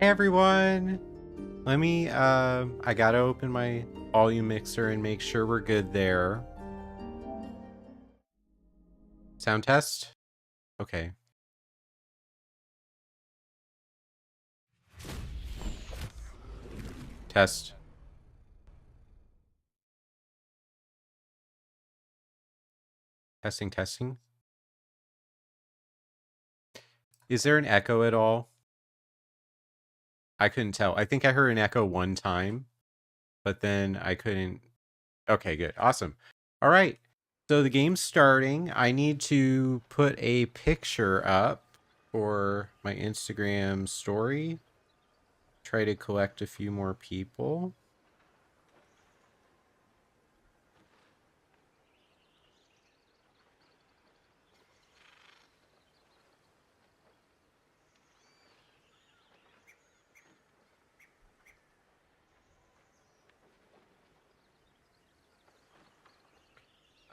Hey everyone! Let me, I gotta open my volume mixer and make sure we're good there. Sound test? Okay. Test. Testing, testing. Is there an echo at all? I couldn't tell. I think I heard an echo one time, but then I couldn't. Okay, good. Awesome. All right. So the game's starting. I need to put a picture up for my Instagram story. Try to collect a few more people.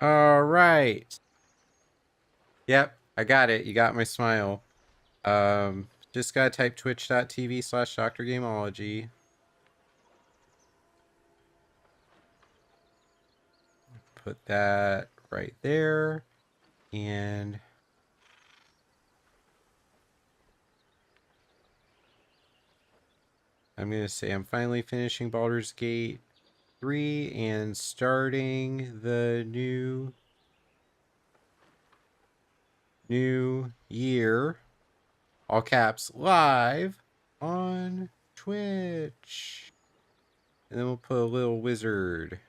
All right. Yep, I got it. You got my smile. Just gotta type twitch.tv/drgamology. Put that right there. And I'm gonna say I'm finally finishing Baldur's Gate 3 and starting the new year, all caps, live on Twitch. And then we'll put a little wizard.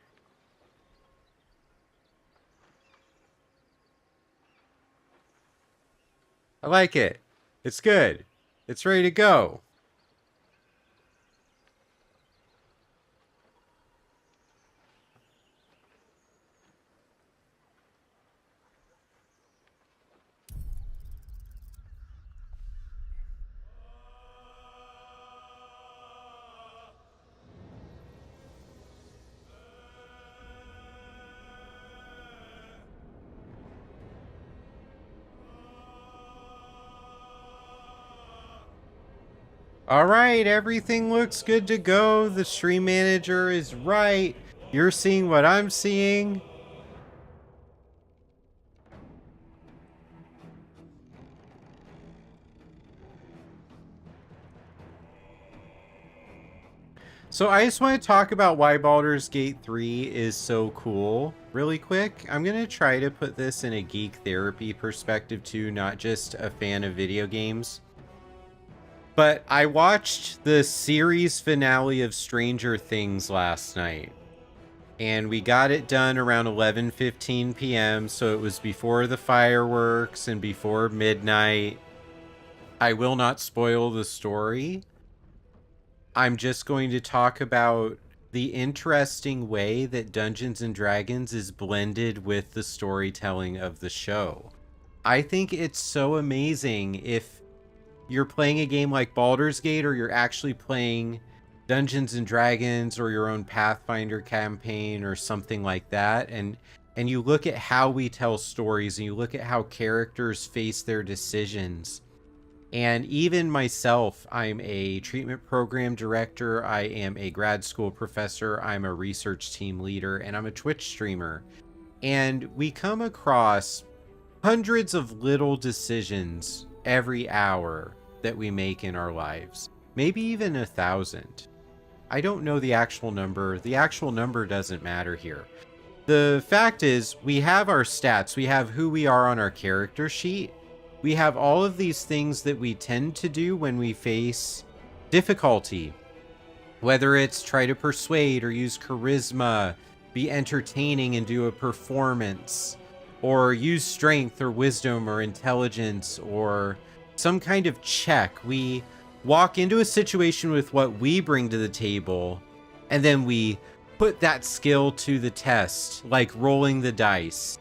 I like it. It's good. It's ready to go. All right, everything looks good to go. The stream manager is right. You're seeing what I'm seeing. So I just want to talk about why Baldur's Gate 3 is so cool really quick. I'm going to try to put this in a geek therapy perspective too, not just a fan of video games. But I watched the series finale of Stranger Things last night. And we got it done around 11:15 p.m. So it was before the fireworks and before midnight. I will not spoil the story. I'm just going to talk about the interesting way that Dungeons and Dragons is blended with the storytelling of the show. I think it's so amazing if you're playing a game like Baldur's Gate or you're actually playing Dungeons and Dragons or your own Pathfinder campaign or something like that, and you look at how we tell stories and you look at how characters face their decisions. And even myself, I'm a treatment program director, I am a grad school professor, I'm a research team leader, and I'm a Twitch streamer. And we come across hundreds of little decisions every hour that we make in our lives. Maybe even 1,000. I don't know the actual number. The actual number doesn't matter here. The fact is, we have our stats. We have who we are on our character sheet. We have all of these things that we tend to do when we face difficulty. Whether it's try to persuade or use charisma, be entertaining and do a performance, or use strength or wisdom or intelligence or some kind of check. We walk into a situation with what we bring to the table, and then we put that skill to the test, like rolling the dice.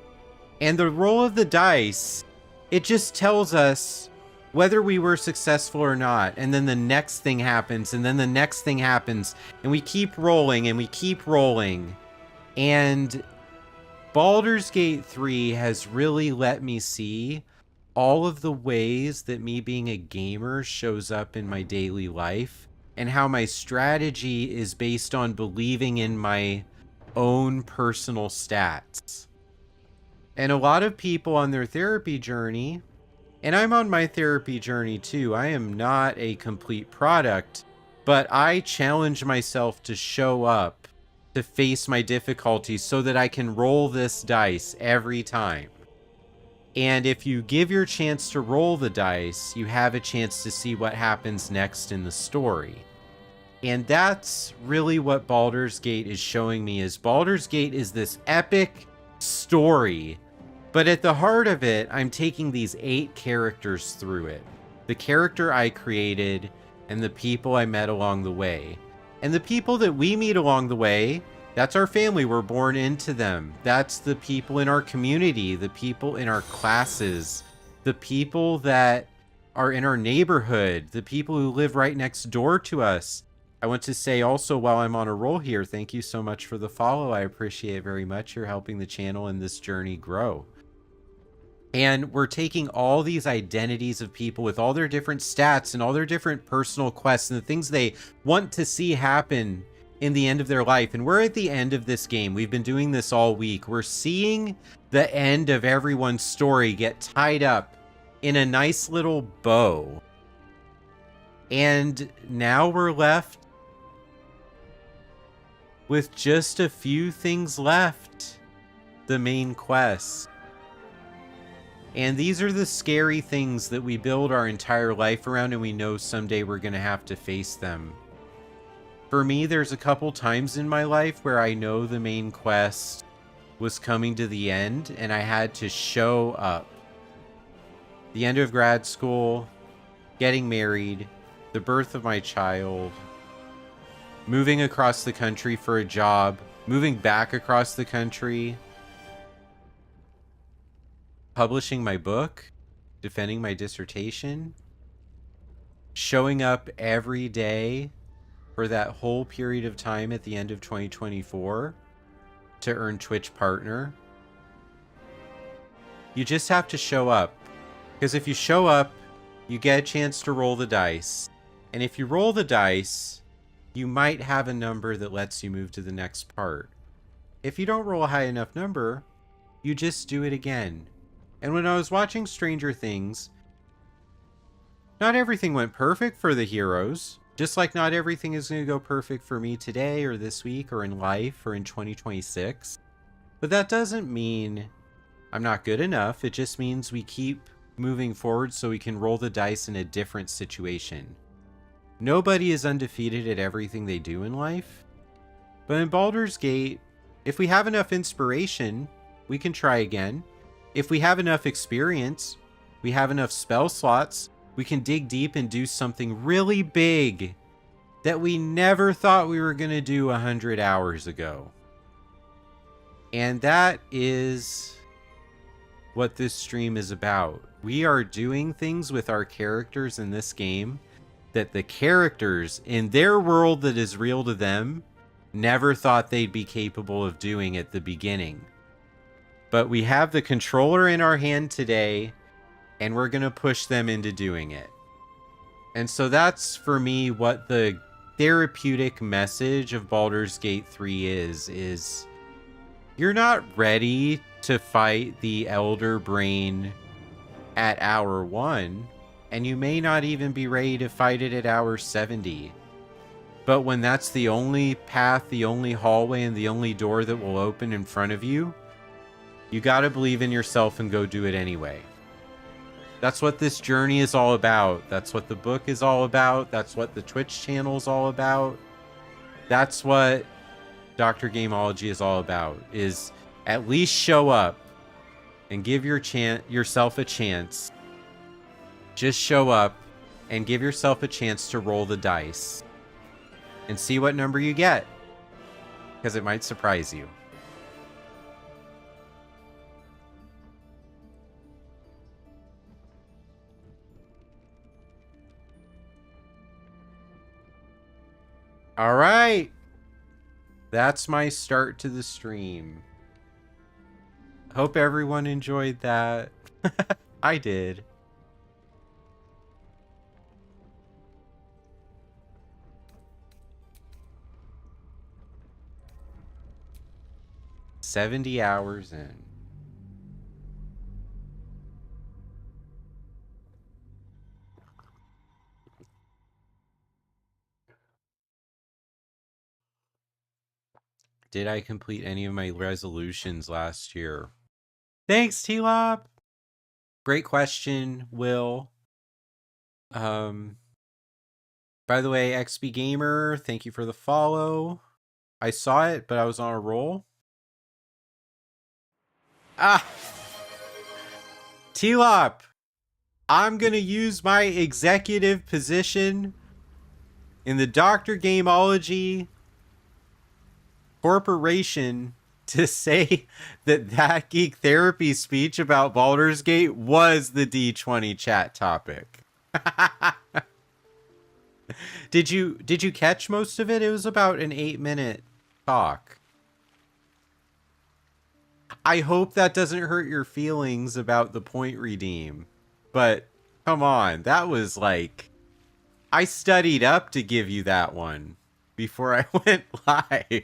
And the roll of the dice, it just tells us whether we were successful or not. And then the next thing happens, and then the next thing happens, and we keep rolling and we keep rolling. And Baldur's Gate 3 has really let me see all of the ways that me being a gamer shows up in my daily life, and how my strategy is based on believing in my own personal stats. And a lot of people on their therapy journey, and I'm on my therapy journey too, I am not a complete product, but I challenge myself to show up, to face my difficulties so that I can roll this dice every time. And if you give your chance to roll the dice, you have a chance to see what happens next in the story. And that's really what Baldur's Gate is showing me, is Baldur's Gate is this epic story. But at the heart of it, I'm taking these 8 characters through it. The character I created and the people I met along the way. And the people that we meet along the way, that's our family. We're born into them. That's the people in our community, the people in our classes, the people that are in our neighborhood, the people who live right next door to us. I want to say also, while I'm on a roll here, thank you so much for the follow. I appreciate it very much. You're helping the channel and this journey grow. And we're taking all these identities of people with all their different stats and all their different personal quests and the things they want to see happen in the end of their life. And we're at the end of this game. We've been doing this all week. We're seeing the end of everyone's story get tied up in a nice little bow. And now we're left with just a few things left. The main quest. And these are the scary things that we build our entire life around, and we know someday we're going to have to face them. For me, there's a couple times in my life where I know the main quest was coming to the end, and I had to show up. The end of grad school, getting married, the birth of my child, moving across the country for a job, moving back across the country, publishing my book, defending my dissertation, showing up every day for that whole period of time at the end of 2024 to earn Twitch Partner. You just have to show up. Because if you show up, you get a chance to roll the dice. And if you roll the dice, you might have a number that lets you move to the next part. If you don't roll a high enough number, you just do it again. And when I was watching Stranger Things, not everything went perfect for the heroes. Just like not everything is going to go perfect for me today or this week or in life or in 2026. But that doesn't mean I'm not good enough. It just means we keep moving forward so we can roll the dice in a different situation. Nobody is undefeated at everything they do in life. But in Baldur's Gate, if we have enough inspiration, we can try again. If we have enough experience, we have enough spell slots, we can dig deep and do something really big that we never thought we were going to do 100 hours ago. And that is what this stream is about. We are doing things with our characters in this game that the characters in their world that is real to them never thought they'd be capable of doing at the beginning. But we have the controller in our hand today, and we're going to push them into doing it. And so that's, for me, what the therapeutic message of Baldur's Gate 3 is you're not ready to fight the Elder Brain at hour 1, and you may not even be ready to fight it at hour 70. But when that's the only path, the only hallway, and the only door that will open in front of you, you gotta believe in yourself and go do it anyway. That's what this journey is all about. That's what the book is all about. That's what the Twitch channel is all about. That's what Dr. Gameology is all about, is at least show up and give yourself a chance. Just show up and give yourself a chance to roll the dice and see what number you get, because it might surprise you. All right. That's my start to the stream. Hope everyone enjoyed that. I did. $70 hours in. Did I complete any of my resolutions last year? Thanks, T-Lop. Great question, Will. By the way, XB Gamer, thank you for the follow. I saw it, but I was on a roll. Ah! T-Lop, I'm gonna use my executive position in the Dr. Gameology Corporation to say that Geek Therapy speech about Baldur's Gate was the D20 chat topic. Did you catch most of it? It was about an 8-minute talk. I hope that doesn't hurt your feelings about the point redeem. But come on, that was like, I studied up to give you that one before I went live.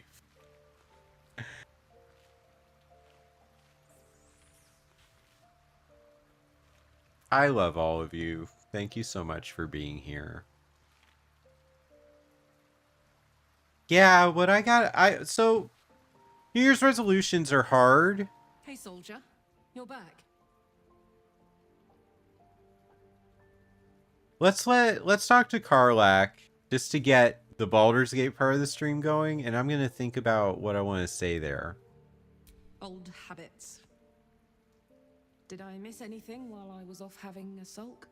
I love all of you. Thank you so much for being here. Yeah, what I got, so New Year's resolutions are hard. Hey, soldier, you're back. Let's talk to Karlak just to get the Baldur's Gate part of the stream going, and I'm gonna think about what I want to say there. Old habits. Did I miss anything while I was off having a sulk?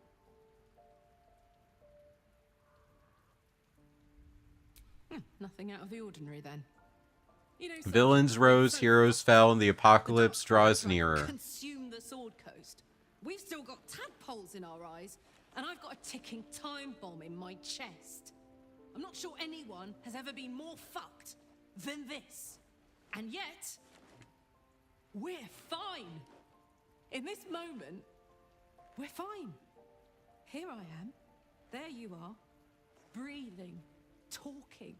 Nothing out of the ordinary then. You know, Villains rose, heroes fell, and the apocalypse draws nearer. Consume the Sword Coast. We've still got tadpoles in our eyes, and I've got a ticking time bomb in my chest. I'm not sure anyone has ever been more fucked than this. And yet, we're fine. In this moment, we're fine. Here I am. There you are. Breathing, talking,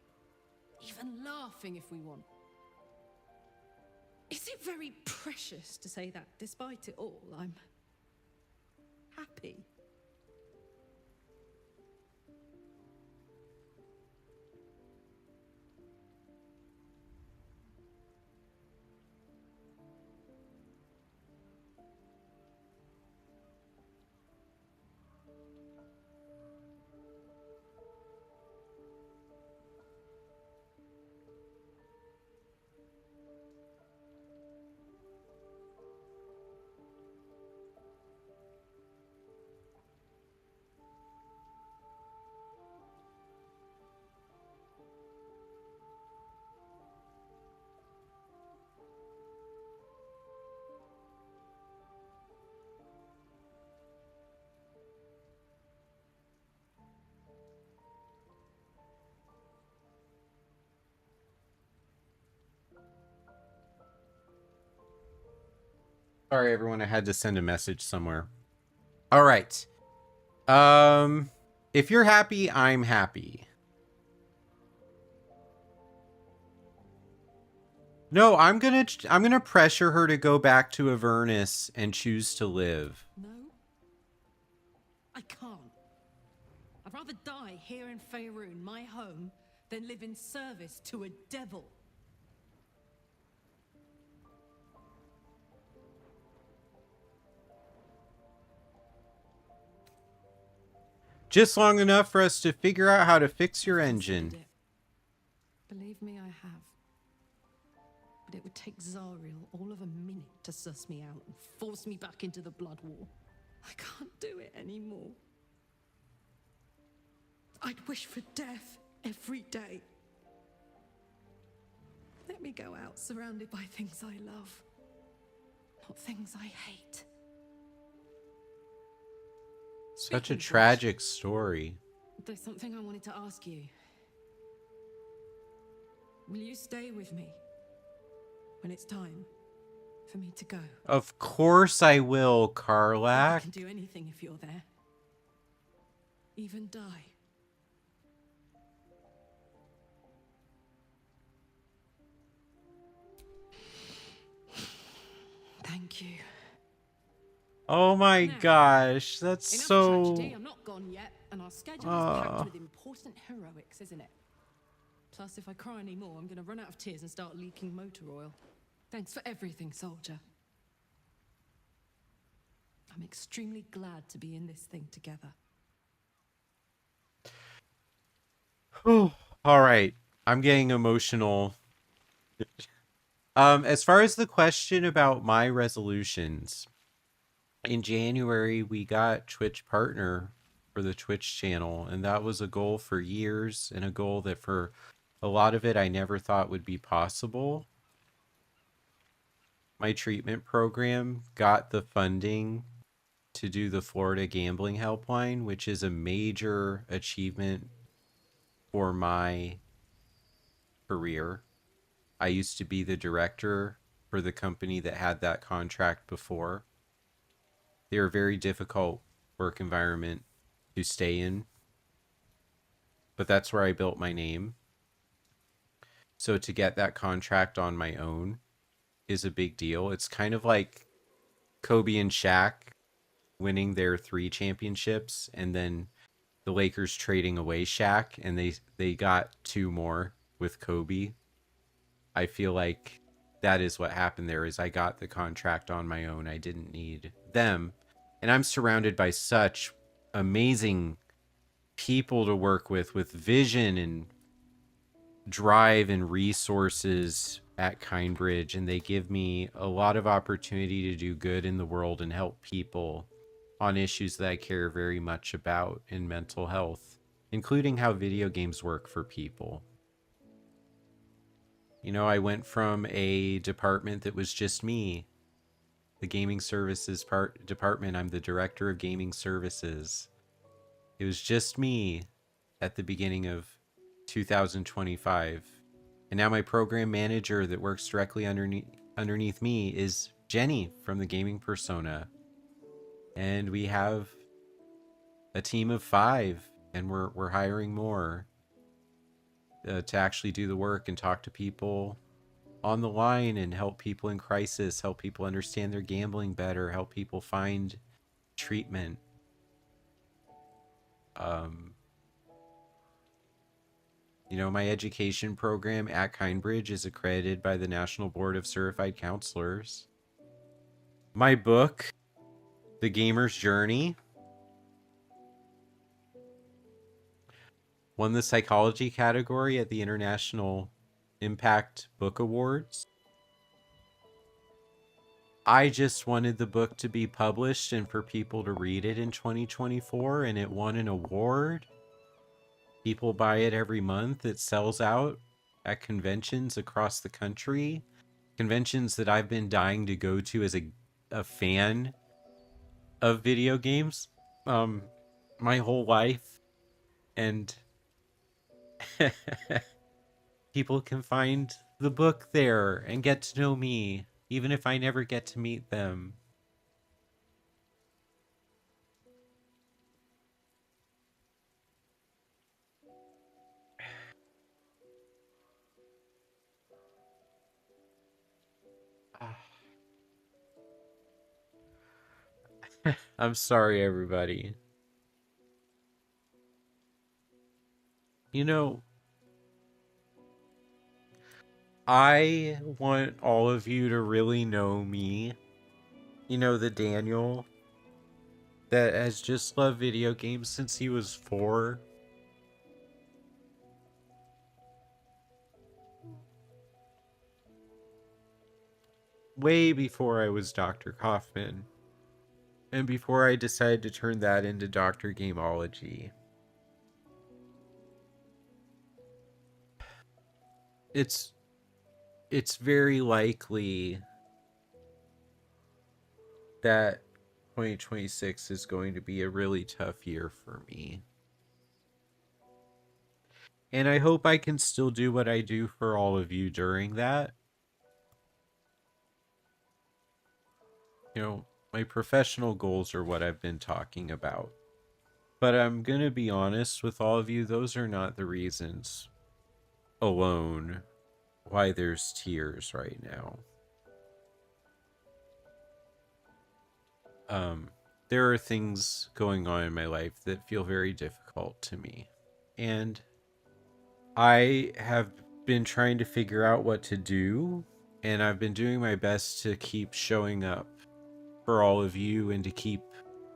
even laughing if we want. Is it very precious to say that despite it all, I'm happy? Sorry, everyone. I had to send a message somewhere. All right. If you're happy, I'm happy. No, I'm gonna pressure her to go back to Avernus and choose to live. No, I can't. I'd rather die here in Faerun, my home, than live in service to a devil. Just long enough for us to figure out how to fix your engine. Believe me, I have. But it would take Zariel all of a minute to suss me out and force me back into the Blood War. I can't do it anymore. I'd wish for death every day. Let me go out surrounded by things I love, not things I hate. Such a tragic story. There's something I wanted to ask you. Will you stay with me when it's time for me to go? Of course I will, I Karlak. can do anything if you're there. Even die. Thank you. Oh my Now, gosh, that's enough so... tragedy, I'm not gone yet, and our schedule is packed with important heroics, isn't it? Plus, if I cry anymore, I'm gonna run out of tears and start leaking motor oil. Thanks for everything, soldier. I'm extremely glad to be in this thing together. All right, I'm getting emotional. As far as the question about my resolutions, in January we got Twitch partner for the Twitch channel, and that was a goal for years, and a goal that for a lot of it I never thought would be possible. My treatment program got the funding to do the Florida Gambling Helpline, which is a major achievement for my career. I used to be the director for the company that had that contract before. They were a very difficult work environment to stay in, but that's where I built my name. So to get that contract on my own is a big deal. It's kind of like Kobe and Shaq winning their 3 championships and then the Lakers trading away Shaq, and they got 2 more with Kobe. I feel like that is what happened there. Is I got the contract on my own. I didn't need them. And I'm surrounded by such amazing people to work with vision and drive and resources at Kindbridge, and they give me a lot of opportunity to do good in the world and help people on issues that I care very much about in mental health, including how video games work for people. You know, I went from a department that was just me, the gaming services department. I'm the director of gaming services. It was just me at the beginning of 2025. And now my program manager that works directly underneath me is Jenny from the gaming persona. And we have a team of 5, and we're hiring more to actually do the work and talk to people on the line and help people in crisis, help people understand their gambling better, help people find treatment. You know, my education program at Kindbridge is accredited by the National Board of Certified Counselors. My book, The Gamer's Journey, won the psychology category at the International Impact Book Awards. I just wanted the book to be published and for people to read it in 2024, and it won an award. People buy it every month. It sells out at conventions across the country. Conventions that I've been dying to go to as a fan of video games my whole life. And people can find the book there and get to know me, even if I never get to meet them. I'm sorry, everybody. You know, I want all of you to really know me. You know, the Daniel that has just loved video games since he was 4. Way before I was Dr. Kaufman. And before I decided to turn that into Dr. Gameology. It's very likely that 2026 is going to be a really tough year for me. And I hope I can still do what I do for all of you during that. you know, my professional goals are what I've been talking about. But I'm going to be honest with all of you, those are not the reasons alone why there's tears right now. There are things going on in my life that feel very difficult to me. And I have been trying to figure out what to do, and I've been doing my best to keep showing up for all of you and to keep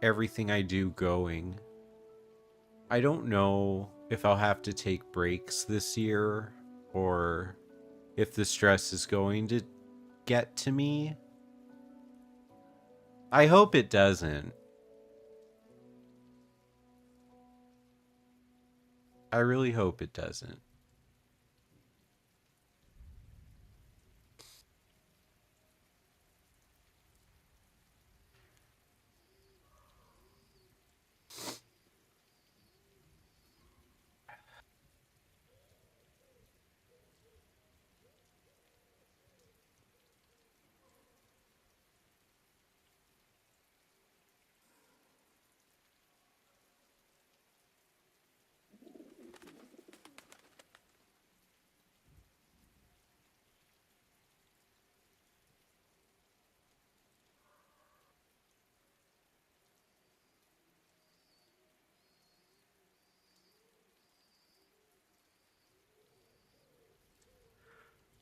everything I do going. I don't know if I'll have to take breaks this year or if the stress is going to get to me. I hope it doesn't. I really hope it doesn't.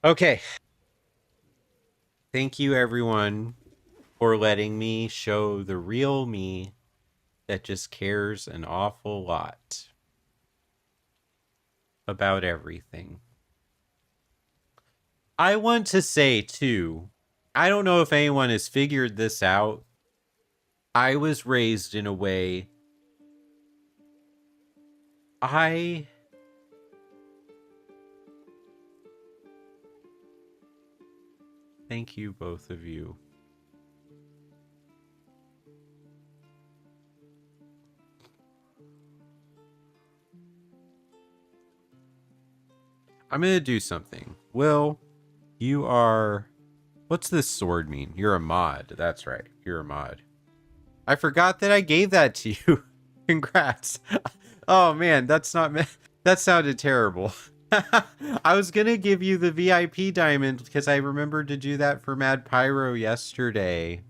Okay. Thank you, everyone, for letting me show the real me that just cares an awful lot about everything. I want to say, too, I don't know if anyone has figured this out. I was raised in a way I thank you, both of you. I'm going to do something. Will, you are... What's this sword mean? You're a mod. That's right. You're a mod. I forgot that I gave that to you. Congrats. Oh, man. That's not... That sounded terrible. I was going to give you the VIP diamond because I remembered to do that for Mad Pyro yesterday.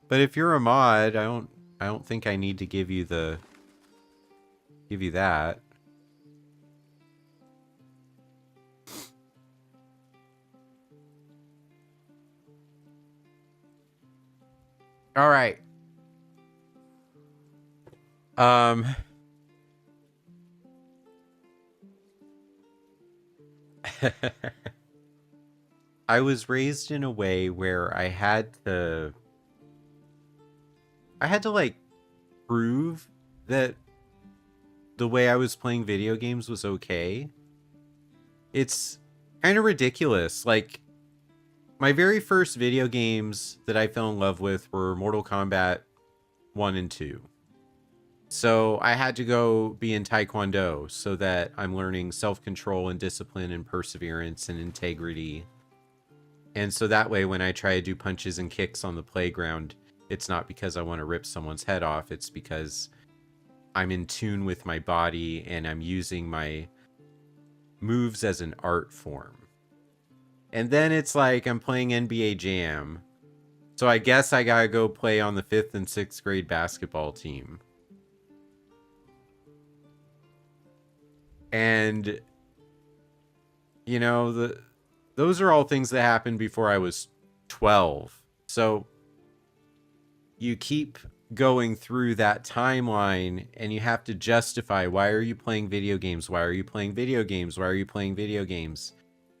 But if you're a mod, I don't think I need to give you that. All right. I was raised in a way where I had to like prove that the way I was playing video games was okay. It's kind of ridiculous. Like, my very first video games that I fell in love with were Mortal Kombat 1 and 2. So I had to go be in Taekwondo so that I'm learning self-control and discipline and perseverance and integrity. And so that way, when I try to do punches and kicks on the playground, it's not because I want to rip someone's head off. It's because I'm in tune with my body and I'm using my moves as an art form. And then it's like I'm playing NBA Jam. So I guess I gotta go play on the 5th and 6th grade basketball team. And, you know, those are all things that happened before I was 12. So you keep going through that timeline and you have to justify, why are you playing video games? Why are you playing video games? Why are you playing video games?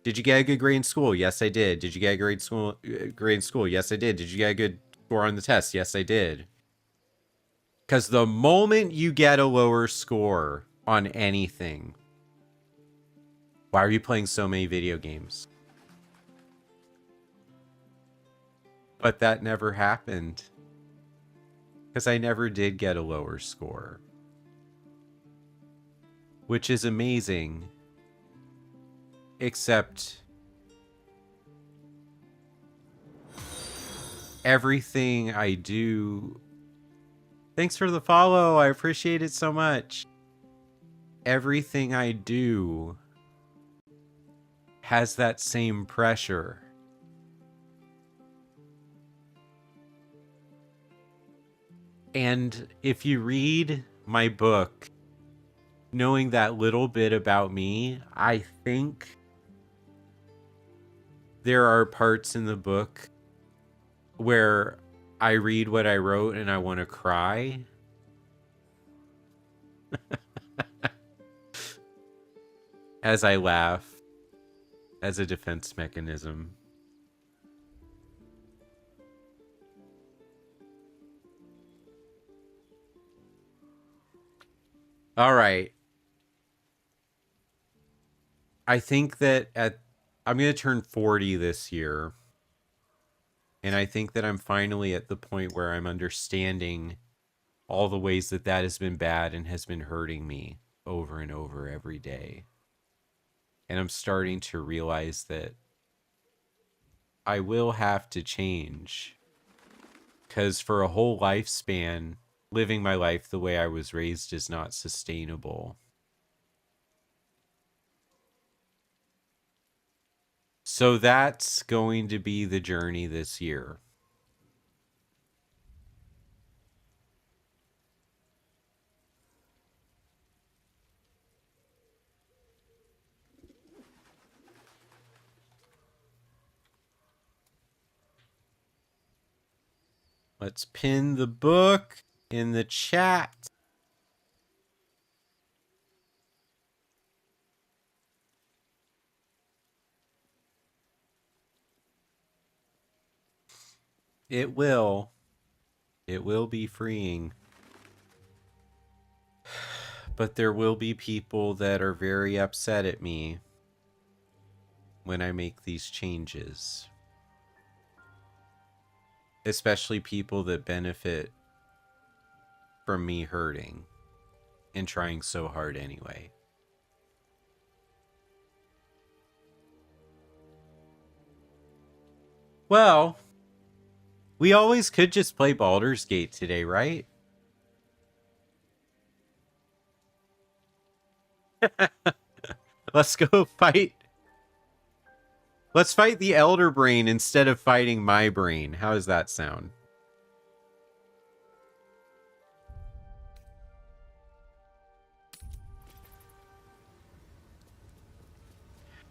Did you get a good grade in school? Yes, I did. Did you get a grade in school? Yes, I did. Did you get a good score on the test? Yes, I did. Because the moment you get a lower score on anything, why are you playing so many video games? But that never happened. Because I never did get a lower score. Which is amazing. Except everything I do... Thanks for the follow. I appreciate it so much. Everything I do has that same pressure. And if you read my book, knowing that little bit about me, I think there are parts in the book where I read what I wrote and I want to cry. As I laugh, as a defense mechanism. All right. I think that I'm going to turn 40 this year. And I think that I'm finally at the point where I'm understanding all the ways that that has been bad and has been hurting me over and over every day. And I'm starting to realize that I will have to change. Because for a whole lifespan, living my life the way I was raised is not sustainable. So that's going to be the journey this year. Let's pin the book in the chat. It will. It will be freeing. But there will be people that are very upset at me when I make these changes. Especially people that benefit from me hurting and trying so hard anyway. Well, we always could just play Baldur's Gate today, right? Let's go fight. Let's fight the Elder Brain instead of fighting my brain. How does that sound?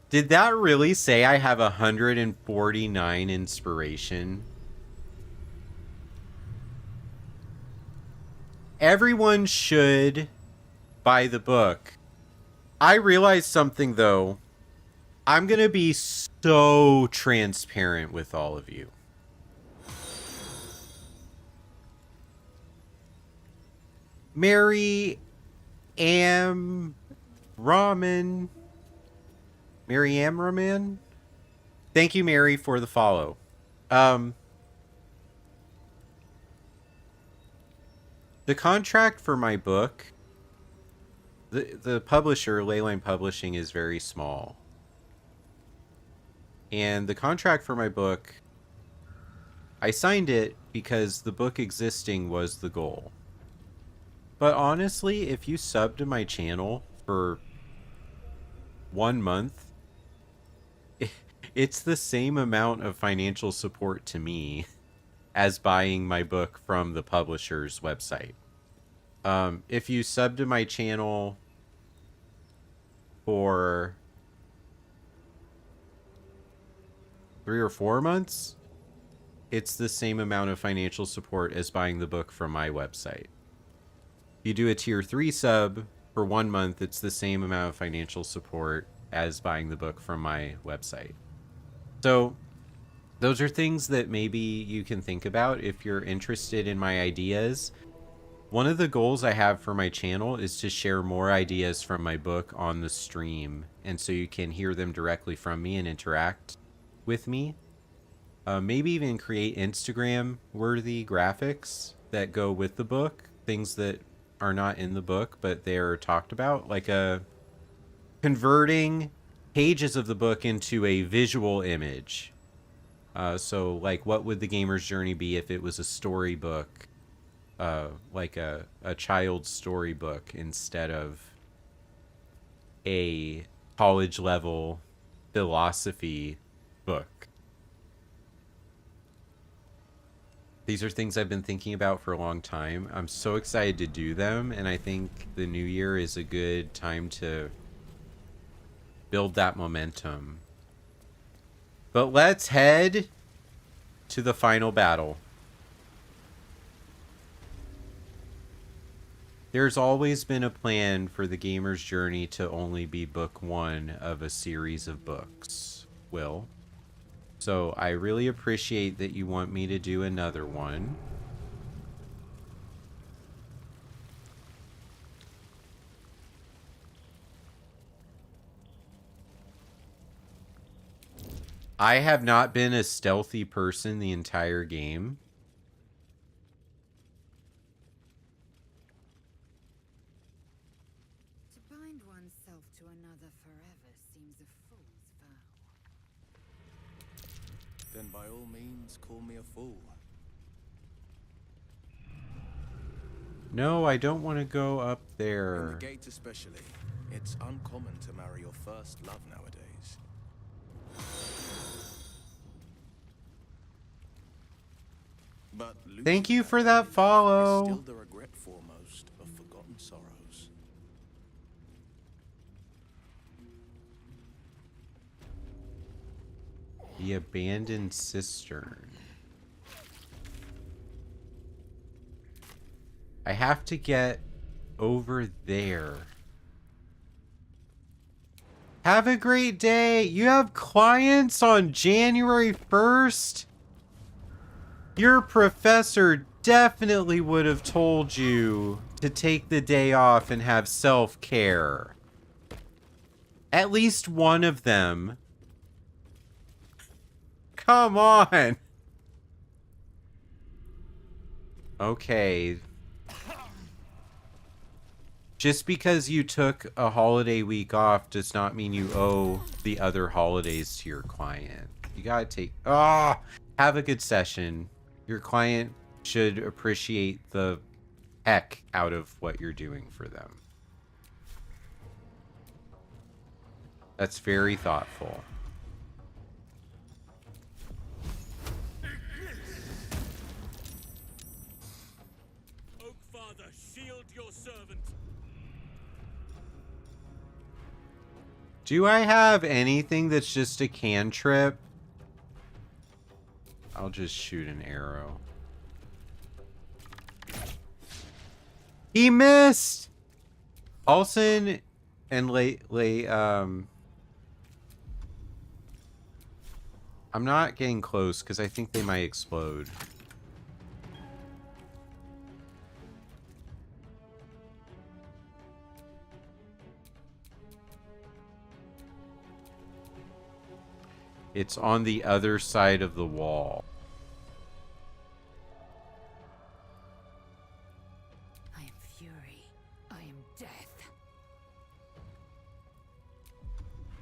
Did that really say I have 149 inspiration? Everyone should buy the book. I realized something, though. I'm going to be so transparent with all of you. Mary Am Ramen. Mary Am Raman? Thank you, Mary, for the follow. The contract for my book, the publisher, Leyline Publishing, is very small. And the contract for my book, I signed it because the book existing was the goal. But honestly, if you sub to my channel for 1 month, it's the same amount of financial support to me as buying my book from the publisher's website. If you sub to my channel for 3 or 4 months, it's the same amount of financial support as buying the book from my website. If you do a tier 3 sub for 1 month, it's the same amount of financial support as buying the book from my website. So those are things that maybe you can think about if you're interested in my ideas. One of the goals I have for my channel is to share more ideas from my book on the stream, and so you can hear them directly from me and interact with me. Maybe even create Instagram-worthy graphics that go with the book, things that are not in the book, but they're talked about, like converting pages of the book into a visual image So, like, what would the gamer's journey be if it was a storybook, like a child's storybook instead of a college level philosophy book? These are things I've been thinking about for a long time. I'm so excited to do them, and I think the new year is a good time to build that momentum. But let's head to the final battle. There's always been a plan for the gamer's journey to only be book one of a series of books, Will. So I really appreciate that you want me to do another one. I have not been a stealthy person the entire game. To bind oneself to another forever seems a fool's vow. Then by all means, call me a fool. No, I don't want to go up In there. the gate especially, it's uncommon to marry your first love nowadays. But Thank you losing for that that follow. is still the regret foremost of forgotten sorrows. The abandoned cistern. I have to get over there. Have a great day. You have clients on January 1st? Your professor definitely would have told you to take the day off and have self-care. At least one of them. Come on. Okay. Just because you took a holiday week off does not mean you owe the other holidays to your client. You gotta take... have a good session. Your client should appreciate the heck out of what you're doing for them. That's very thoughtful. Oak Father, shield your servant. Do I have anything that's just a cantrip? I'll just shoot an arrow. He missed! Olsen and I'm not getting close because I think they might explode. It's on the other side of the wall. I am fury. I am death.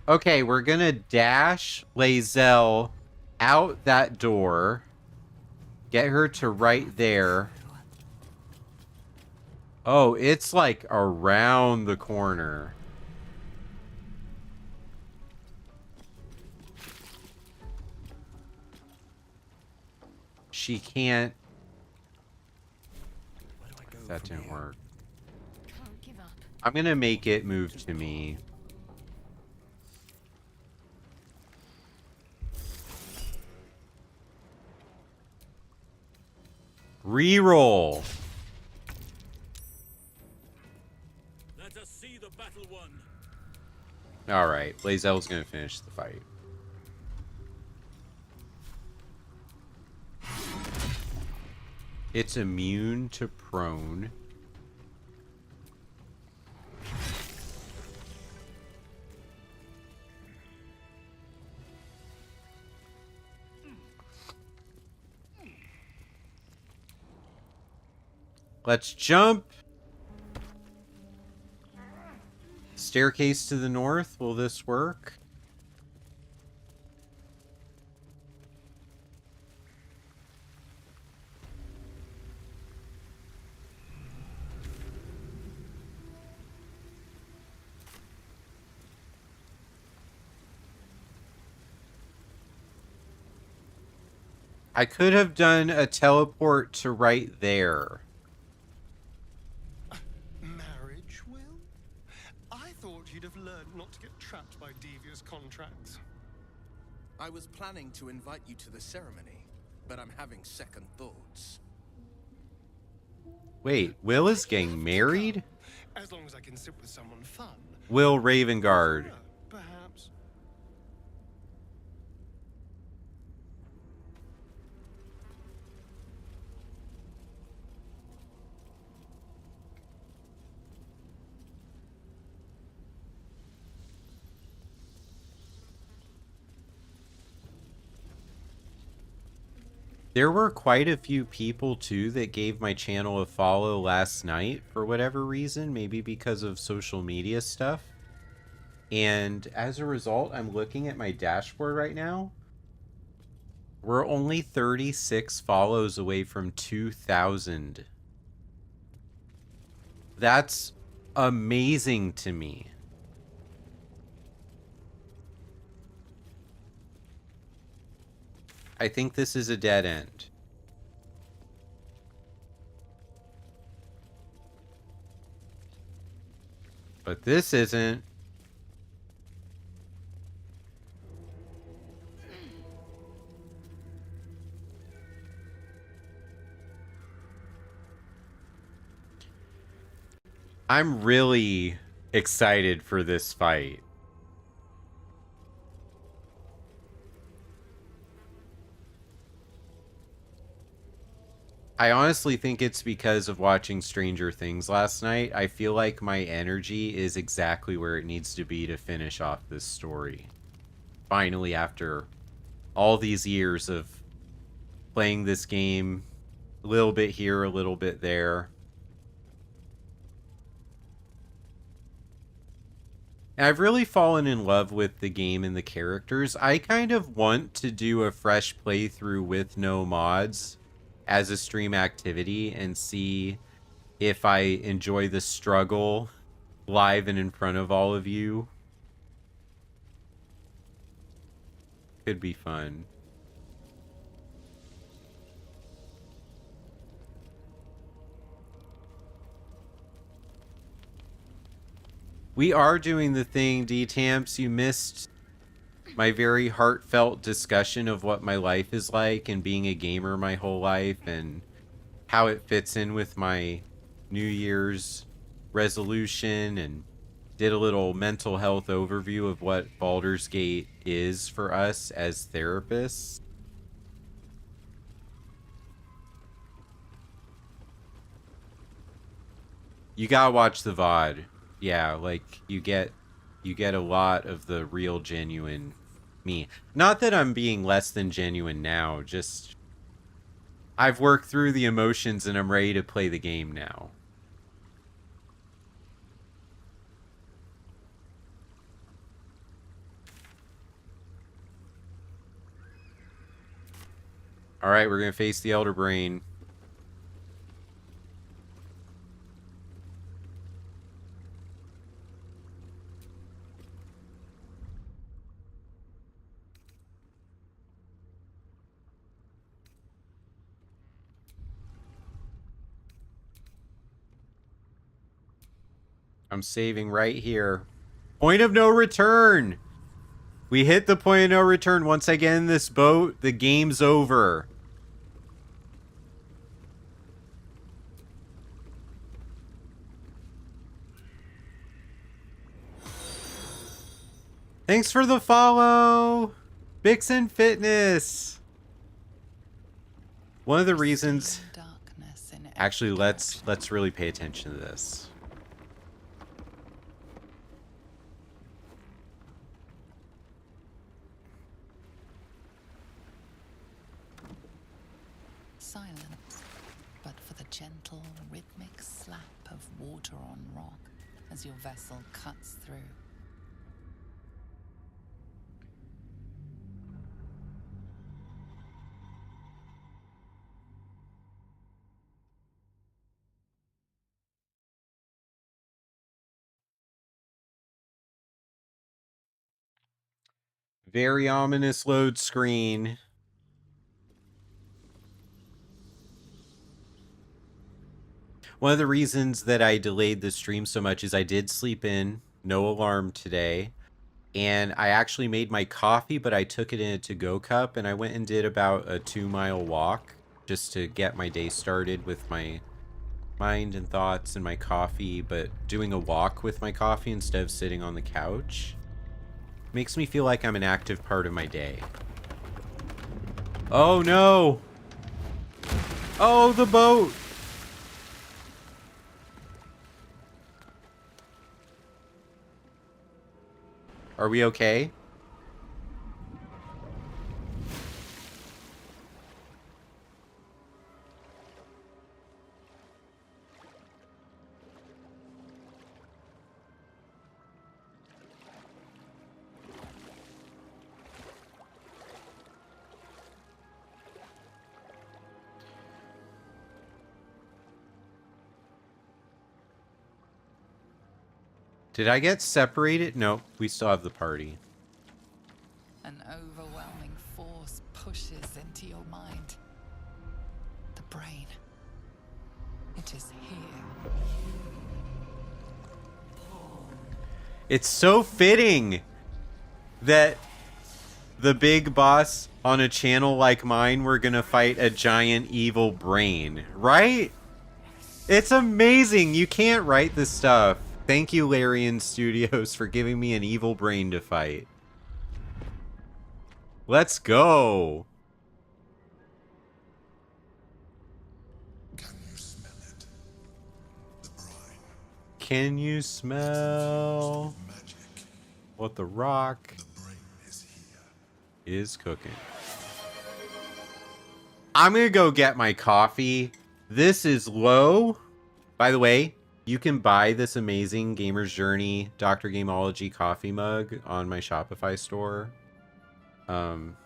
Okay, we're gonna dash Lae'zel out that door. Get her to right there. Oh, it's like around the corner. She can't. That didn't work. Can't give up. I'm gonna make it move to me. Reroll. Let us see the battle won. All right, Lae'zel's gonna finish the fight. It's immune to prone. Let's jump. Staircase to the north. Will this work? I could have done a teleport to right there. Marriage, Will? I thought you'd have learned not to get trapped by devious contracts. I was planning to invite you to the ceremony, but I'm having second thoughts. Wait, Will is getting married? As long as I can sit with someone fun. Will Ravengard. Sure, perhaps. There were quite a few people, too, that gave my channel a follow last night for whatever reason, maybe because of social media stuff. And as a result, I'm looking at my dashboard right now. We're only 36 follows away from 2,000. That's amazing to me. I think this is a dead end. But this isn't. I'm really excited for this fight. I honestly think it's because of watching Stranger Things last night. I feel like my energy is exactly where it needs to be to finish off this story. Finally, after all these years of playing this game, a little bit here, a little bit there. And I've really fallen in love with the game and the characters. I kind of want to do a fresh playthrough with no mods as a stream activity and see if I enjoy the struggle live and in front of all of you. Could be fun. We are doing the thing, D-Tamps. You missed my very heartfelt discussion of what my life is like and being a gamer my whole life and how it fits in with my New Year's resolution, and did a little mental health overview of what Baldur's Gate is for us as therapists. You gotta watch the VOD. Yeah, like you get a lot of the real genuine me. Not that I'm being less than genuine now, just I've worked through the emotions and I'm ready to play the game now. Alright, we're gonna face the Elder Brain. I'm saving right here. Point of no return! We hit the point of no return. Once I get in this boat, the game's over. Thanks for the follow! Vixen Fitness! One of the reasons... Actually, let's really pay attention to this. Silence, but for the gentle, rhythmic slap of water on rock as your vessel cuts through. Very ominous load screen. One of the reasons that I delayed the stream so much is I did sleep in, no alarm today. And I actually made my coffee, but I took it in a to-go cup, and I went and did about a 2-mile walk just to get my day started with my mind and thoughts and my coffee. But doing a walk with my coffee instead of sitting on the couch makes me feel like I'm an active part of my day. Oh no! Oh, the boat! Are we okay? Did I get separated? No, we still have the party. An overwhelming force pushes into your mind. The brain. It is here. It's so fitting that the big boss on a channel like mine, we're gonna fight a giant evil brain, right? It's amazing. You can't write this stuff. Thank you, Larian Studios, for giving me an evil brain to fight. Let's go. Can you smell it? The brine. Can you smell Magic. what the rock The brain is here. is cooking? I'm gonna go get my coffee. This is low. By the way, you can buy this amazing Gamer's Journey Dr. Gameology coffee mug on my Shopify store. I'm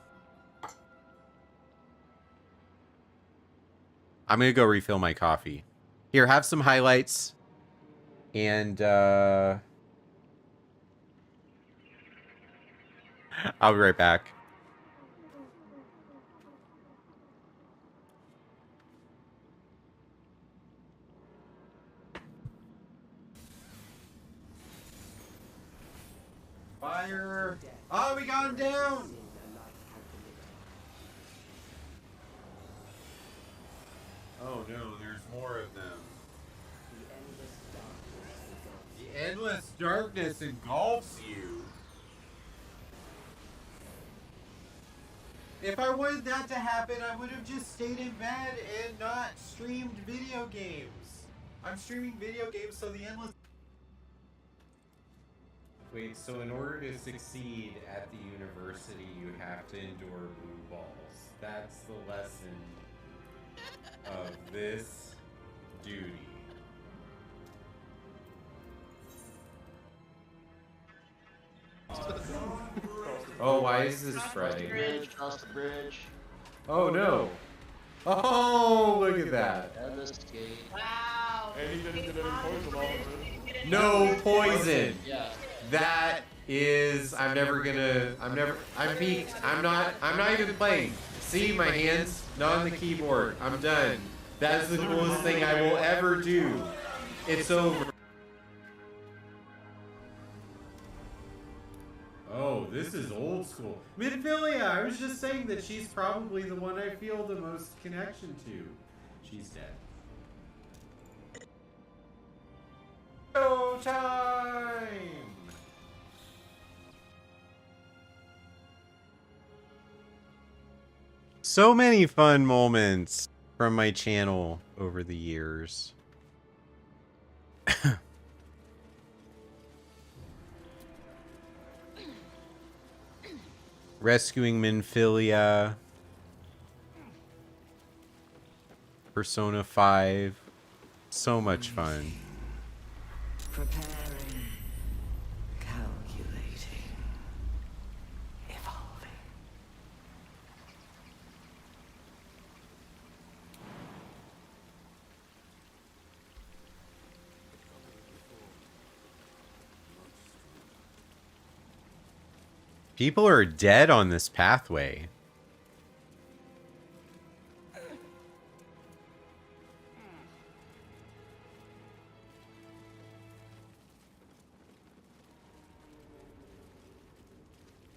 gonna go refill my coffee. Here, have some highlights. And I'll be right back. Fire! Oh, we got him down! Oh no, there's more of them. The endless darkness engulfs you. If I wanted that to happen, I would have just stayed in bed and not streamed video games. I'm streaming video games so the endless... Wait, so in order to succeed at the university, you have to endure blue balls. That's the lesson of this duty. Oh, why is this spreading? Across the bridge. Oh no! Oh, look at that! And escape. Wow. And he didn't get any poison off of it. No poison! Yeah. That is, I'm peaked. I'm not even playing. See, my hands, not on the keyboard. I'm done. That is the coolest thing I will ever do. It's over. Oh, this is old school. Midphilia, I was just saying that she's probably the one I feel the most connection to. She's dead. Go time! So many fun moments from my channel over the years. Rescuing Minfilia. Persona 5. So much fun. Preparing. Calculating. Evolving. People are dead on this pathway.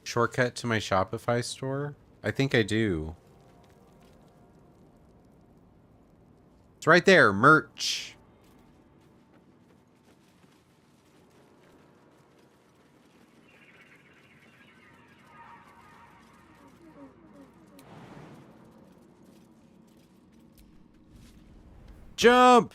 shortcut to my Shopify store? I think I do. It's right there, merch. Jump!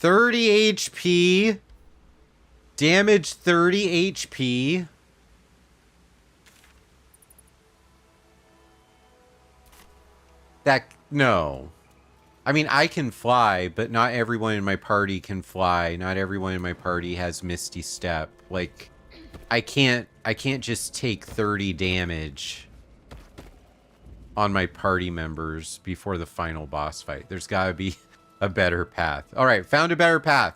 $30 HP. Damage 30 HP. No. I mean, I can fly, but not everyone in my party can fly. Not everyone in my party has Misty Step. Like, I can't just take 30 damage on my party members before the final boss fight. There's got to be a better path. All right, found a better path.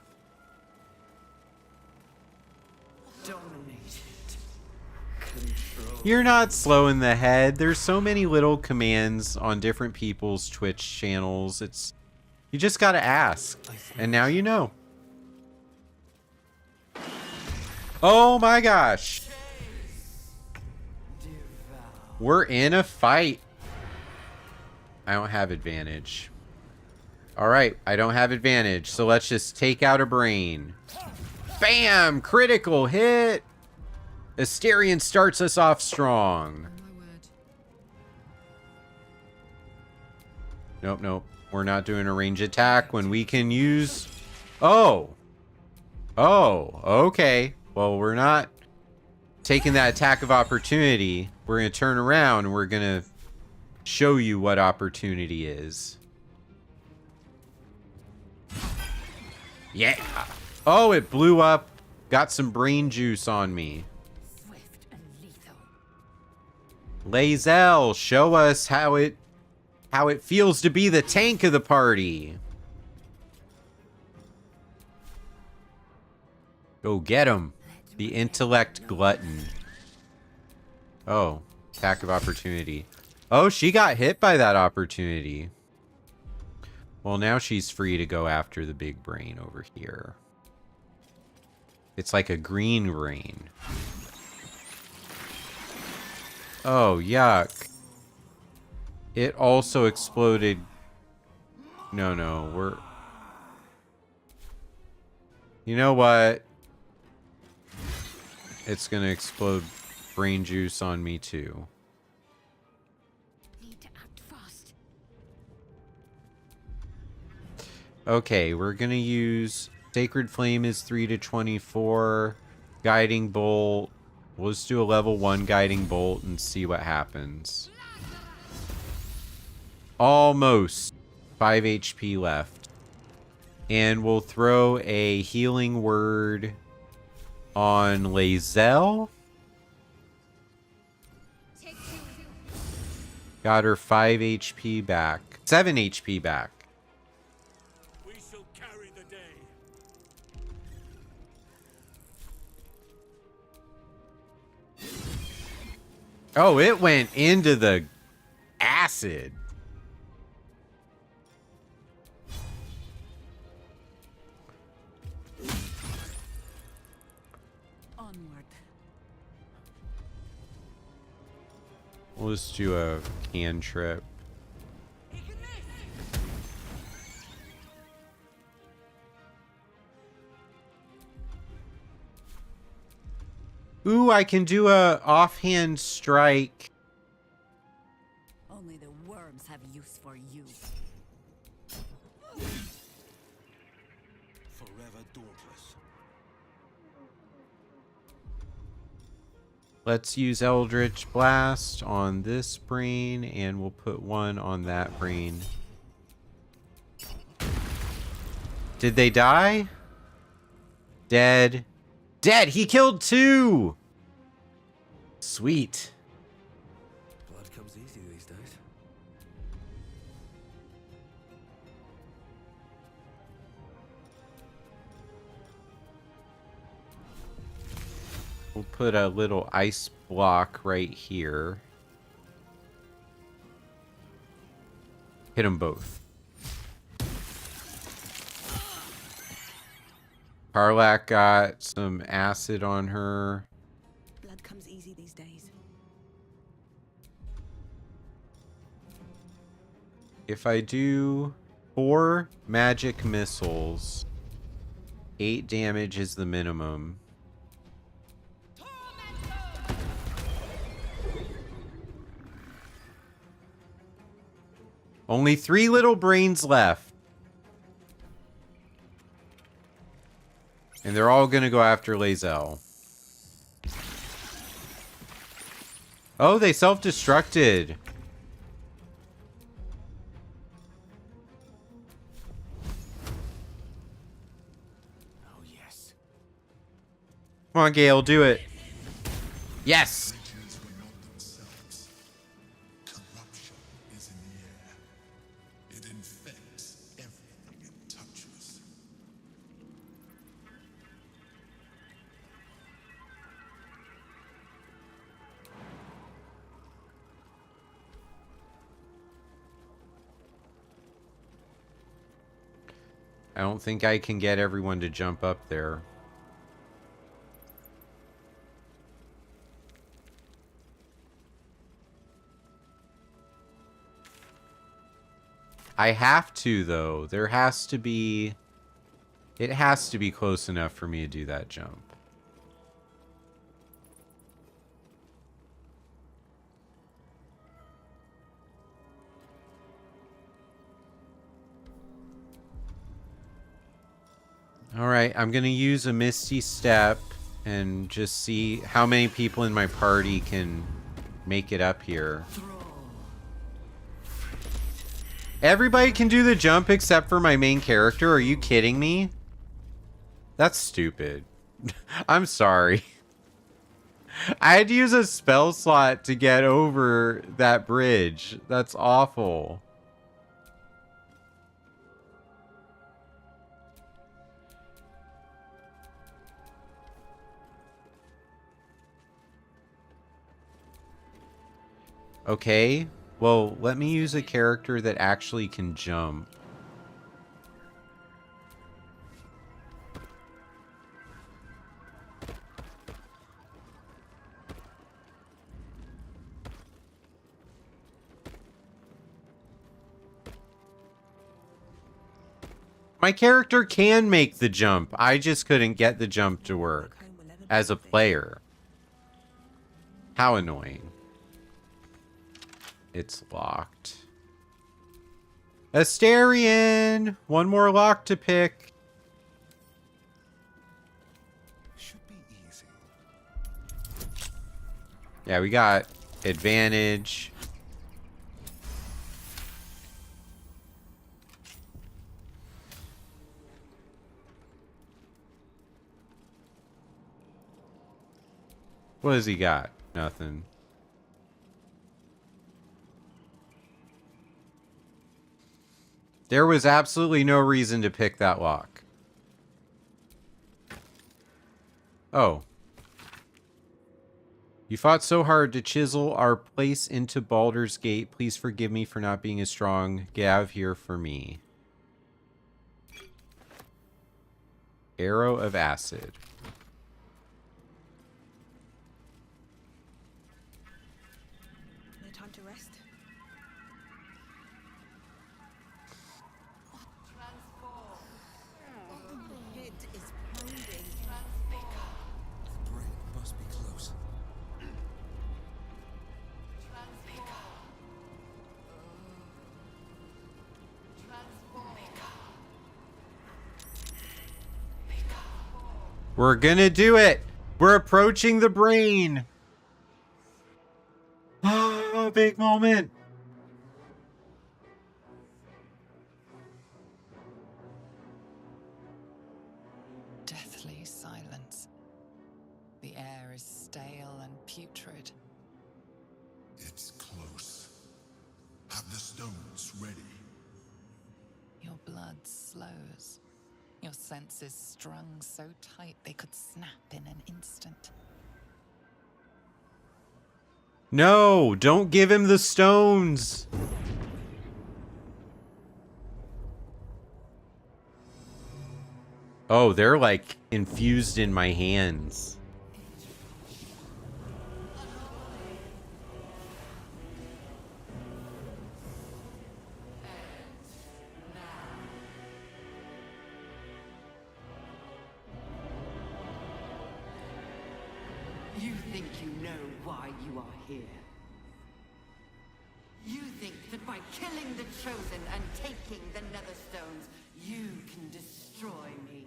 You're not slow in the head. There's so many little commands on different people's Twitch channels. You just gotta ask. And now you know. Oh my gosh. We're in a fight. I don't have advantage. Alright, I don't have advantage. So let's just take out a brain. Bam! Critical hit! Asterion starts us off strong. Nope, nope. We're not doing a range attack when we can use... Oh! Oh, okay. Well, we're not taking that attack of opportunity. We're going to turn around and we're going to show you what opportunity is. Yeah! Oh, it blew up. Got some brain juice on me. Lae'zel, show us how it feels to be the tank of the party. Go get him. The intellect glutton. Oh, attack of opportunity. Oh, she got hit by that opportunity. Well, now she's free to go after the big brain over here. It's like a green brain. Oh, yuck. It also exploded. No, we're... You know what? It's gonna explode brain juice on me too. Need to act fast. Okay, we're gonna use... Sacred Flame is 3 to 24. Guiding Bolt. We'll just do a level 1 Guiding Bolt and see what happens. Almost 5 HP left. And we'll throw a healing word on Lae'zel. Got her 5 HP back. 7 HP back. We shall carry the day. Oh, it went into the acid. Onward. We'll just do a cantrip. Ooh, I can do a offhand strike. Only the worms have use for you. Forever dauntless. Let's use Eldritch Blast on this brain, and we'll put one on that brain. Did they die? Dead. Dead! He killed 2! Sweet. Blood comes easy these days. We'll put a little ice block right here. Hit them both. Karlak got some acid on her. Blood comes easy these days. If I do 4 magic missiles, 8 damage is the minimum. Only 3 little brains left. And they're all gonna go after Lae'zel. Oh, they self-destructed. Oh, yes. Come on, Gale, do it. Yes! Creatures were not themselves. Corruption is in the air. It infects everything it touches. I don't think I can get everyone to jump up there. I have to, though. There has to be... It has to be close enough for me to do that jump. Alright, I'm gonna use a Misty Step and just see how many people in my party can make it up here. Everybody can do the jump except for my main character? Are you kidding me? That's stupid. I'm sorry. I had to use a spell slot to get over that bridge. That's awful. Okay, well, let me use a character that actually can jump. My character can make the jump. I just couldn't get the jump to work as a player. How annoying. It's locked. Asterion! One more lock to pick. Should be easy. Yeah, we got advantage. What has he got? Nothing. There was absolutely no reason to pick that lock. Oh. You fought so hard to chisel our place into Baldur's Gate. Please forgive me for not being as strong. Get out of here for me. Arrow of Acid. No time to rest. The head is pounding. The brain must be close. We're gonna do it! We're approaching the brain! Ah, big moment! Deathly silence. The air is stale and putrid. It's close. Have the stones ready. Your blood slows. Your senses strung so tight they could snap in an instant. No, don't give him the stones. Oh, they're like infused in my hands. You think you know why you are here? You think that by killing the Chosen and taking the Netherstones, you can destroy me?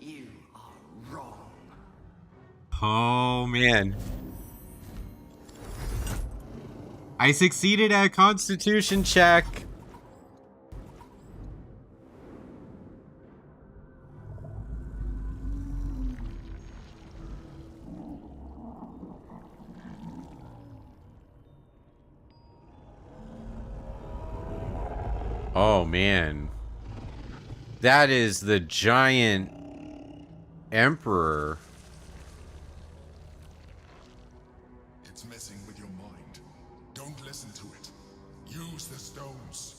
You are wrong. Oh, man. I succeeded at a Constitution check. Oh, man. That is the giant emperor. It's messing with your mind. Don't listen to it. Use the stones.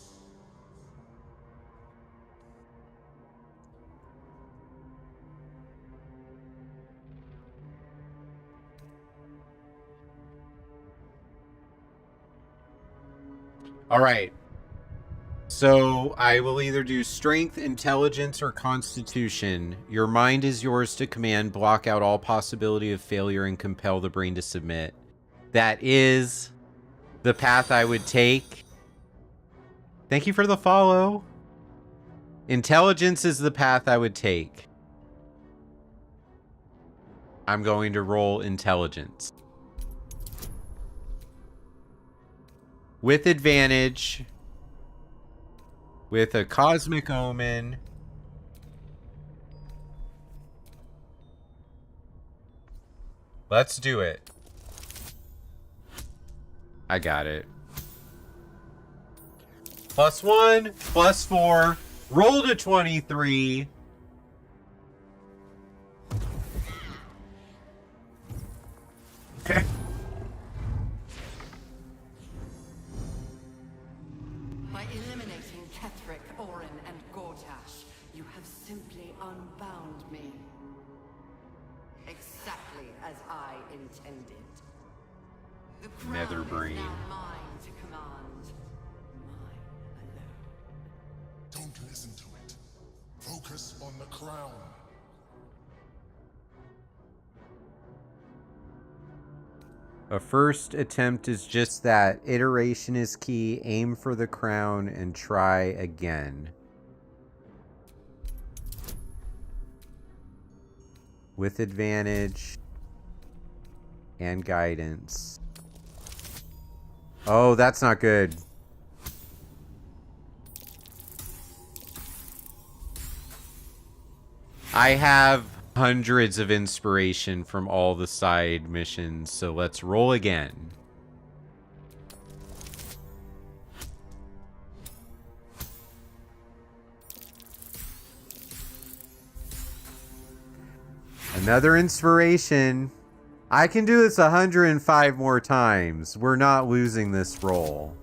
All right. So I will either do strength, intelligence, or constitution. Your mind is yours to command. Block out all possibility of failure and compel the brain to submit. That is the path I would take. Thank you for the follow. Intelligence is the path I would take. I'm going to roll intelligence. With advantage. With a cosmic omen. Let's do it. I got it. +1, +4. Roll to 23. Okay. By eliminating Ketheric, Orin, and Gortash, you have simply unbound me. Exactly as I intended. The crown Nether is brain. now mine to command. Mine alone. Don't listen to it. Focus on the crown. A first attempt is just that. Iteration is key. Aim for the crown and try again. With advantage and guidance. Oh, that's not good. I have hundreds of inspiration from all the side missions, so let's roll again. Another inspiration. I can do this 105 more times. We're not losing this roll.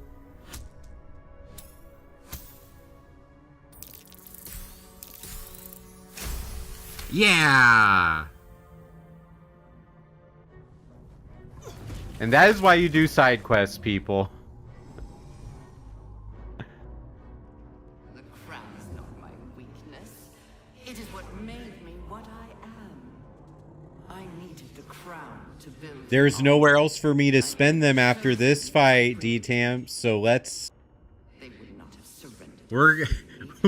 Yeah! And that is why you do side quests, people. The crown is not my weakness. It is what made me what I am. I needed the crown to build. There's nowhere else for me to spend them after this fight, D-Tamp, so let's... They would not have surrendered.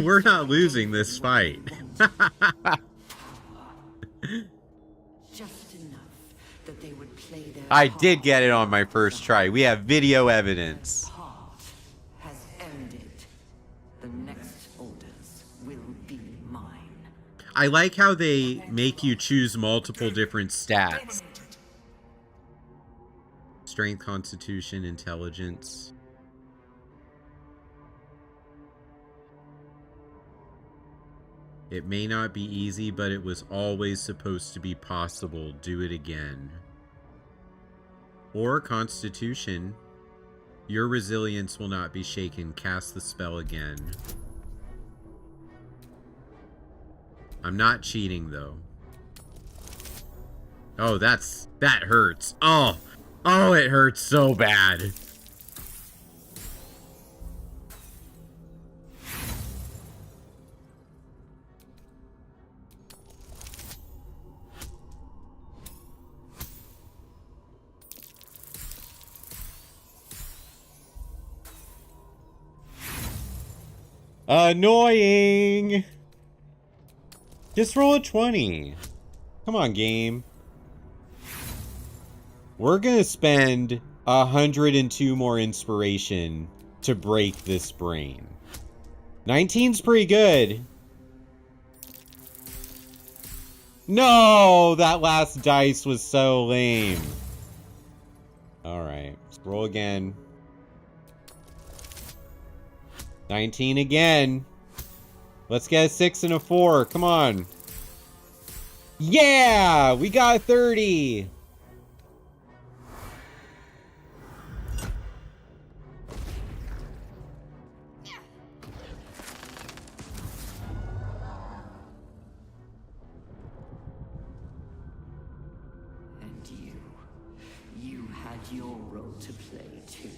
We're not losing this fight. Just enough that they would play their I part. did get it on my first try. We have video evidence. Part has ended. The next orders will be mine. I like how they make you choose multiple different stats. Strength, constitution, intelligence. It may not be easy, but it was always supposed to be possible. Do it again. Or Constitution. Your resilience will not be shaken. Cast the spell again. I'm not cheating, though. Oh, that hurts. Oh, it hurts so bad. Annoying. Just roll a 20. Come on, game. We're gonna spend 102 more inspiration to break this brain. 19's pretty good. No, that last dice was so lame. Alright, let's roll again. 19 again. Let's get a 6 and a 4. Come on. Yeah! We got 30! And you had your role to play too.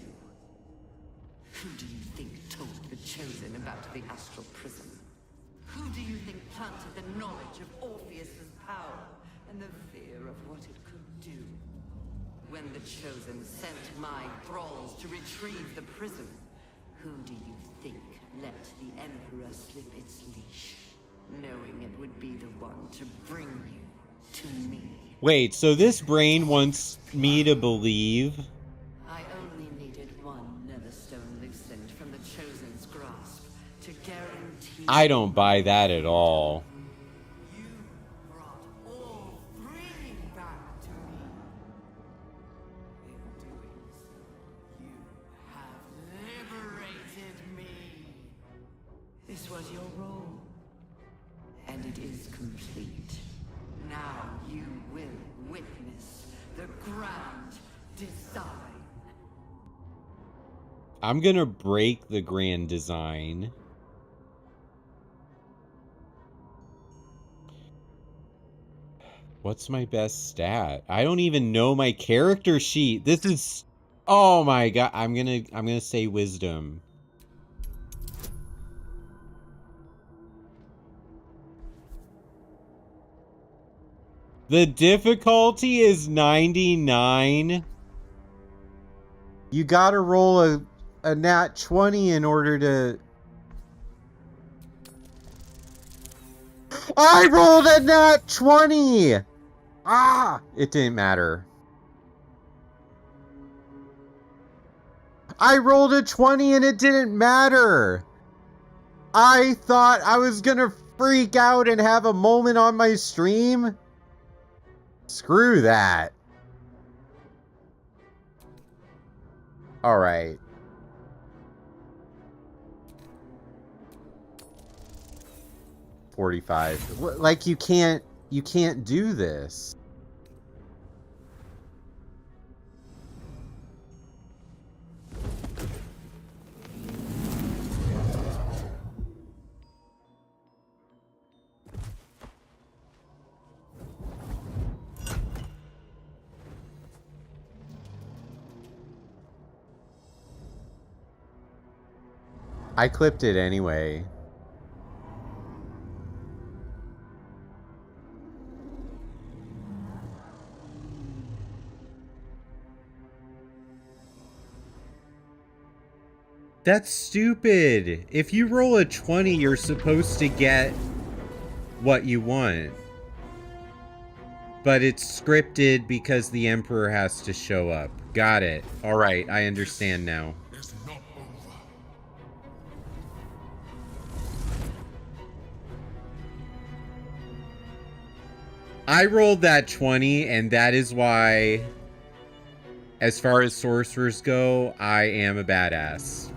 Who do you think told the Chosen about the astral prism? Who do you think planted the knowledge of Orpheus's power and the fear of what it could do? When the Chosen sent my thralls to retrieve the prism, who do you think let the Emperor slip its leash, knowing it would be the one to bring you to me? Wait, so this brain wants me to believe... I only needed one Netherstone loosened from the Chosen's grasp to guarantee... I don't buy that at all. You brought all three back to me. In doing so, you have liberated me. This was your role, and it is complete. Now you will witness the grand design. I'm gonna break the grand design. What's my best stat? I don't even know my character sheet. This is... Oh my god. I'm gonna say wisdom. The difficulty is 99. You gotta roll a nat 20 in order to... I rolled a nat 20! Ah! It didn't matter. I rolled a 20 and it didn't matter! I thought I was gonna freak out and have a moment on my stream? Screw that. Alright. $45. Like, you can't do this. I clipped it anyway. That's stupid. If you roll a 20, you're supposed to get what you want. But it's scripted because the Emperor has to show up. Got it. Alright, I understand now. I rolled that 20, and that is why, as far as sorcerers go, I am a badass.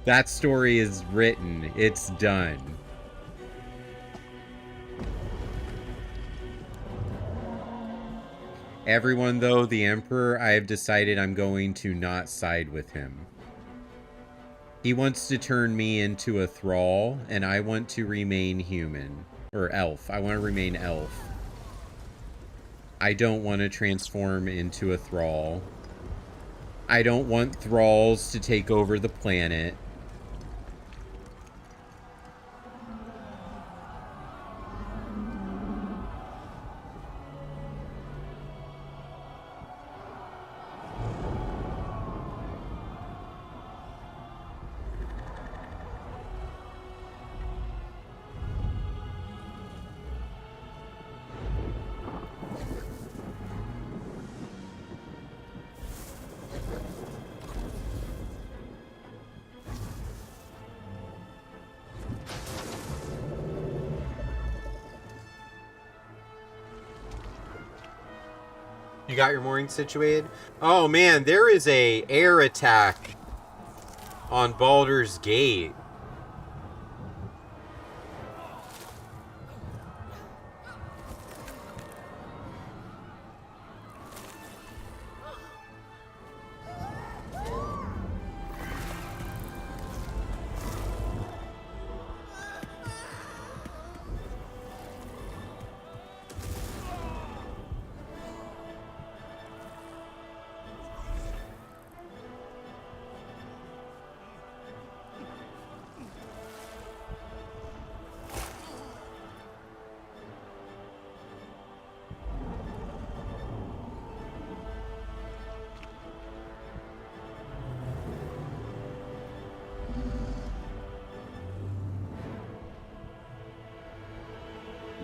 That story is written. It's done. Everyone, though, the Emperor, I have decided I'm going to not side with him. He wants to turn me into a thrall, and I want to remain human. Or elf. I want to remain elf. I don't want to transform into a thrall. I don't want thralls to take over the planet. You got your mooring situated? Oh man, there is a air attack on Baldur's Gate.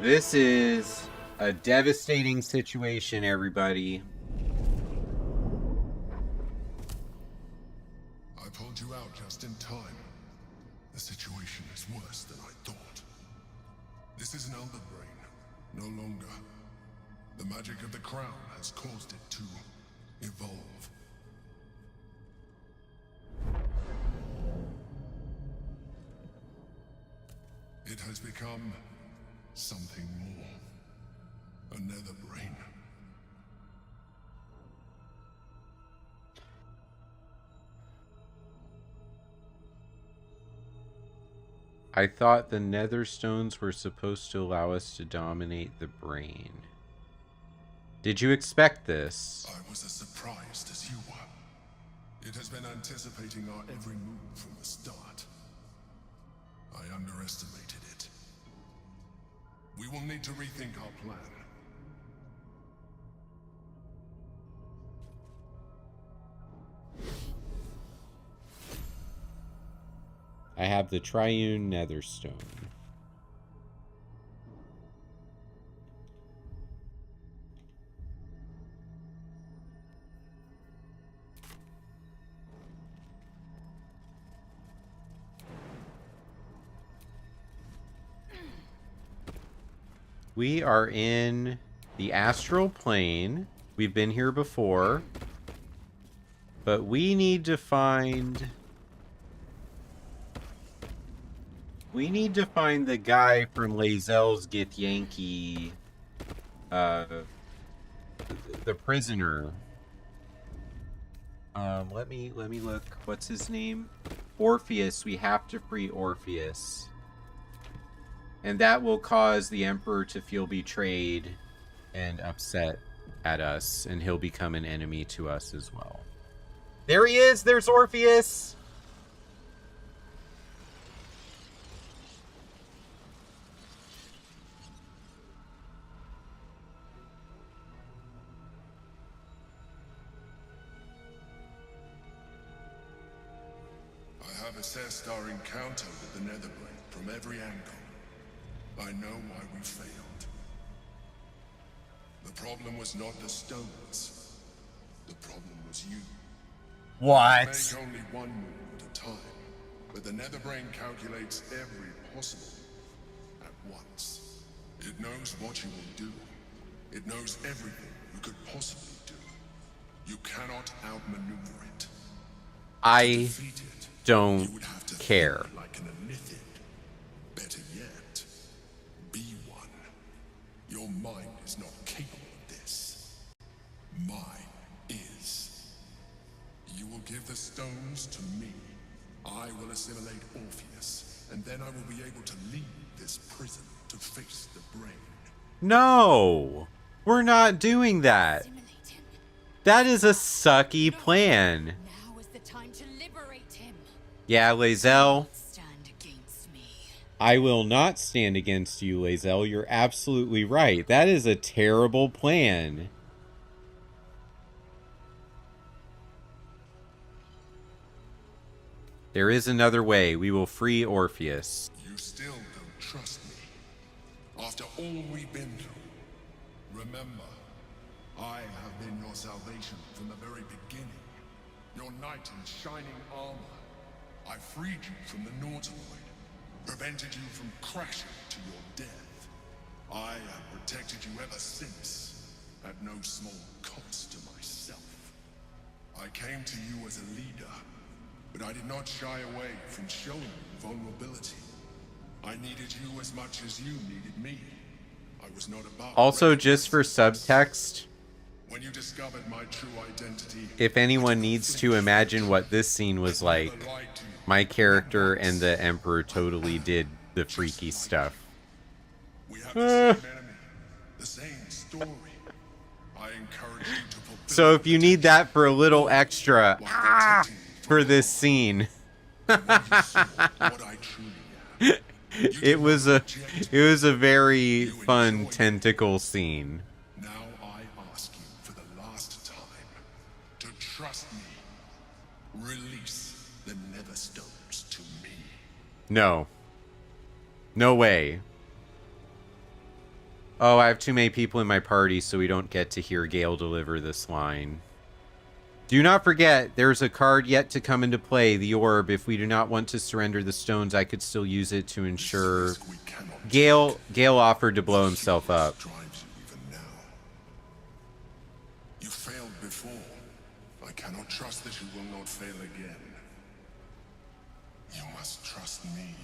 This is a devastating situation, everybody. I pulled you out just in time. The situation is worse than I thought. This is an elder brain, no longer. The magic of the crown has caused it to evolve. It has become something more. Another brain. I thought the nether stones were supposed to allow us to dominate the brain. Did you expect this? I was as surprised as you were. It has been anticipating our every move from the start. I underestimated it. We will need to rethink our plan. I have the triune netherstone. We are in the astral plane. We've been here before. But we need to find... We need to find the guy from Lae'zel's Githyanki, the prisoner. Let me look. What's his name? Orpheus. We have to free Orpheus. And that will cause the Emperor to feel betrayed and upset at us, and he'll become an enemy to us as well. There he is! There's Orpheus! I have assessed our encounter with the Netherbrain from every angle. I know why we failed. The problem was not the stones. The problem was you. What? Make only one move at a time, but the Netherbrain calculates every possible at once. It knows what you will do. It knows everything you could possibly do. You cannot outmaneuver it. I don't care. Like an Anithid. Better yet, be one. Your mind is not capable of this. Mine is. You will give the stones to me. I will assimilate Orpheus, and then I will be able to leave this prison to face the brain. No! We're not doing that. That is a sucky plan. Now is the time to liberate him. Yeah, Lae'zel. Stand against me. I will not stand against you, Lae'zel. You're absolutely right. That is a terrible plan. There is another way. We will free Orpheus. You still don't trust me. After all we've been through. Remember, I have been your salvation from the very beginning. Your knight in shining armor. I freed you from the Nautiloid. Prevented you from crashing to your death. I have protected you ever since. At no small cost to myself. I came to you as a leader. But I did not shy away from showing you vulnerability. I needed you as much as you needed me. I was not about... Also, just for subtext, when you discovered my true identity, if anyone needs to imagine what this scene was like, my character and the Emperor totally did the freaky stuff. We have the same enemy, the same story. I encourage you to fulfill... So if you need that for a little extra for this scene, it was a very fun tentacle scene. Now I ask you for the last time to trust me. Release the Netherstones to me. No. No way. Oh, I have too many people in my party, so we don't get to hear Gale deliver this line. Do not forget, there's a card yet to come into play, the orb. If we do not want to surrender the stones, I could still use it to ensure... Gale offered to blow himself up. You failed before. I cannot trust that you will not fail again. You must trust me.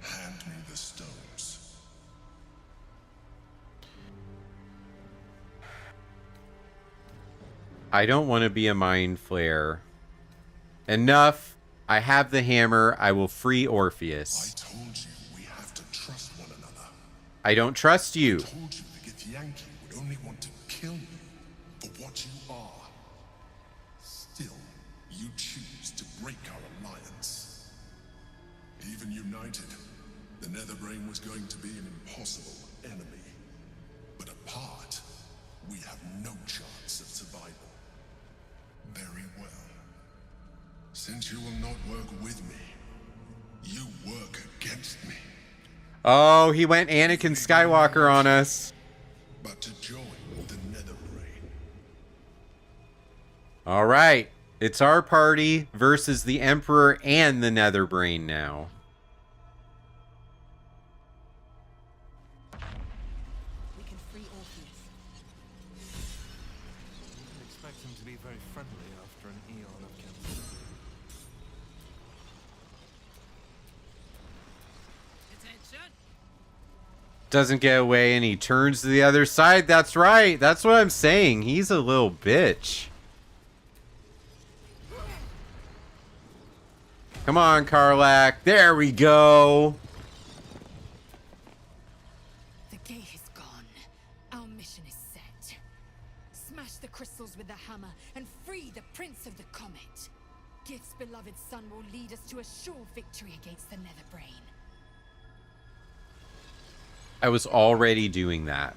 Hand me the stones. I don't want to be a mind flare. Enough. I have the hammer. I will free Orpheus. I told you we have to trust one another. I don't trust you. I told you the Githyanki would only want to kill you for what you are. Still, you choose to break our alliance. Even united, the Netherbrain was going to be an impossible enemy. But apart, we have no chance of survival. Very well. Since you will not work with me, you work against me. Oh, he went Anakin Skywalker on us. But to join the Netherbrain. All right. It's our party versus the Emperor and the Netherbrain now. We can free Orpheus. I expect him to be very friendly after an eon of captivity. Attention. Doesn't get away and he turns to the other side. That's right. That's what I'm saying. He's a little bitch. Come on, Karlach. There we go. The gate is gone. Our mission is set. Smash the crystals with the hammer and free the Prince of the Comet. Gith's beloved son will lead us to a sure victory against the Netherbrain. I was already doing that.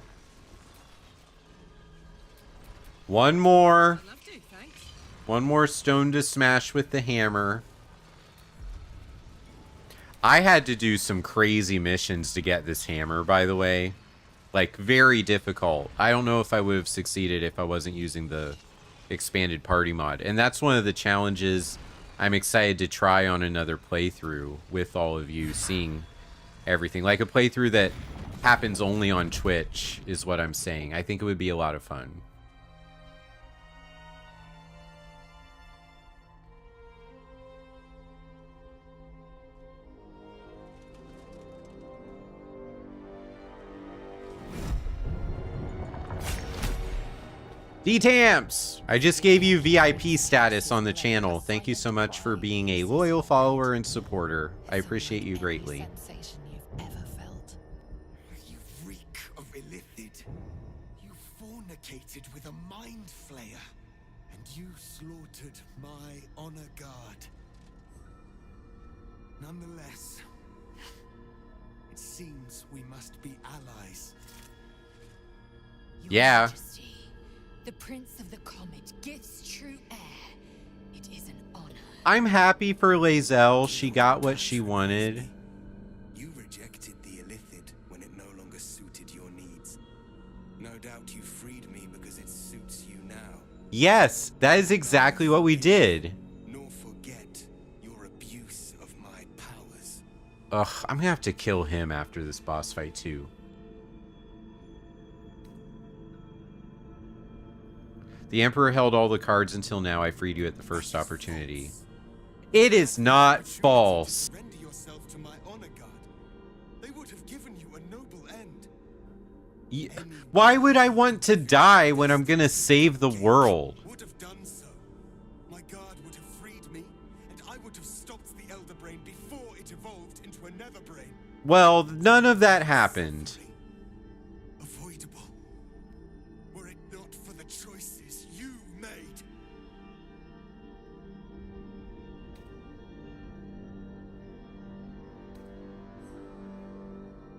One more. Love to, thanks. One more stone to smash with the hammer. I had to do some crazy missions to get this hammer, by the way. Like, very difficult. I don't know if I would have succeeded if I wasn't using the expanded party mod. And that's one of the challenges I'm excited to try on another playthrough with all of you, seeing everything. Like a playthrough that happens only on Twitch is what I'm saying. I think it would be a lot of fun. D-Tamps! I just gave you VIP status on the channel. Thank you so much for being a loyal follower and supporter. I appreciate you greatly. Sensation you've ever felt. You reek of illithid. You fornicated with a mind flayer. And you slaughtered my honor guard. Nonetheless, it seems we must be allies. Your Yeah. Majesty, the Prince of the Comet gives true air. It is an honor. I'm happy for Lae'zel. She got what she wanted. You rejected the illithid when it no longer suited your needs. No doubt you freed me because it suits you now. Yes, that is exactly what we did. Nor forget your abuse of my powers. Ugh, I'm gonna have to kill him after this boss fight too. The Emperor held all the cards until now. I freed you at the first opportunity. It is not false. Render yourself to my honor guard. They would have given you a noble end. Why would I want to die when I'm gonna save the world? Would have done so. My guard would have freed me, and I would have stopped the Elder Brain before it evolved into a Nether Brain. Well, none of that happened. Avoidable. Were it not for the choices you made.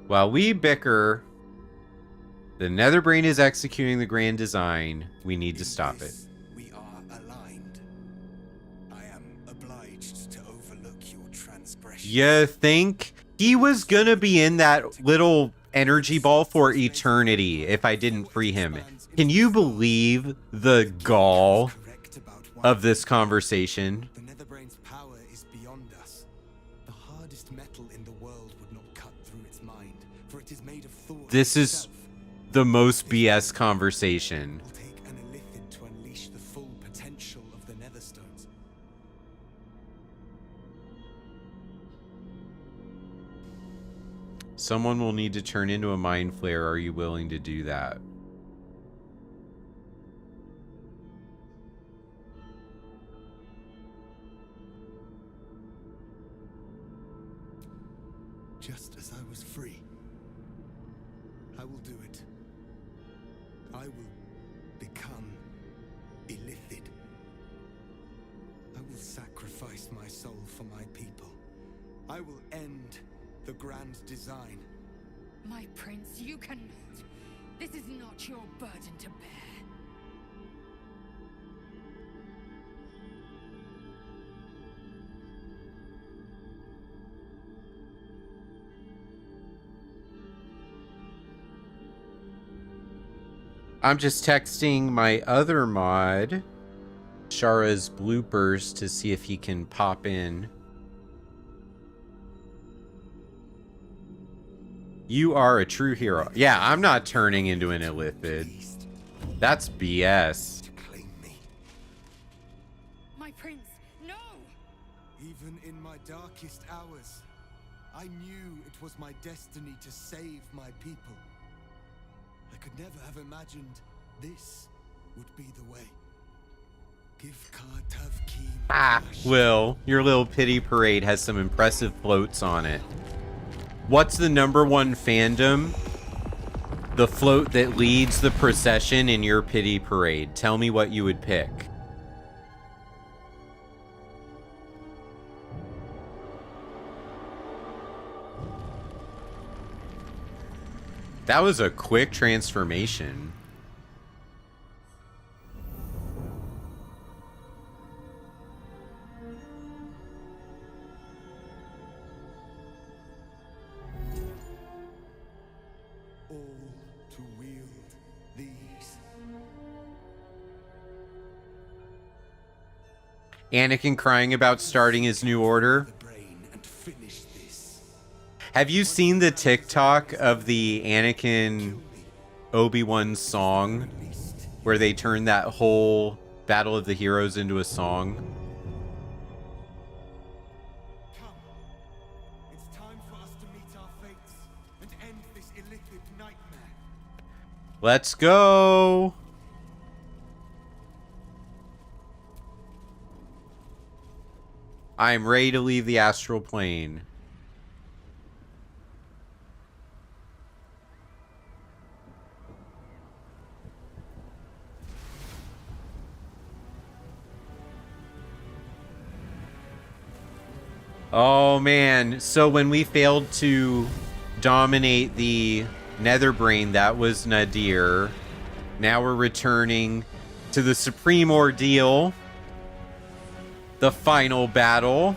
While we bicker, the Netherbrain is executing the grand design. We need to stop it. We are aligned. I am obliged to overlook your transgression. You think? He was gonna be in that little energy ball for eternity if I didn't free him. Can you believe the gall of this conversation? The Netherbrain's power is beyond us. The hardest metal in the world would not cut through its mind, for it is made of thought. This is the most BS conversation. It will take an illithid to unleash the full potential of the Netherstones. Someone will need to turn into a mind flare. Are you willing to do that? Just as I was free, I will do it. I will become illithid. I will sacrifice my soul for my people. I will end the grand design. My prince, you cannot. This is not your burden to bear. I'm just texting my other mod, Shara's bloopers, to see if he can pop in. You are a true hero. Yeah, I'm not turning into an illithid. That's BS. To claim me. My prince, no! Even in my darkest hours, I knew it was my destiny to save my people. I could never have imagined this would be the way. Give Kartavkim. Ah, Will, your little pity parade has some impressive floats on it. What's the #1 fandom? The float that leads the procession in your pity parade. Tell me what you would pick. That was a quick transformation. All to wield these. Anakin crying about starting his new order. The brain and finish this. Have you seen the TikTok of the Anakin Obi-Wan song where they turned that whole Battle of the Heroes into a song? Come. It's time for us to meet our fates and end this illithid nightmare. Let's go. I'm ready to leave the astral plane. Oh man, so when we failed to dominate the Netherbrain, that was nadir. Now we're returning to the supreme ordeal, the final battle.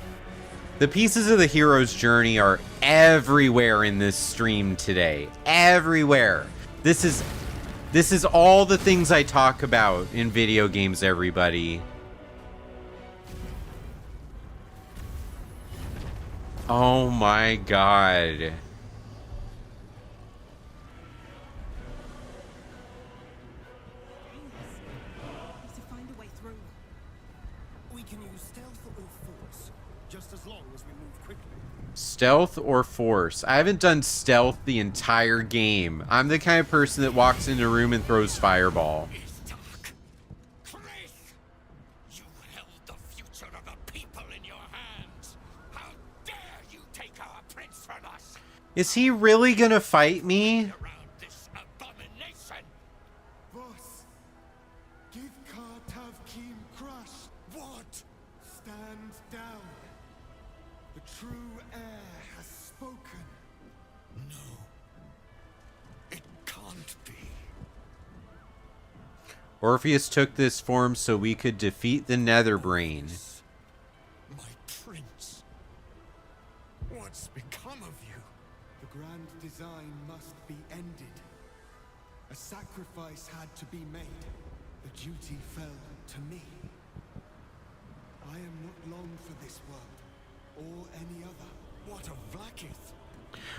The pieces of the hero's journey are everywhere in this stream today. Everywhere. This is all the things I talk about in video games, everybody. Oh my god. Need to find a way through. We can use stealth or force, just as long as we move quickly. Stealth or force? I haven't done stealth the entire game. I'm the kind of person that walks into a room and throws fireball. Chris, you held the future of the people in your hands. How dare you take our prince from us? Is he really gonna fight me? Around this abomination. Boss, give Kartav Kim crush. What? Stand down. The true heir has spoken. No. It can't be. Orpheus took this form so we could defeat the Netherbrain. My prince. What's become of you? The grand design must be ended. A sacrifice had to be made. The duty fell to me. I am not long for this world, or any other. What of Vlaakith?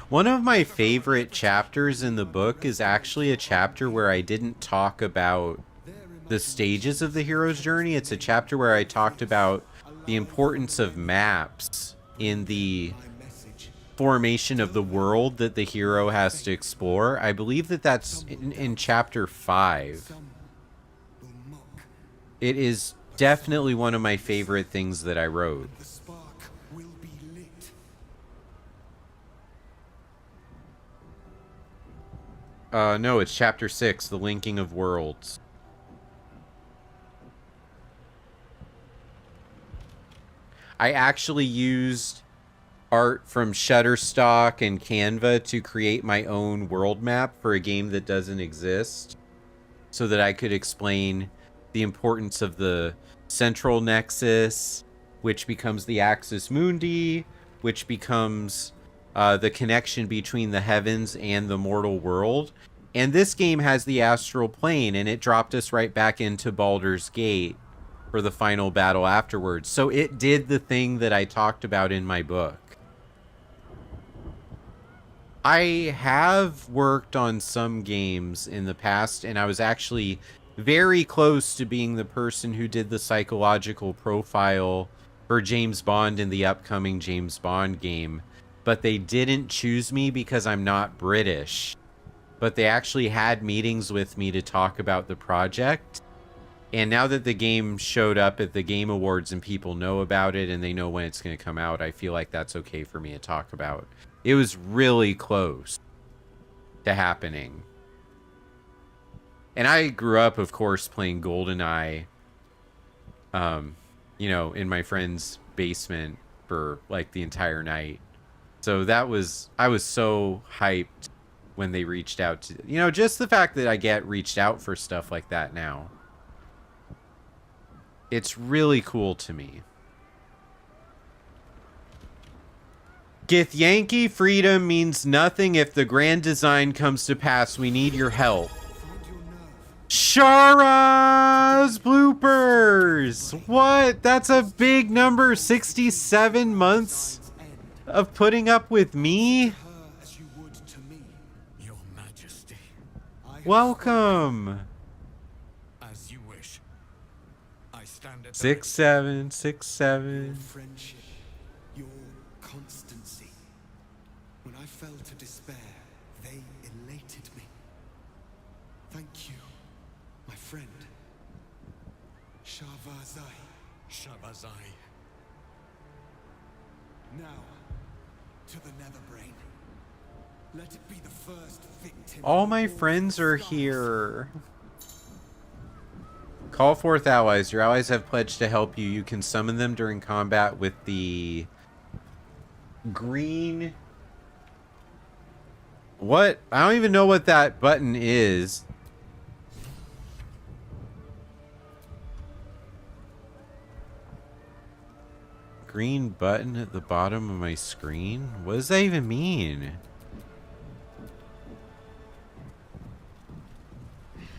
One of my favorite chapters in the book is actually a chapter where I didn't talk about the stages of the hero's journey. It's a chapter where I talked about the importance of maps in the formation of the world that the hero has to explore. I believe that that's in chapter 5. It is definitely one of my favorite things that I wrote. The spark will be lit. No, it's chapter 6, the linking of worlds. I actually used art from Shutterstock and Canva to create my own world map for a game that doesn't exist, so that I could explain the importance of the central nexus, which becomes the axis mundi, which becomes the connection between the heavens and the mortal world. And this game has the astral plane, and it dropped us right back into Baldur's Gate for the final battle afterwards. So it did the thing that I talked about in my book. I have worked on some games in the past, and I was actually very close to being the person who did the psychological profile for James Bond in the upcoming James Bond game. But they didn't choose me because I'm not British. But they actually had meetings with me to talk about the project. And now that the game showed up at the Game Awards and people know about it and they know when it's going to come out, I feel like that's okay for me to talk about. It was really close to happening. And I grew up, of course, playing GoldenEye, you know, in my friend's basement for like the entire night. So that was, I was so hyped when they reached out to, you know, just the fact that I get reached out for stuff like that now. It's really cool to me. Githyanki freedom means nothing if the grand design comes to pass. We need your help. Shara's bloopers! What? That's a big number. 67 months of putting up with me? Your Majesty. Welcome. As you wish. I stand at 6-7, 6-7. Friendship, your constancy. When I fell to despair, they elated me. Thank you, my friend. Shavazai. Shavazai. Now, to the Netherbrain. Let it be the first victim. All my friends are here. Call forth allies. Your allies have pledged to help you. You can summon them during combat with the green... What? I don't even know what that button is. Green button at the bottom of my screen? What does that even mean?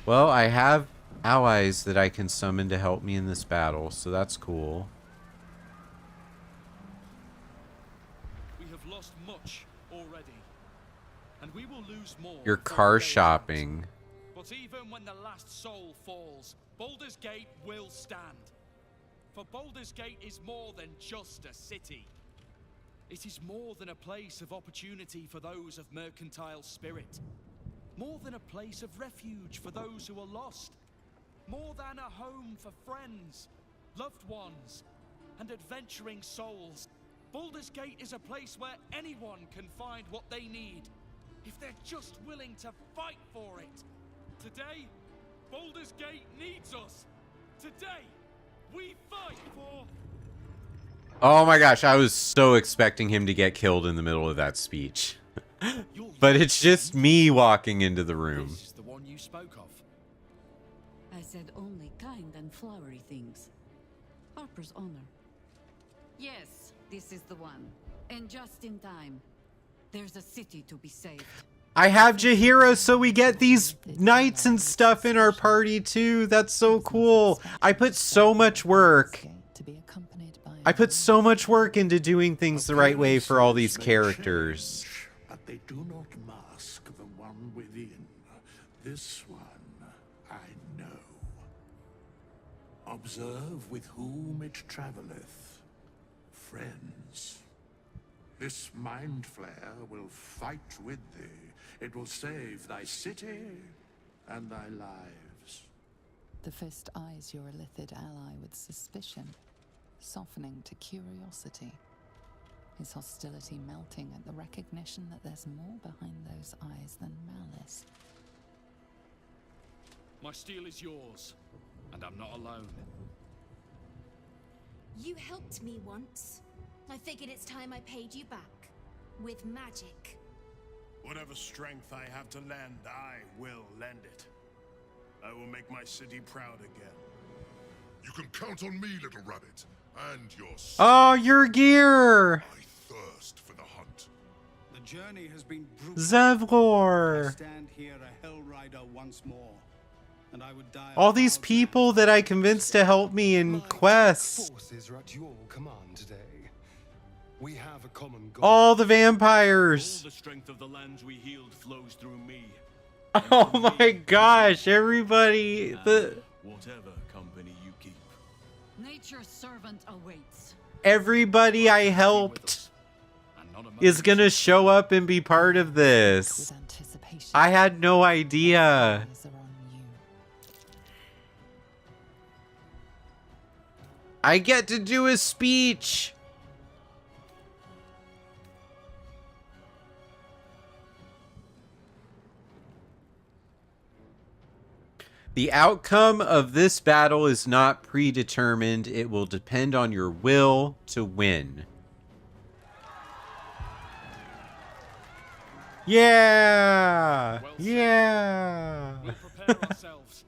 Well, I have allies that I can summon to help me in this battle, so that's cool. We have lost much already, and we will lose more. You're car shopping. But even when the last soul falls, Baldur's Gate will stand. For Baldur's Gate is more than just a city. It is more than a place of opportunity for those of mercantile spirit. More than a place of refuge for those who are lost. More than a home for friends, loved ones, and adventuring souls. Baldur's Gate is a place where anyone can find what they need, if they're just willing to fight for it. Today, Baldur's Gate needs us. Today, we fight for... Oh my gosh, I was so expecting him to get killed in the middle of that speech. But it's just me walking into the room. This is the one you spoke of. I said only kind and flowery things. Harper's honor. Yes, this is the one. And just in time. There's a city to be saved. I have Jaheira, so we get these knights and stuff in our party too. That's so cool. I put so much work. I put so much work into doing things the right way for all these characters. But they do not mask the one within. This one I know. Observe with whom it traveleth. Friends. This mind flare will fight with thee. It will save thy city and thy lives. The fist eyes your illithid ally with suspicion, softening to curiosity. His hostility melting at the recognition that there's more behind those eyes than malice. My steel is yours, and I'm not alone. You helped me once. I figured it's time I paid you back. With magic. Whatever strength I have to lend, I will lend it. I will make my city proud again. You can count on me, little rabbit, and your Oh, your gear! I thirst for the hunt. The journey has been brutal. Zevlor! I stand here a Hell Rider once more, and I would die. All these people that I convinced to help me in quests. Forces are at your command today. We have a common goal. All the vampires. All the strength of the lands we healed flows through me. Oh my gosh, everybody. Whatever company you keep. Nature's servant awaits. Everybody I helped is gonna show up and be part of this. I had no idea. I get to do a speech. The outcome of this battle is not predetermined. It will depend on your will to win. Yeah! Well Yeah! We'll prepare ourselves.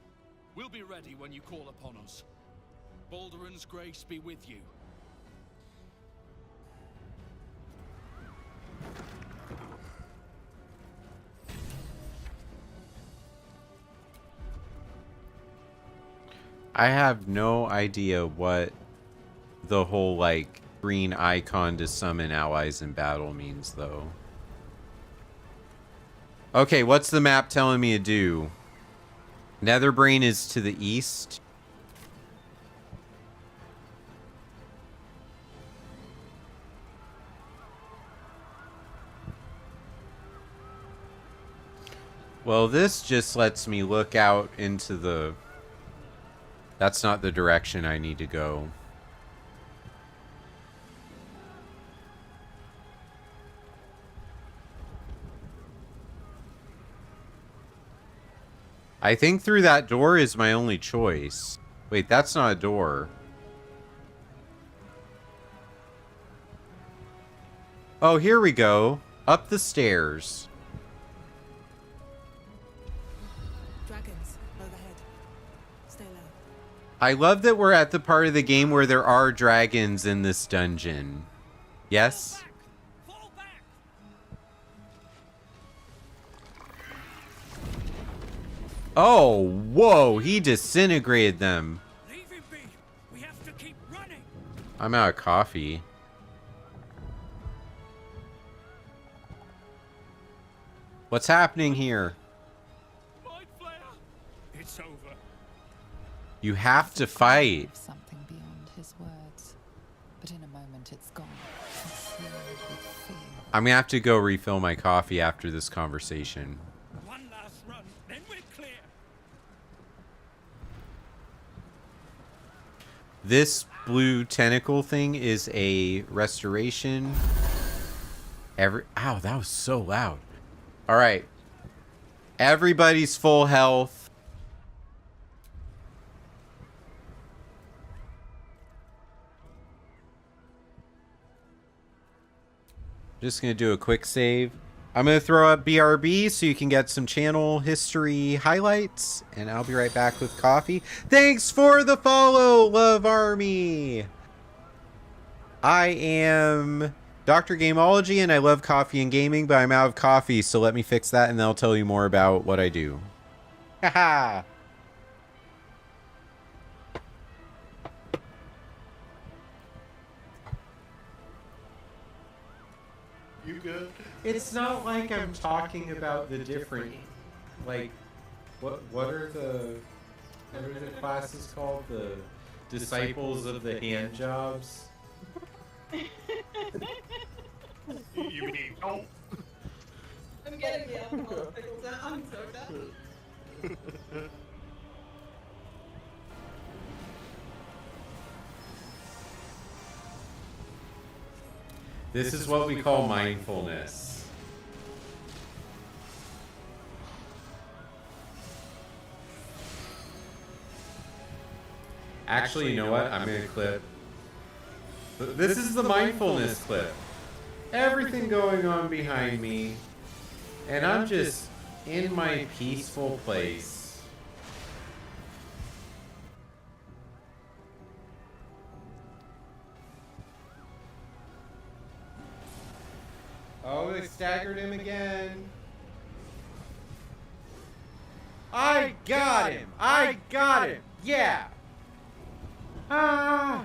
We'll be ready when you call upon us. Baldur's grace be with you. I have no idea what the whole, like, green icon to summon allies in battle means, though. Okay, what's the map telling me to do? Netherbrain is to the east. Well, this just lets me look out into the... That's not the direction I need to go. I think through that door is my only choice. Wait, that's not a door. Oh, here we go. Up the stairs. Dragons overhead. Stay low. I love that we're at the part of the game where there are dragons in this dungeon. Yes? Oh, whoa, he disintegrated them. Leave him be. We have to keep running. I'm out of coffee. What's happening here? It's over. You have to fight. Something beyond his words, but in a moment it's gone, consumed with fear. I'm gonna have to go refill my coffee after this conversation. One last run, then we're clear. This blue tentacle thing is a restoration. Ow, that was so loud. All right. Everybody's full health. Just going to do a quick save. I'm going to throw up BRB so you can get some channel history highlights. And I'll be right back with coffee. Thanks for the follow, Love Army. I am Dr. Gameology and I love coffee and gaming, but I'm out of coffee. So let me fix that and then I'll tell you more about what I do. Haha. You good? It's not like I'm talking about the different, like, what are the classes called? The disciples of the hand jobs? You mean oh? I'm getting the alcohol pickles out. I'm so done. This is what we call mindfulness. Actually, you know what? I'm going to clip. This is the mindfulness clip. Everything going on behind me. And I'm just in my peaceful place. Oh, they staggered him again. I got him! I got him! Yeah! Ah!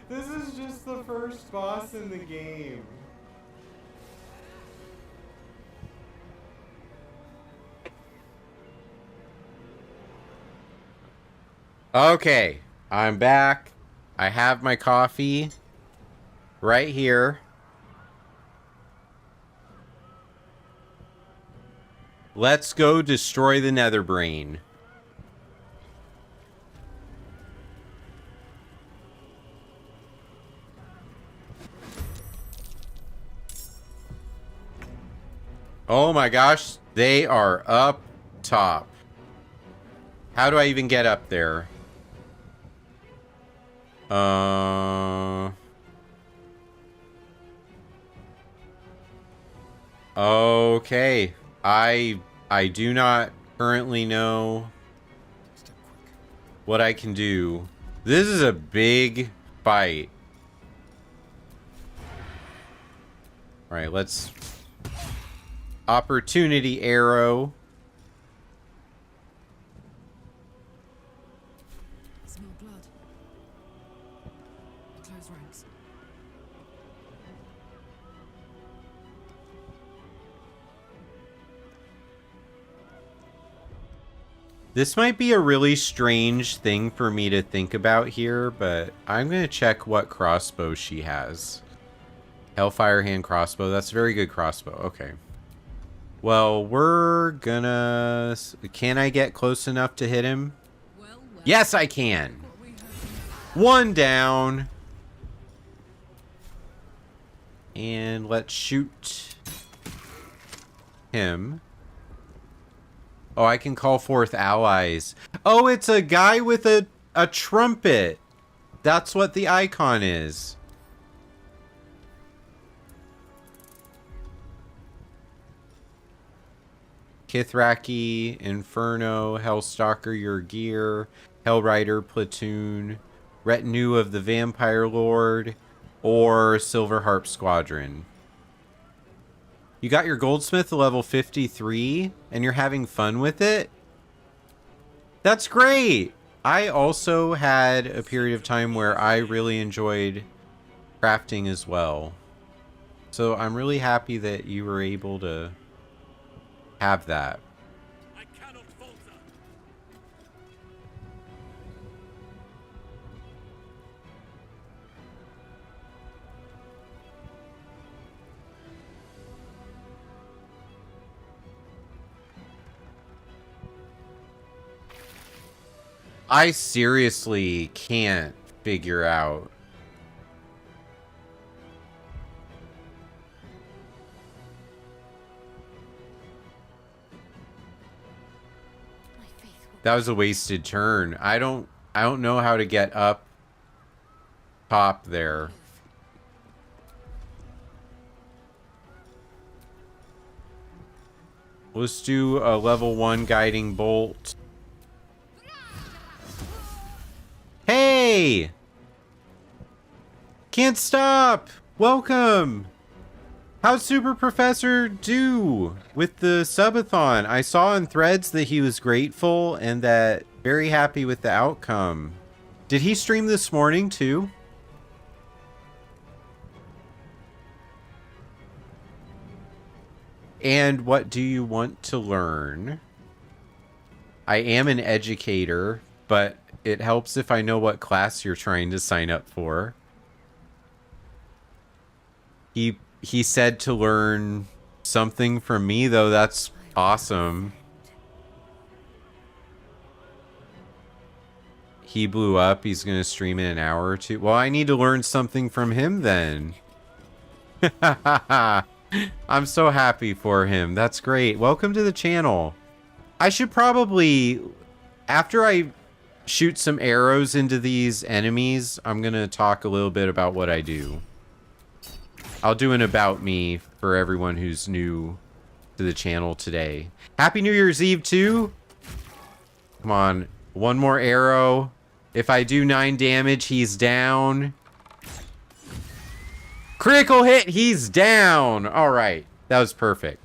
This is just the first boss in the game. Okay, I'm back. I have my coffee right here. Let's go destroy the Netherbrain. Oh my gosh, they are up top. How do I even get up there? Okay. I do not currently know what I can do. This is a big fight. All right, let's opportunity arrow. Smell blood. Close ranks. This might be a really strange thing for me to think about here, but I'm going to check what crossbow she has. Hellfire hand crossbow. That's a very good crossbow. Okay. Well, we're gonna... Can I get close enough to hit him? Yes, I can. One down. And let's shoot him. Oh, I can call forth allies. Oh, it's a guy with a trumpet. That's what the icon is. Kithraki, Inferno, Hellstalker, your gear, Hellrider, Platoon, Retinue of the Vampire Lord, or Silver Harp Squadron. You got your Goldsmith to level 53, and you're having fun with it? That's great! I also had a period of time where I really enjoyed crafting as well. So I'm really happy that you were able to have that. I seriously can't figure out. That was a wasted turn. I don't know how to get up top there. Let's do a level 1 guiding bolt. Hey! Can't stop! Welcome! How'd Super Professor do with the subathon? I saw in threads that he was grateful and that very happy with the outcome. Did he stream this morning too? And what do you want to learn? I am an educator, but it helps if I know what class you're trying to sign up for. He said to learn something from me, though. That's awesome. He blew up. He's going to stream in an hour or two. Well, I need to learn something from him then. I'm so happy for him. That's great. Welcome to the channel. I should probably, after I shoot some arrows into these enemies, I'm going to talk a little bit about what I do. I'll do an about me for everyone who's new to the channel today. Happy New Year's Eve too. Come on, one more arrow. If I do 9 damage, he's down. Critical hit, he's down. All right, that was perfect.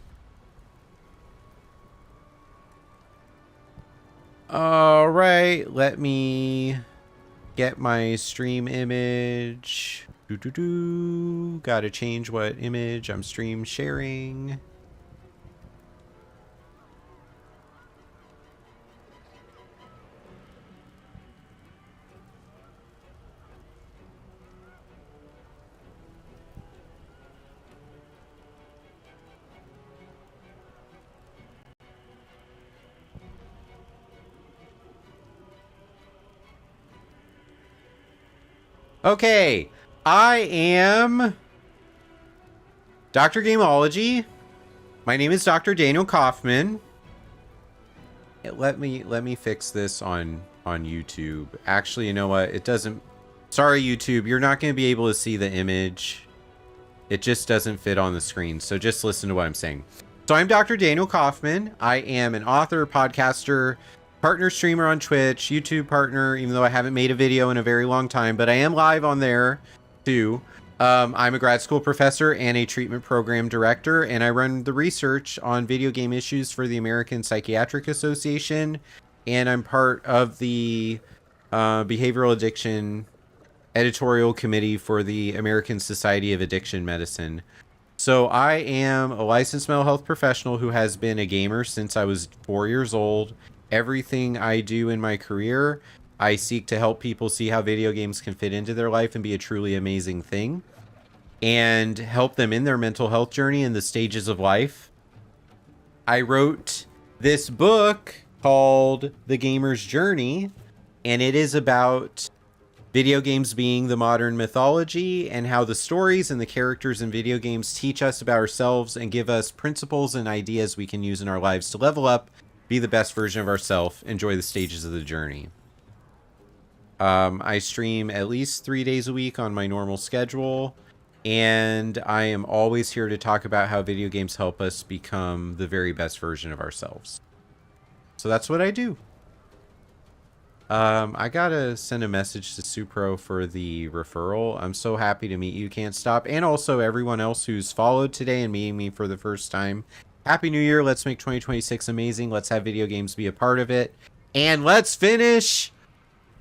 All right, let me get my stream image. Gotta change what image I'm stream sharing. Okay, I am Dr. Gameology. My name is Dr. Daniel Kaufman. Let me fix this on YouTube. Actually, you know what? It doesn't. Sorry, YouTube. You're not going to be able to see the image. It just doesn't fit on the screen. So just listen to what I'm saying. So I'm Dr. Daniel Kaufman. I am an author, podcaster, partner streamer on Twitch, YouTube partner, even though I haven't made a video in a very long time, but I am live on there too. I'm a grad school professor and a treatment program director, and I run the research on video game issues for the American Psychiatric Association, and I'm part of the behavioral addiction editorial committee for the American Society of Addiction Medicine. So I am a licensed mental health professional who has been a gamer since I was 4 years old. Everything I do in my career, I seek to help people see how video games can fit into their life and be a truly amazing thing, and help them in their mental health journey in the stages of life. I wrote this book called The Gamer's Journey, and it is about video games being the modern mythology, and how the stories and the characters in video games teach us about ourselves and give us principles and ideas we can use in our lives to level up, be the best version of ourselves, enjoy the stages of the journey. I stream at least 3 days a week on my normal schedule, and I am always here to talk about how video games help us become the very best version of ourselves. So that's what I do. I gotta send a message to Supro for the referral. I'm so happy to meet you, Can't Stop. And also everyone else who's followed today and meeting me for the first time. Happy New Year. Let's make 2026 amazing. Let's have video games be a part of it. And let's finish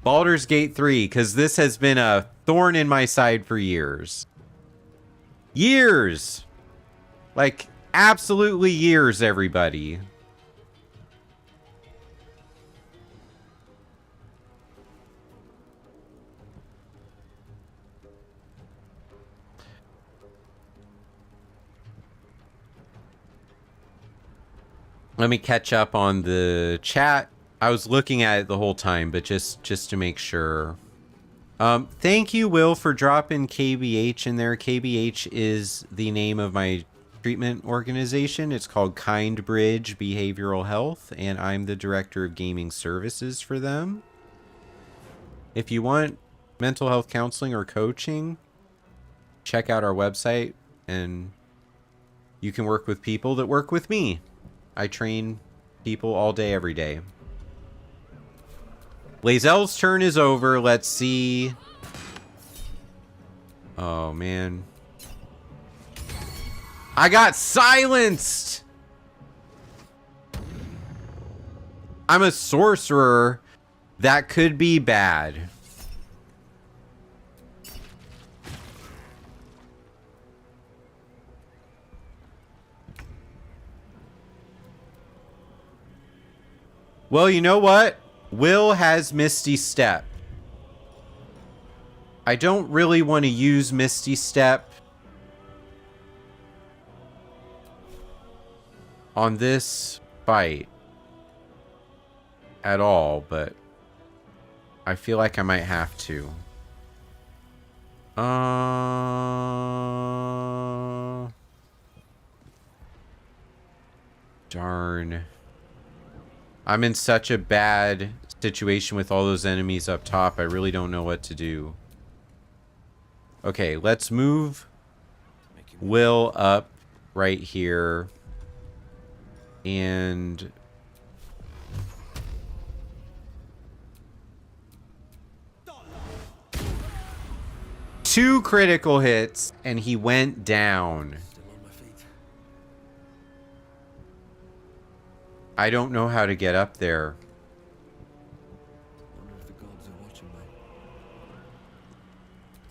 Baldur's Gate 3, because this has been a thorn in my side for years. Years! Like, absolutely years, everybody. Let me catch up on the chat. I was looking at it the whole time, but just to make sure. Thank you, Will, for dropping KBH in there. KBH is the name of my treatment organization. It's called Kind Bridge Behavioral Health, and I'm the director of gaming services for them. If you want mental health counseling or coaching, check out our website, and you can work with people that work with me. I train people all day, every day. Lae'zel's turn is over. Let's see. Oh, man. I got silenced! I'm a sorcerer. That could be bad. Well, you know what? Will has Misty Step. I don't really want to use Misty Step on this fight at all, but I feel like I might have to. Darn. I'm in such a bad situation with all those enemies up top. I really don't know what to do. Okay, let's move Will up right here. And two critical hits, and he went down. I don't know how to get up there.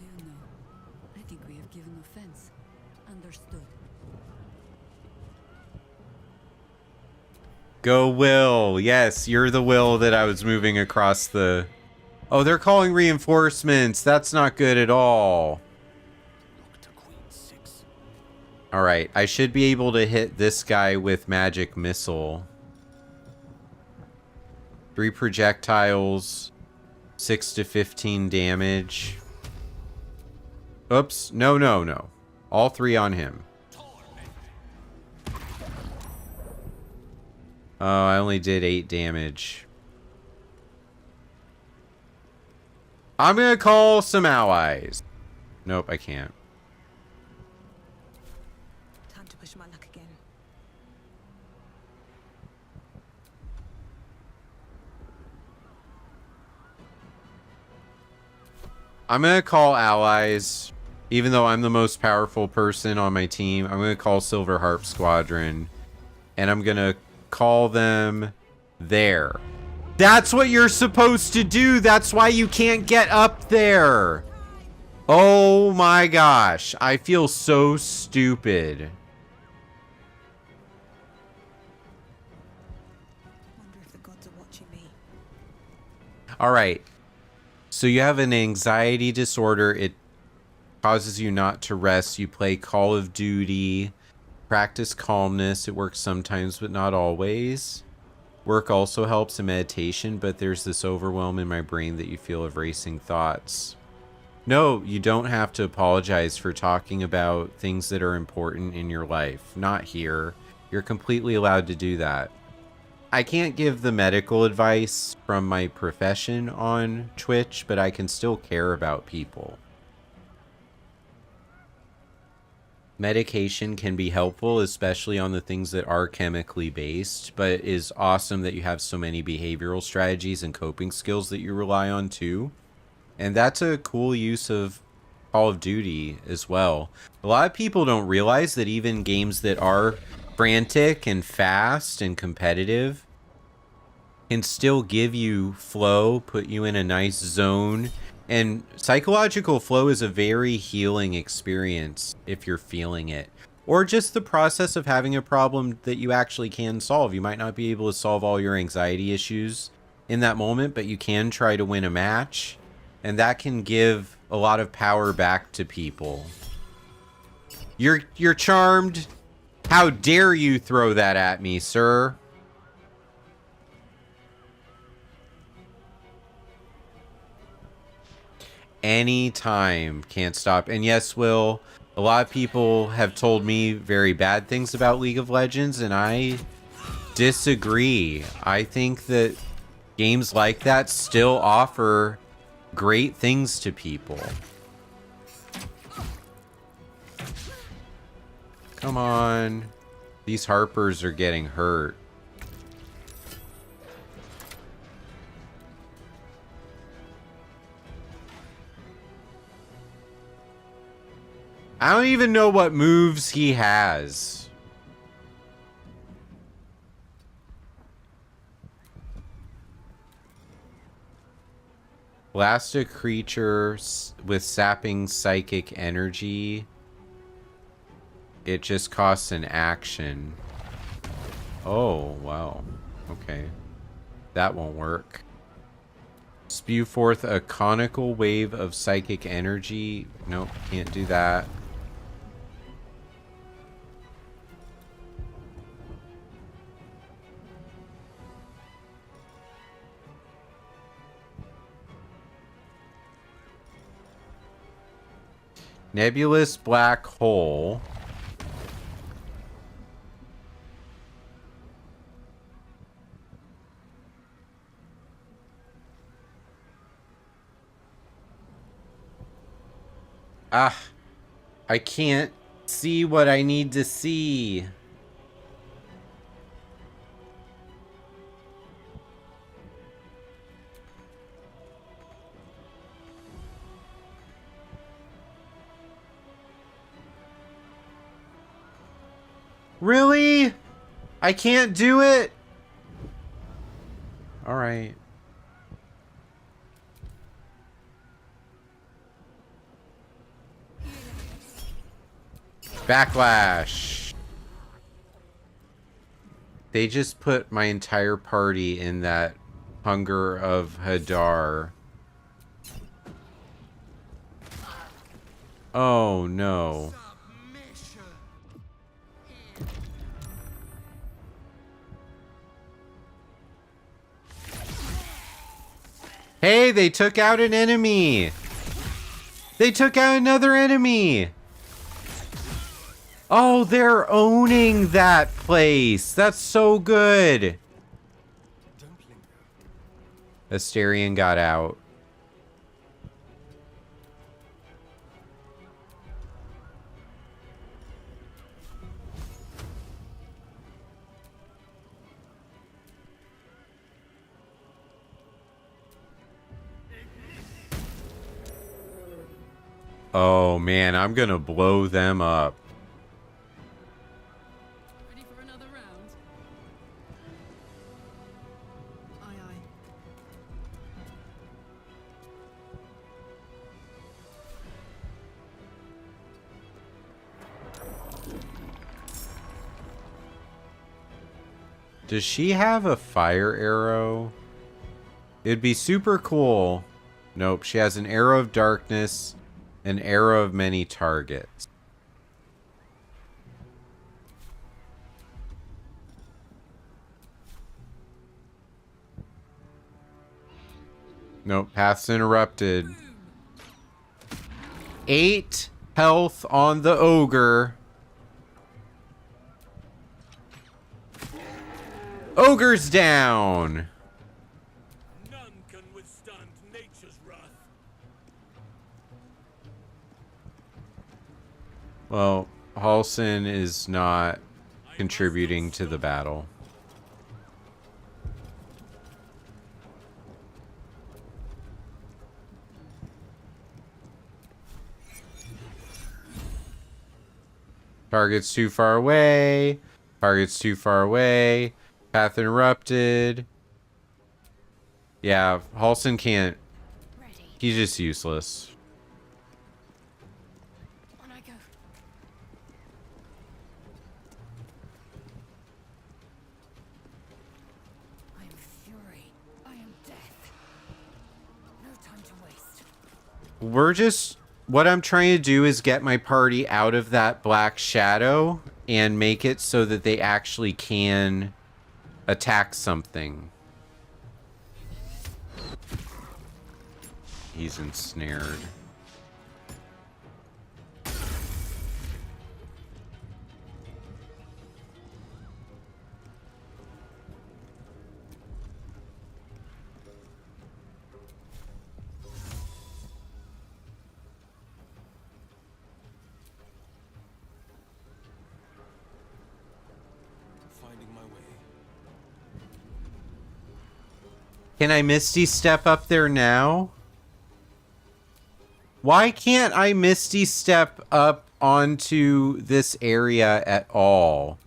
Do you know? I think we have given offense. Understood. Go, Will. Yes, you're the Will that I was moving across the... Oh, they're calling reinforcements. That's not good at all. Alright, I should be able to hit this guy with magic missile. 3 projectiles, 6 to 15 damage. Oops, no. All 3 on him. Oh, I only did 8 damage. I'm gonna call some allies. Nope, I can't. Time to push my luck again. I'm gonna call allies, even though I'm the most powerful person on my team. I'm gonna call Silver Harp Squadron, and I'm gonna call them there. That's what you're supposed to do. That's why you can't get up there. Oh my gosh, I feel so stupid. Wonder if the gods are watching me. All right. So you have an anxiety disorder. It causes you not to rest. You play Call of Duty. Practice calmness. It works sometimes, but not always. Work also helps in meditation, but there's this overwhelm in my brain that you feel of racing thoughts. No, you don't have to apologize for talking about things that are important in your life. Not here. You're completely allowed to do that. I can't give the medical advice from my profession on Twitch, but I can still care about people. Medication can be helpful, especially on the things that are chemically based, but it is awesome that you have so many behavioral strategies and coping skills that you rely on too. And that's a cool use of Call of Duty as well. A lot of people don't realize that even games that are frantic and fast and competitive can still give you flow, put you in a nice zone. And psychological flow is a very healing experience if you're feeling it. Or just the process of having a problem that you actually can solve. You might not be able to solve all your anxiety issues in that moment, but you can try to win a match. And that can give a lot of power back to people. You're charmed. How dare you throw that at me, sir? Anytime. Can't stop. And yes, Will, a lot of people have told me very bad things about League of Legends, and I disagree. I think that games like that still offer great things to people. Come on. These Harpers are getting hurt. I don't even know what moves he has. Blast a creature with sapping psychic energy. It just costs an action. Oh, wow. Okay. That won't work. Spew forth a conical wave of psychic energy. Nope, can't do that. Nebulous black hole. Ah, I can't see what I need to see. Really? I can't do it? All right. Backlash. They just put my entire party in that Hunger of Hadar. Oh no. Hey, they took out an enemy. They took out another enemy. Oh, they're owning that place. That's so good. Asterion got out. Oh man, I'm gonna blow them up. Ready for another round? Aye, aye. Does she have a fire arrow? It'd be super cool. Nope, she has an arrow of darkness, an arrow of many targets. Nope, path's interrupted. 8 health on the ogre. Ogre's down. None can withstand nature's wrath. Well, Halsin is not contributing to the battle. Target's too far away. Target's too far away. Path interrupted. Yeah, Halsin can't. He's just useless. On I go. I am fury. I am death. No time to waste. We're just... What I'm trying to do is get my party out of that black shadow and make it so that they actually can attack something. He's ensnared. Finding my way. Can I Misty Step up there now? Why can't I Misty Step up onto this area at all?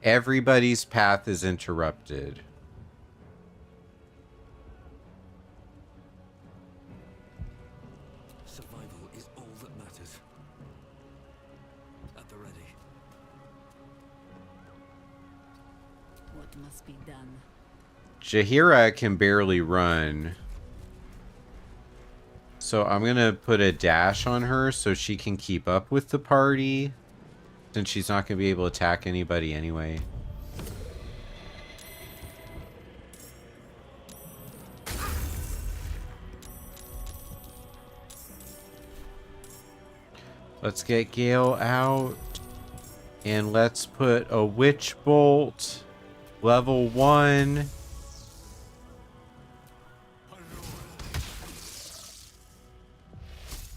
Everybody's path is interrupted. Survival is all that matters. At the ready. What must be done? Jaheira can barely run. So I'm gonna put a dash on her so she can keep up with the party. Since she's not gonna be able to attack anybody anyway. Let's get Gale out. And let's put a Witch Bolt. Level 1.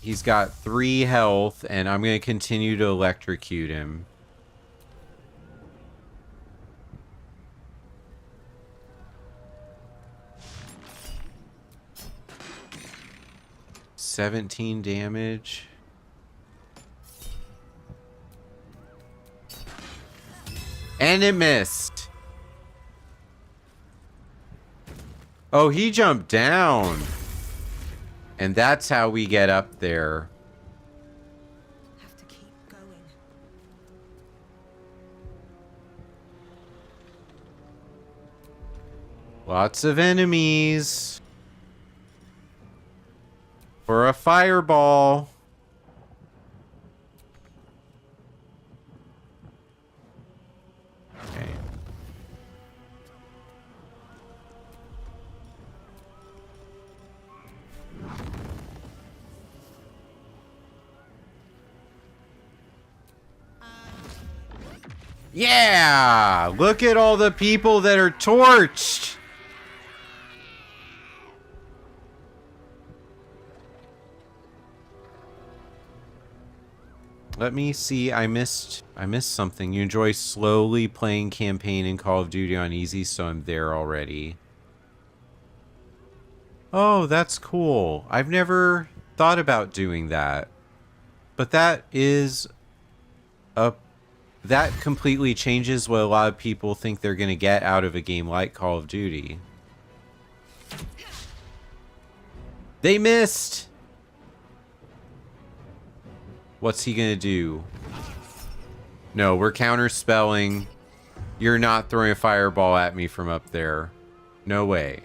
He's got 3 health, and I'm going to continue to electrocute him. $17 damage. And it missed. Oh, he jumped down. And that's how we get up there. Have to keep going. Lots of enemies. For a fireball. Okay. Yeah! Look at all the people that are torched! Let me see. I missed something. You enjoy slowly playing campaign in Call of Duty on easy, so I'm there already. Oh, that's cool. I've never thought about doing that. But that is that completely changes what a lot of people think they're going to get out of a game like Call of Duty. They missed! What's he going to do? No, we're counterspelling. You're not throwing a fireball at me from up there. No way.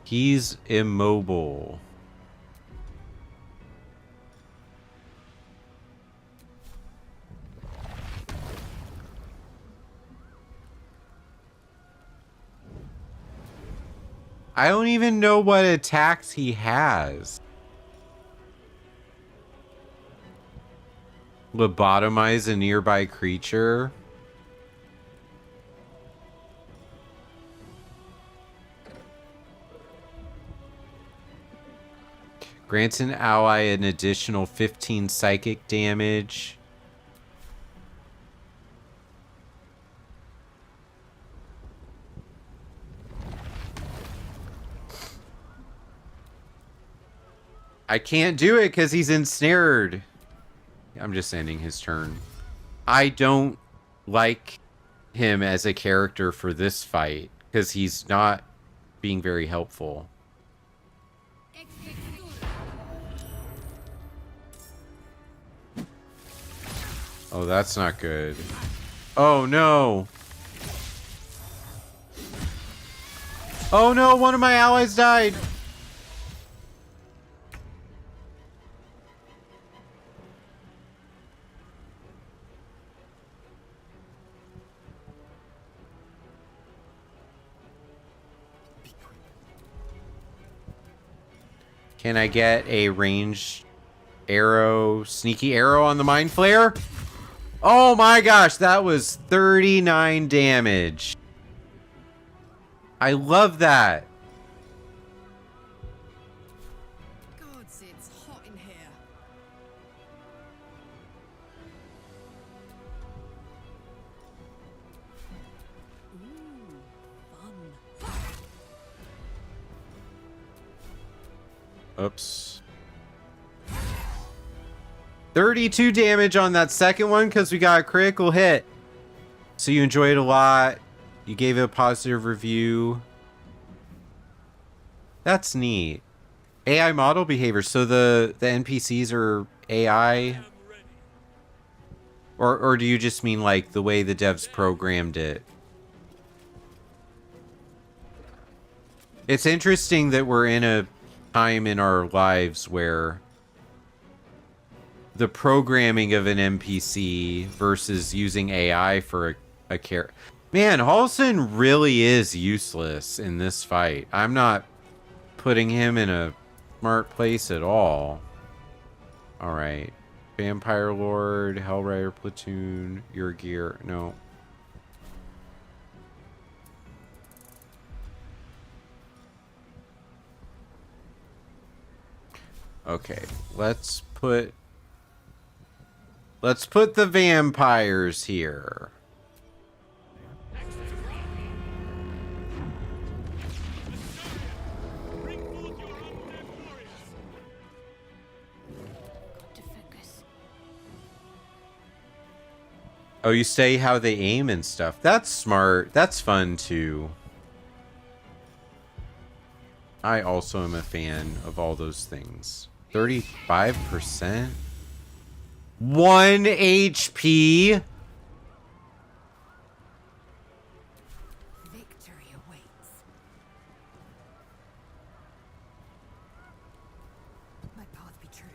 He's immobile. I don't even know what attacks he has. Lobotomize a nearby creature. Grants an ally an additional 15 psychic damage. I can't do it because he's ensnared. I'm just ending his turn. I don't like him as a character for this fight because he's not being very helpful. Oh, that's not good. Oh, no. Oh, no, one of my allies died. Can I get a ranged arrow, sneaky arrow on the Mind Flare? Oh my gosh, that was 39 damage. I love that. God, it's hot in here. Ooh, fun. Oops. 32 damage on that second one because we got a critical hit. So you enjoyed it a lot. You gave it a positive review. That's neat. AI model behavior. So the NPCs are AI? Or do you just mean like the way the devs programmed it? It's interesting that we're in a time in our lives where the programming of an NPC versus using AI for a character. Man, Halson really is useless in this fight. I'm not putting him in a smart place at all. Alright. Vampire Lord, Hellrider Platoon, your gear. No. Okay, let's put the vampires here. Oh, you say how they aim and stuff. That's smart. That's fun too. I also am a fan of all those things. 35%? 1 HP? Victory awaits. My path be true.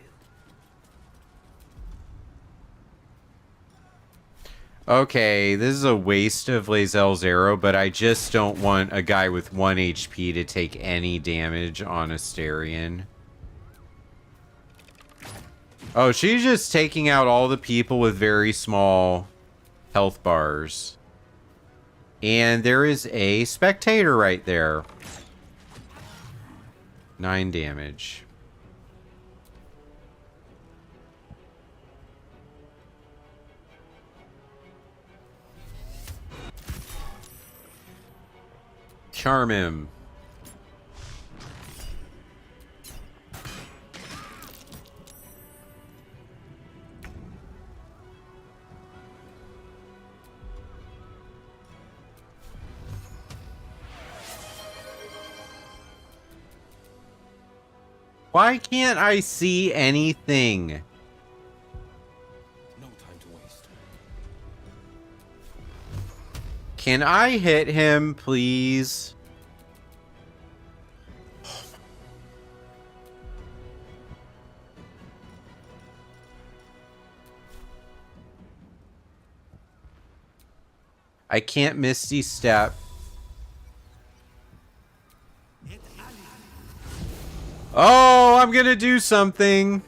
Okay, this is a waste of Lae'zel's arrow, but I just don't want a guy with 1 HP to take any damage on Astarion. Oh, she's just taking out all the people with very small health bars. And there is a spectator right there. 9 damage. Charm him. Why can't I see anything? No time to waste. Can I hit him, please? I can't Misty Step. Oh, I'm gonna do something.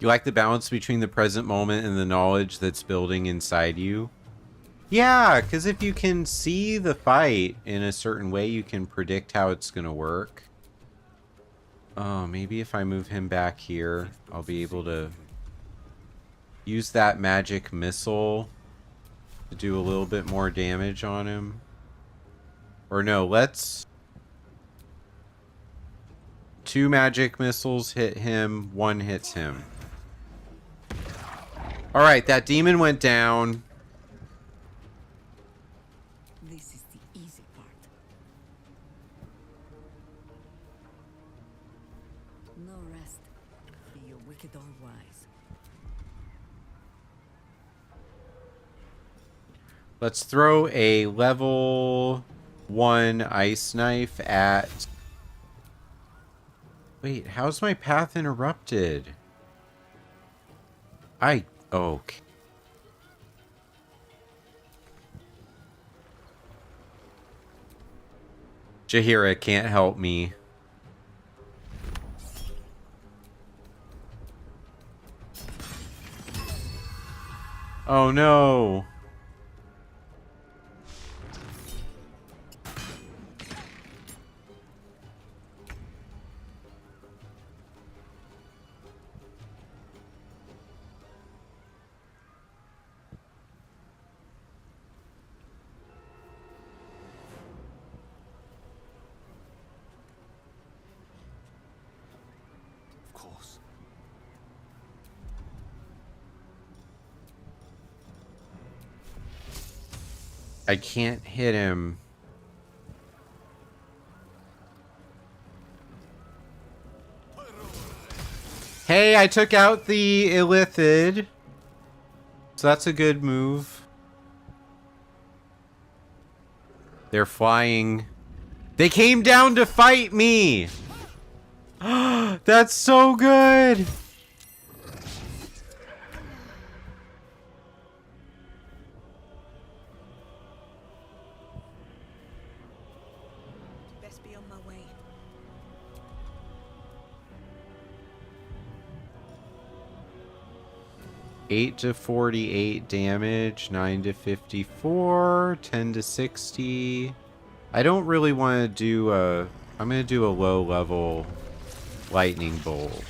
You like the balance between the present moment and the knowledge that's building inside you? Yeah, because if you can see the fight in a certain way, you can predict how it's going to work. Oh, maybe if I move him back here, I'll be able to use that magic missile to do a little bit more damage on him. Or no, let's... 2 magic missiles hit him, 1 hits him. Alright, that demon went down. This is the easy part. No rest. Be you wicked or wise. Let's throw a level 1 ice knife at... Wait, how's my path interrupted? Okay. Jaheira can't help me. Oh no. I can't hit him. Hey, I took out the Illithid. So that's a good move. They're flying. They came down to fight me. That's so good. Best be on my way. $8 to 48 damage, 9 to 54, 10 to 60. I don't really want to do a... I'm going to do a low level lightning bolt.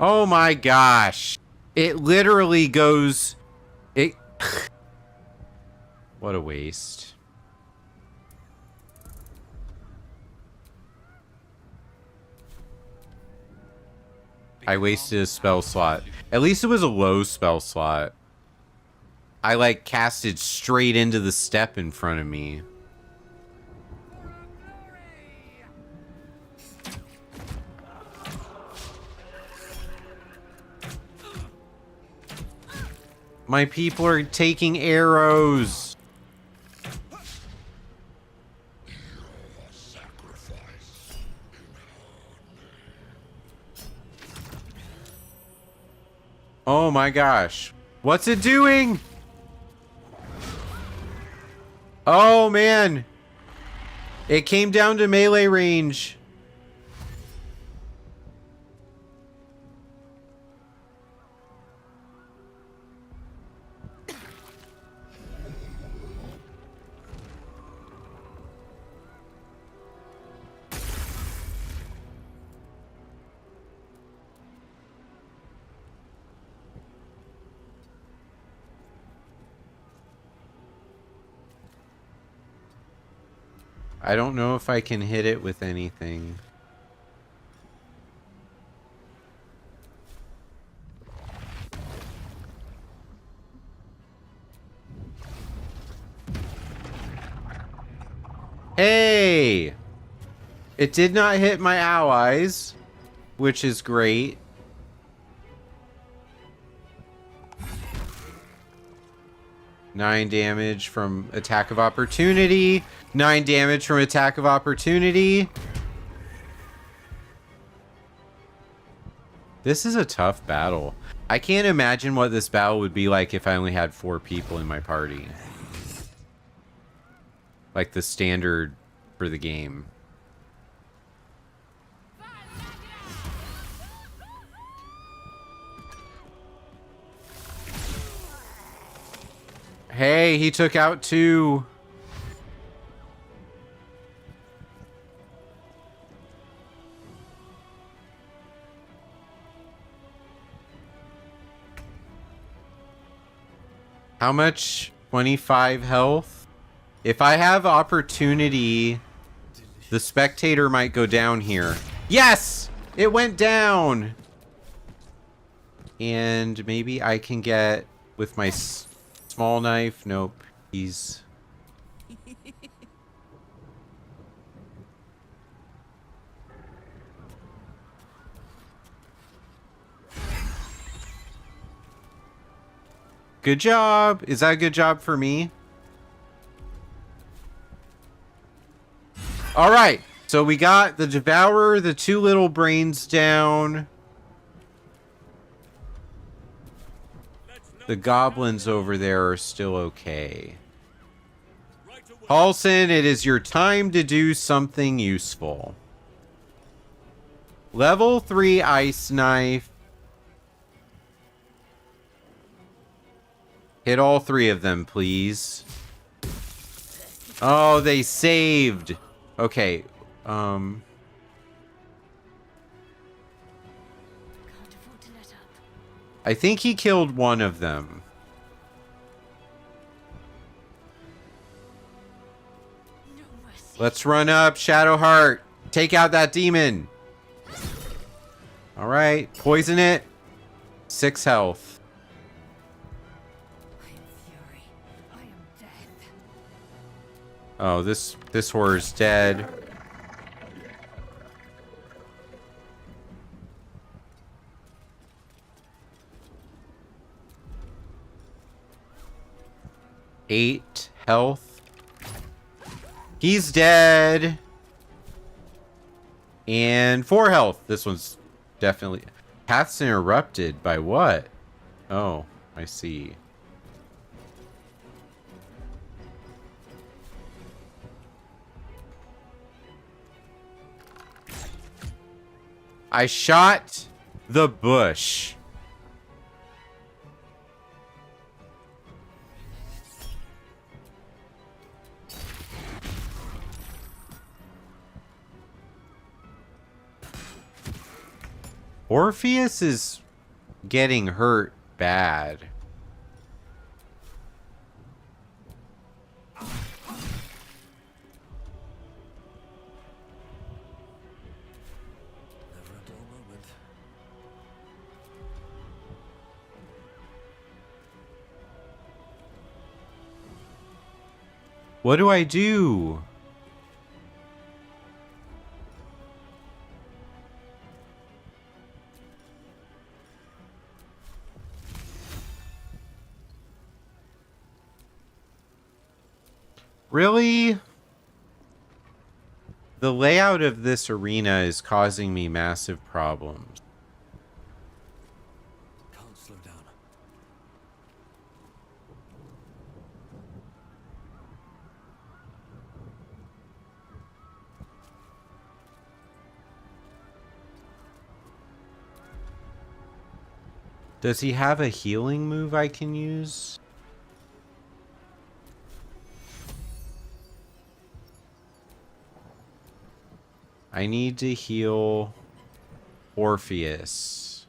Oh my gosh. It literally goes... It... What a waste. I wasted a spell slot. At least it was a low spell slot. I like casted straight into the step in front of me. My people are taking arrows. Oh my gosh. What's it doing? Oh man. It came down to melee range. I don't know if I can hit it with anything. Hey! It did not hit my allies, which is great. 9 damage from attack of opportunity. 9 damage from attack of opportunity. This is a tough battle. I can't imagine what this battle would be like if I only had 4 people in my party. Like the standard for the game. Hey, he took out 2. How much? 25 health? If I have opportunity, the spectator might go down here. Yes! It went down! And maybe I can get with my small knife. Nope. He's... Good job. Is that a good job for me? All right. So we got the Devourer, the 2 little brains down. The goblins over there are still okay. Paulson, it is your time to do something useful. Level 3 ice knife. Hit all 3 of them, please. Oh, they saved. Okay. I think he killed one of them. Let's run up, Shadowheart. Take out that demon. All right, poison it. 6 health. Oh, this horror's dead. Eight health. He's dead. And 4 health. This one's definitely... Paths interrupted by what? Oh, I see. I shot the bush. Orpheus is getting hurt bad. What do I do? Really? The layout of this arena is causing me massive problems. Can't slow down. Does he have a healing move I can use? I need to heal Orpheus.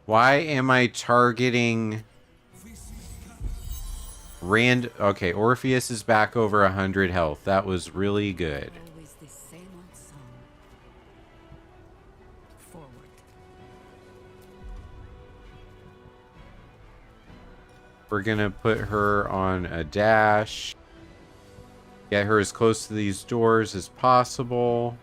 Why am I targeting Okay, Orpheus is back over 100 health. That was really good. Always the same old song. Forward. We're gonna put her on a dash. Get her as close to these doors as possible.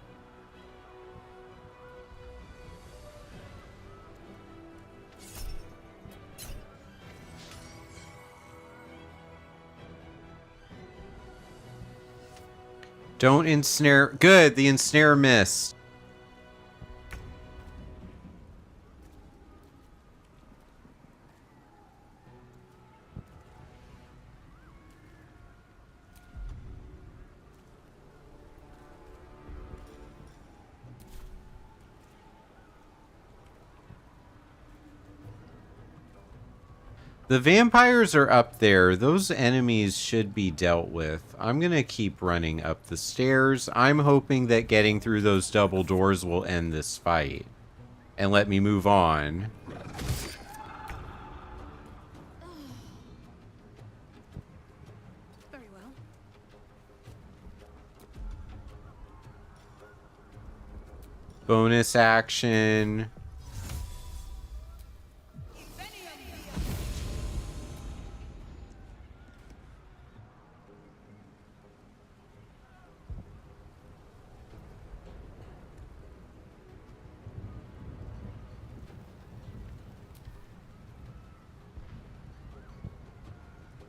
Don't ensnare. Good, the ensnare missed. The vampires are up there. Those enemies should be dealt with. I'm going to keep running up the stairs. I'm hoping that getting through those double doors will end this fight and let me move on. Very well. Bonus action.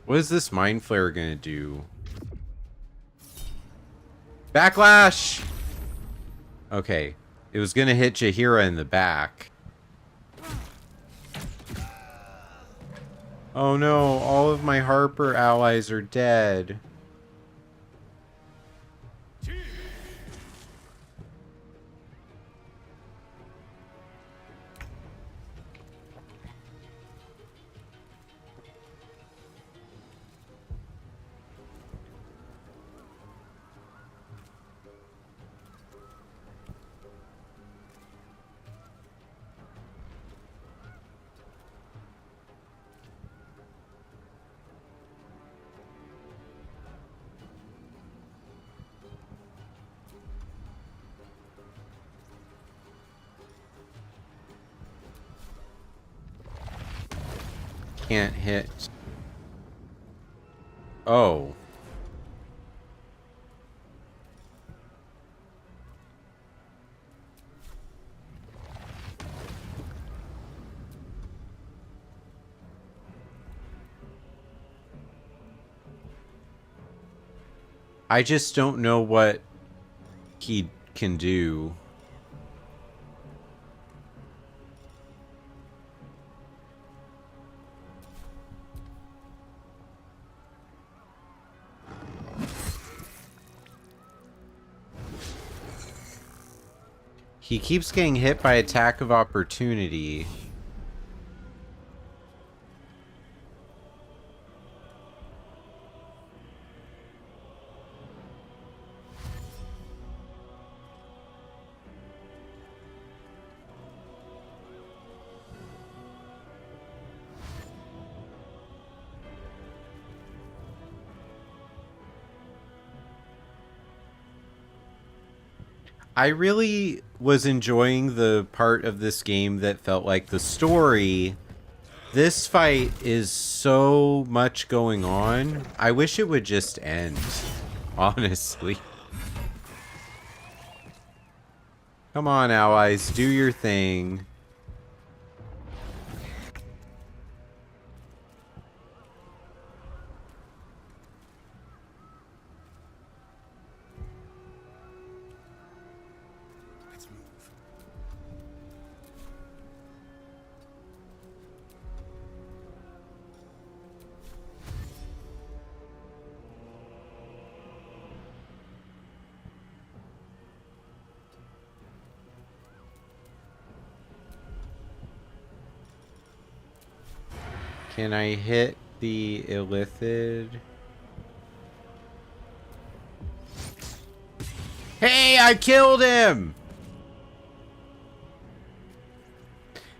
What is this Mind Flare gonna do? Backlash! Okay. It was gonna hit Jaheira in the back. Oh no, all of my Harper allies are dead. Can't hit. Oh. I just don't know what he can do. He keeps getting hit by attack of opportunity. I really was enjoying the part of this game that felt like the story. This fight is so much going on. I wish it would just end, honestly. Come on, allies, do your thing. Can I hit the Illithid? Hey, I killed him!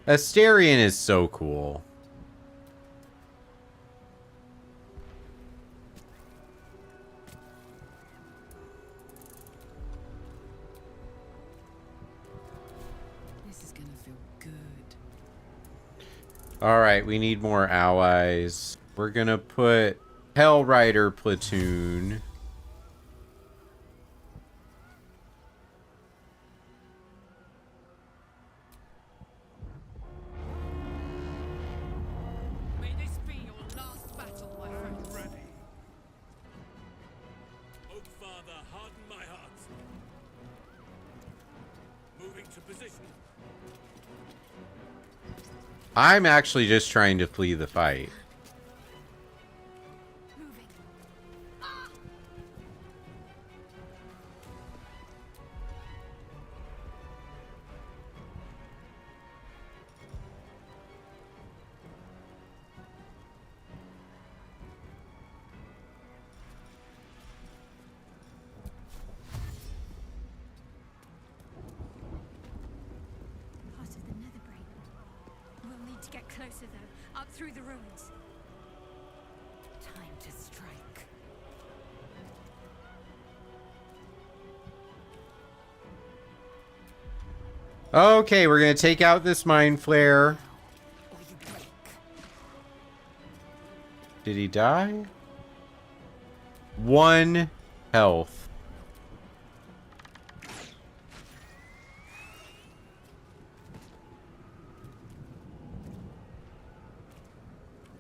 Asterion is so cool. Alright, we need more allies. We're gonna put Hell Rider platoon. May this be your last battle, my friend. Ready. Oak Father, harden my I'm actually just trying to flee the fight. Part of the Netherbrain. We'll need to get closer, though. Up through the ruins. Time to strike. Okay, we're gonna take out this mind flare. Did he die? 1 health.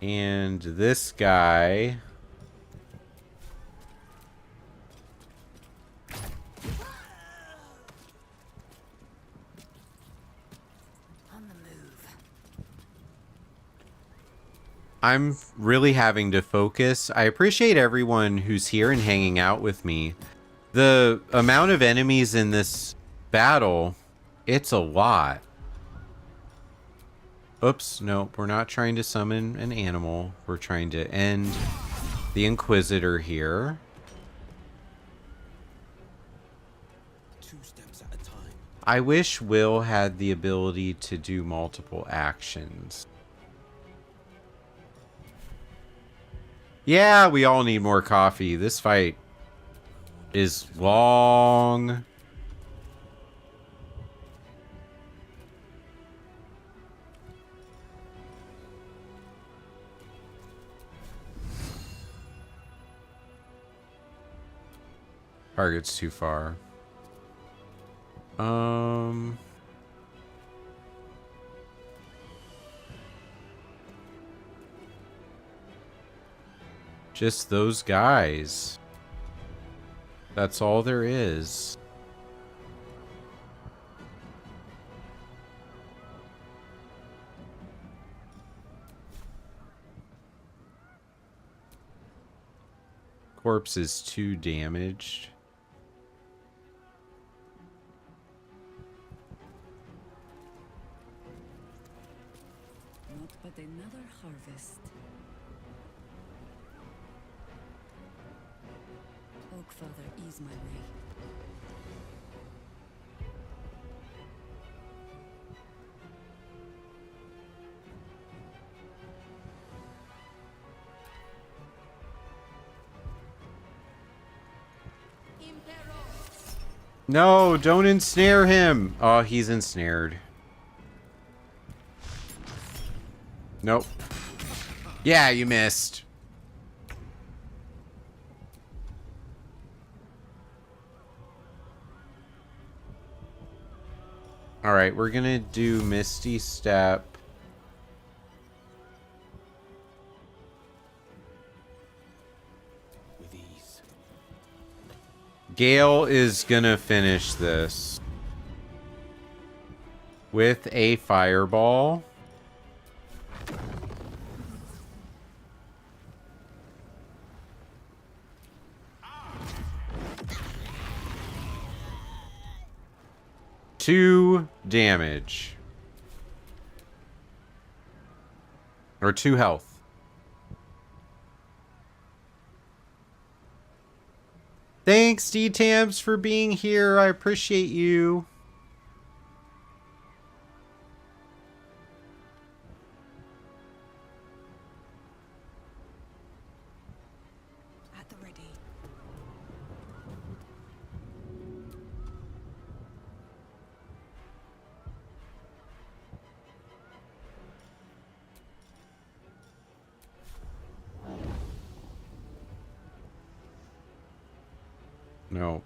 And this guy. I'm really having to focus. I appreciate everyone who's here and hanging out with me. The amount of enemies in this battle, it's a lot. Oops, no, we're not trying to summon an animal. We're trying to end the Inquisitor here. 2 steps at a time. I wish Will had the ability to do multiple actions. Yeah, we all need more coffee. This fight is long. Target's too far. Just those guys. That's all there is. Corpse is 2 damaged. Not but another harvest. Oak Father, ease my way. No, don't ensnare him. Oh, he's ensnared. Nope. Yeah, you missed. All right, we're gonna do Misty Step. With ease. Gale is gonna finish this with a fireball. Two damage. Or 2 health. Thanks, D-Tabs, for being here. I appreciate you. At the ready. Nope.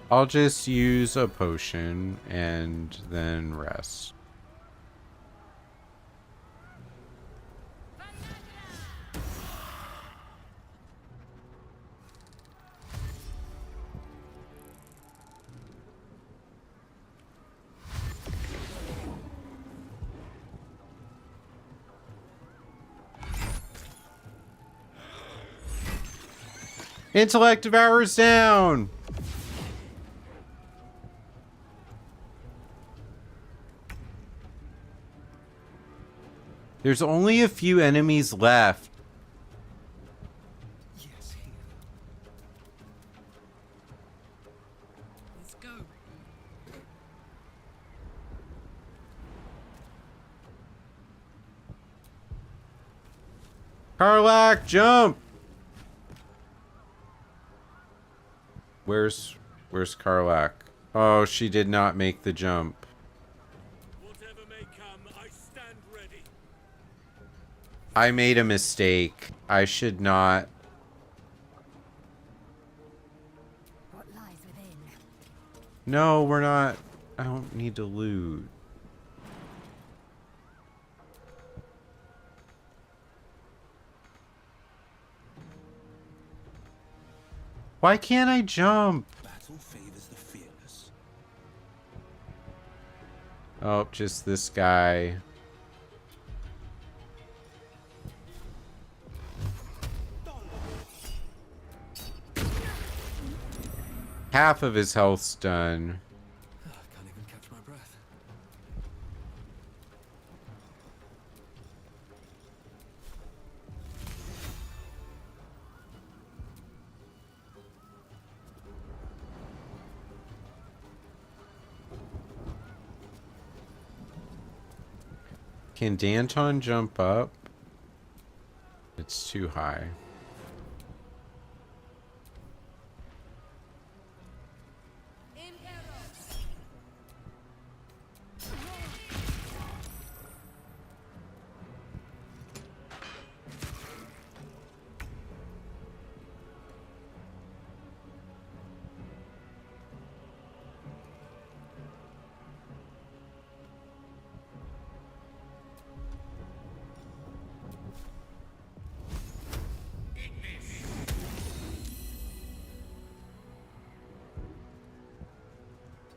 I'll just use a potion and then rest. Intellect devours down! There's only a few enemies left. Yes, here. Let's go. Karlak, jump! Where's Karlak? Oh, she did not make the jump. Whatever may come, I stand ready. I made a mistake. I should not. What lies within? No, we're not. I don't need to loot. Why can't I jump? Battle favors the fearless. Oh, just this guy. Half of his health's done. I can't even catch my breath. Can Danton jump up? It's too high.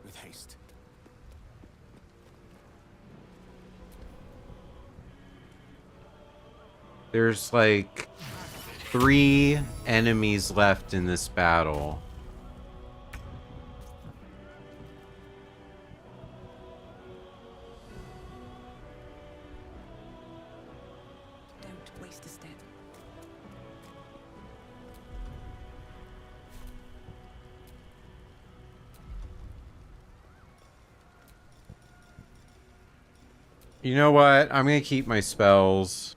With haste. There's like 3 enemies left in this battle. Don't waste a step. You know what? I'm gonna keep my spells.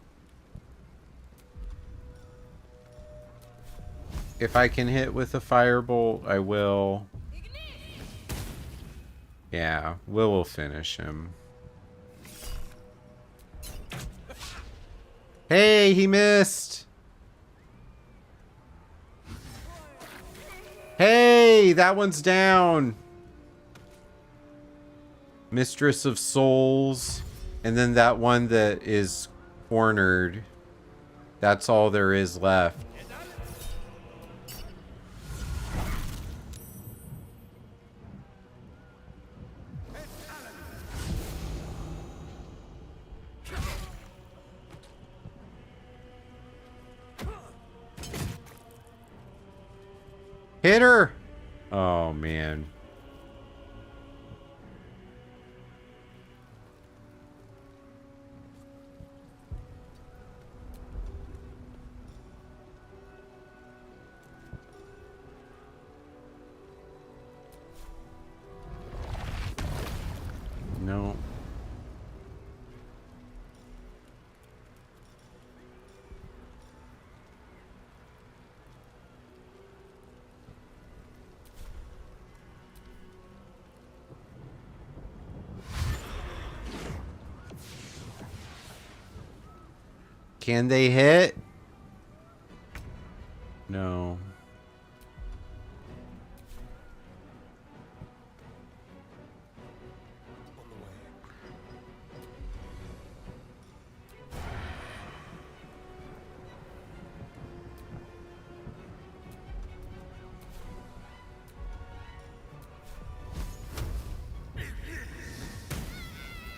If I can hit with a firebolt, I will. Yeah, Will finish him. Hey, he missed! Hey, that one's down! Mistress of Souls. And then that one that is cornered. That's all there is left. Hit her! Oh, man. No. Can they hit? No.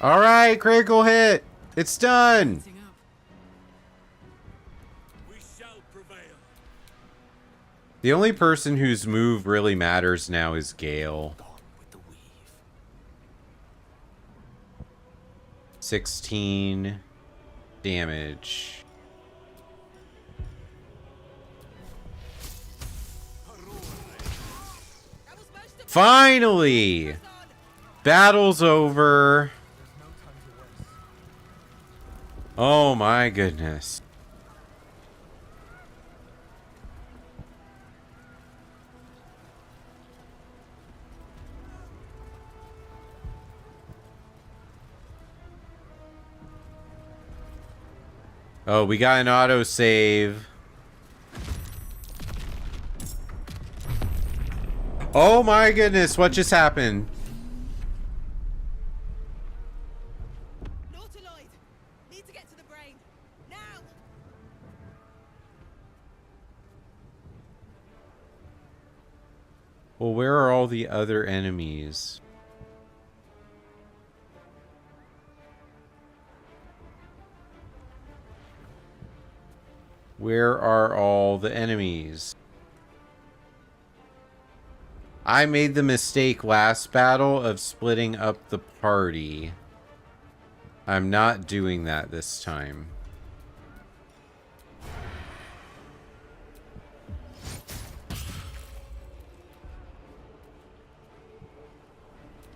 All right, critical hit. It's done. We shall prevail. The only person whose move really matters now is Gale. 16 damage. Finally! Battle's over. Oh my goodness. Oh, we got an autosave. Oh my goodness, what just happened? Nautiloid! Need to get to the brain. Now! Well, where are all the other enemies? Where are all the enemies? I made the mistake last battle of splitting up the party. I'm not doing that this time.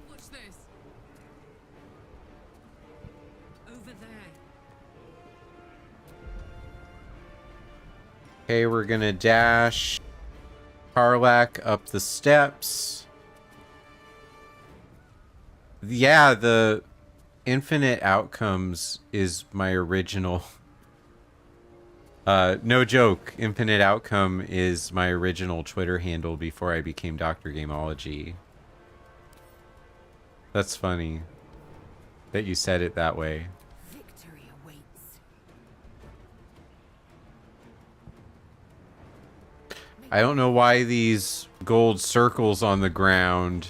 What's this? Over there. Okay, we're gonna dash Karlak up the steps. Yeah, the infinite outcomes is my original. No joke. Infinite outcome is my original Twitter handle before I became Dr. Gameology. That's funny that you said it that way. Victory awaits. I don't know why these gold circles on the ground.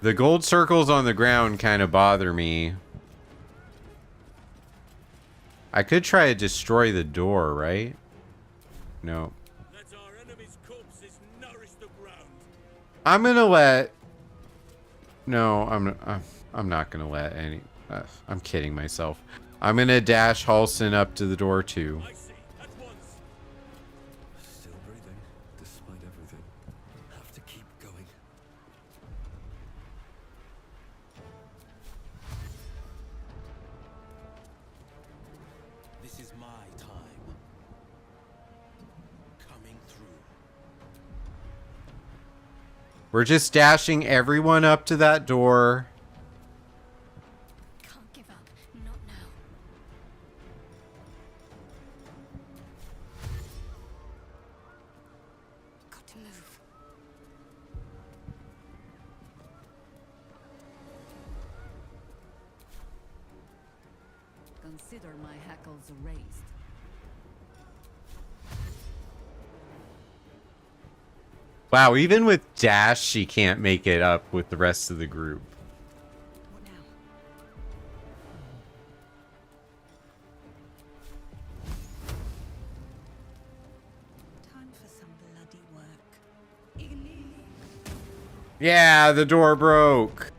The gold circles on the ground kind of bother me. I could try to destroy the door, right? No. Let our enemy's corpses nourish the ground. I'm gonna let... No, I'm not gonna let any... I'm kidding myself. I'm gonna dash Halson up to the door too. Still breathing, despite everything. Have to keep going. This is my time. Coming through. We're just dashing everyone up to that door. Can't give up. Not now. Got to move. Consider my hackles raised. Wow, even with dash, she can't make it up with the rest of the group. Time for some bloody work. Yeah, the door broke.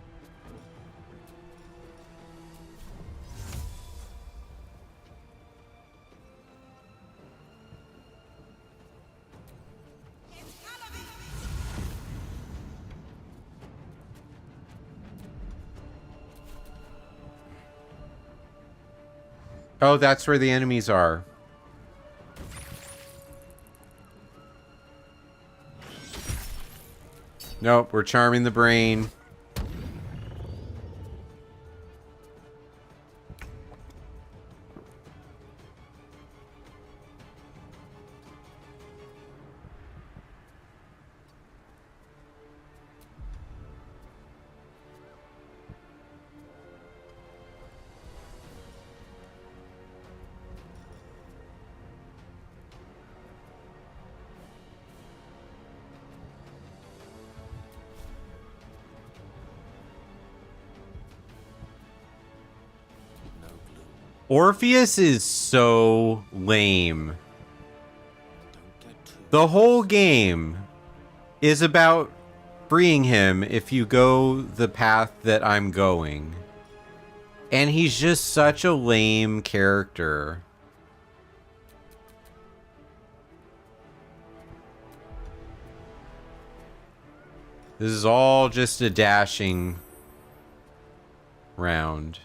Oh, that's where the enemies are. Nope, we're charming the brain. Orpheus is so lame. The whole game is about freeing him if you go the path that I'm going. And he's just such a lame character. This is all just a dashing round.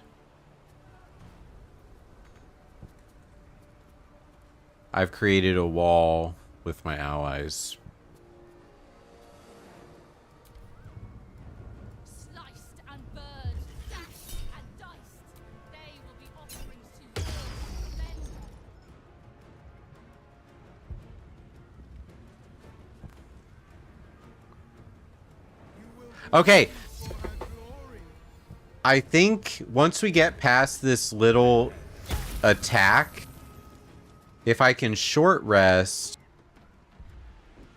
I've created a wall with my allies. Sliced and burned, dashed and diced. They will be offerings to your men. Okay. I think once we get past this little attack, if I can short rest,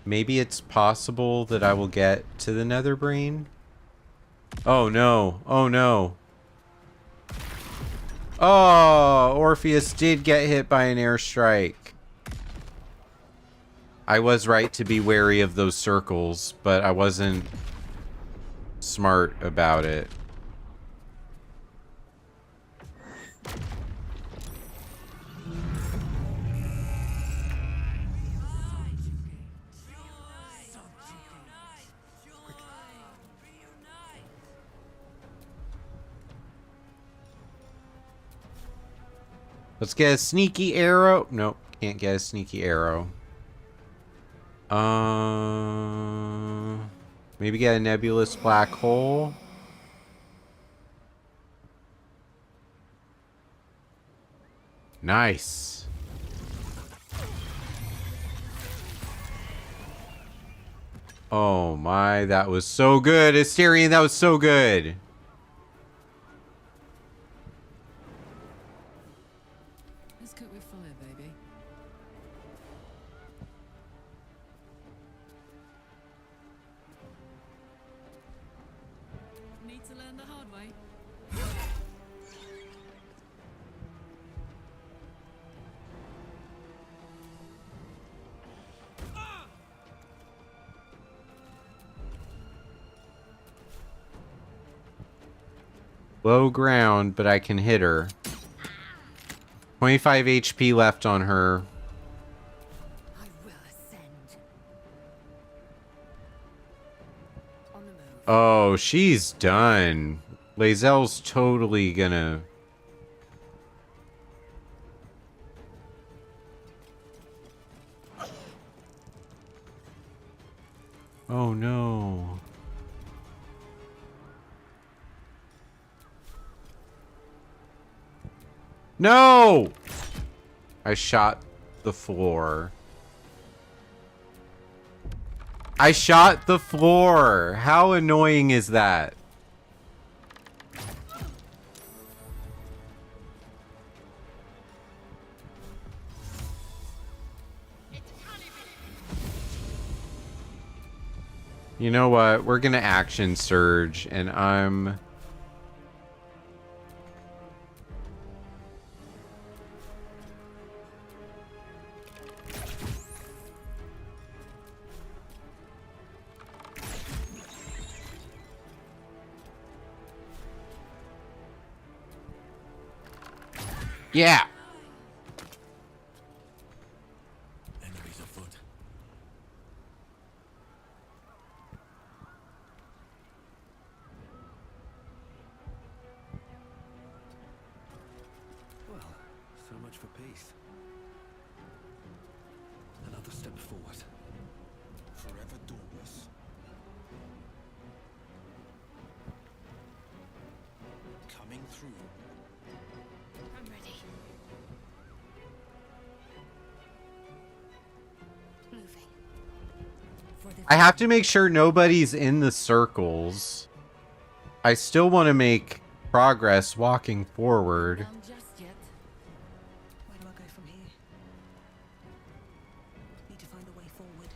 maybe it's possible that I will get to the Nether Brain. Oh no. Oh no. Oh, Orpheus did get hit by an airstrike. I was right to be wary of those circles, but I wasn't smart about it. Let's get a sneaky arrow. Nope, can't get a sneaky arrow. Maybe get a nebulous black hole. Nice. Oh my, that was so good. Asterion, that was so good. Let's cook with fire, baby. Need to learn the hard way. Low ground, but I can hit her. 25 HP left on her. Oh, she's done. Lae'zel's totally gonna... Oh no. No! I shot the floor. I shot the floor. How annoying is that? You know what? We're gonna action surge, and I'm... Yeah. Enemies afoot. Well, so much for peace. Another step forward. Forever dauntless. Coming through. I'm ready. Moving. I have to make sure nobody's in the circles. I still want to make progress walking forward. Just yet. Where do I go from here? Need to find a way forward.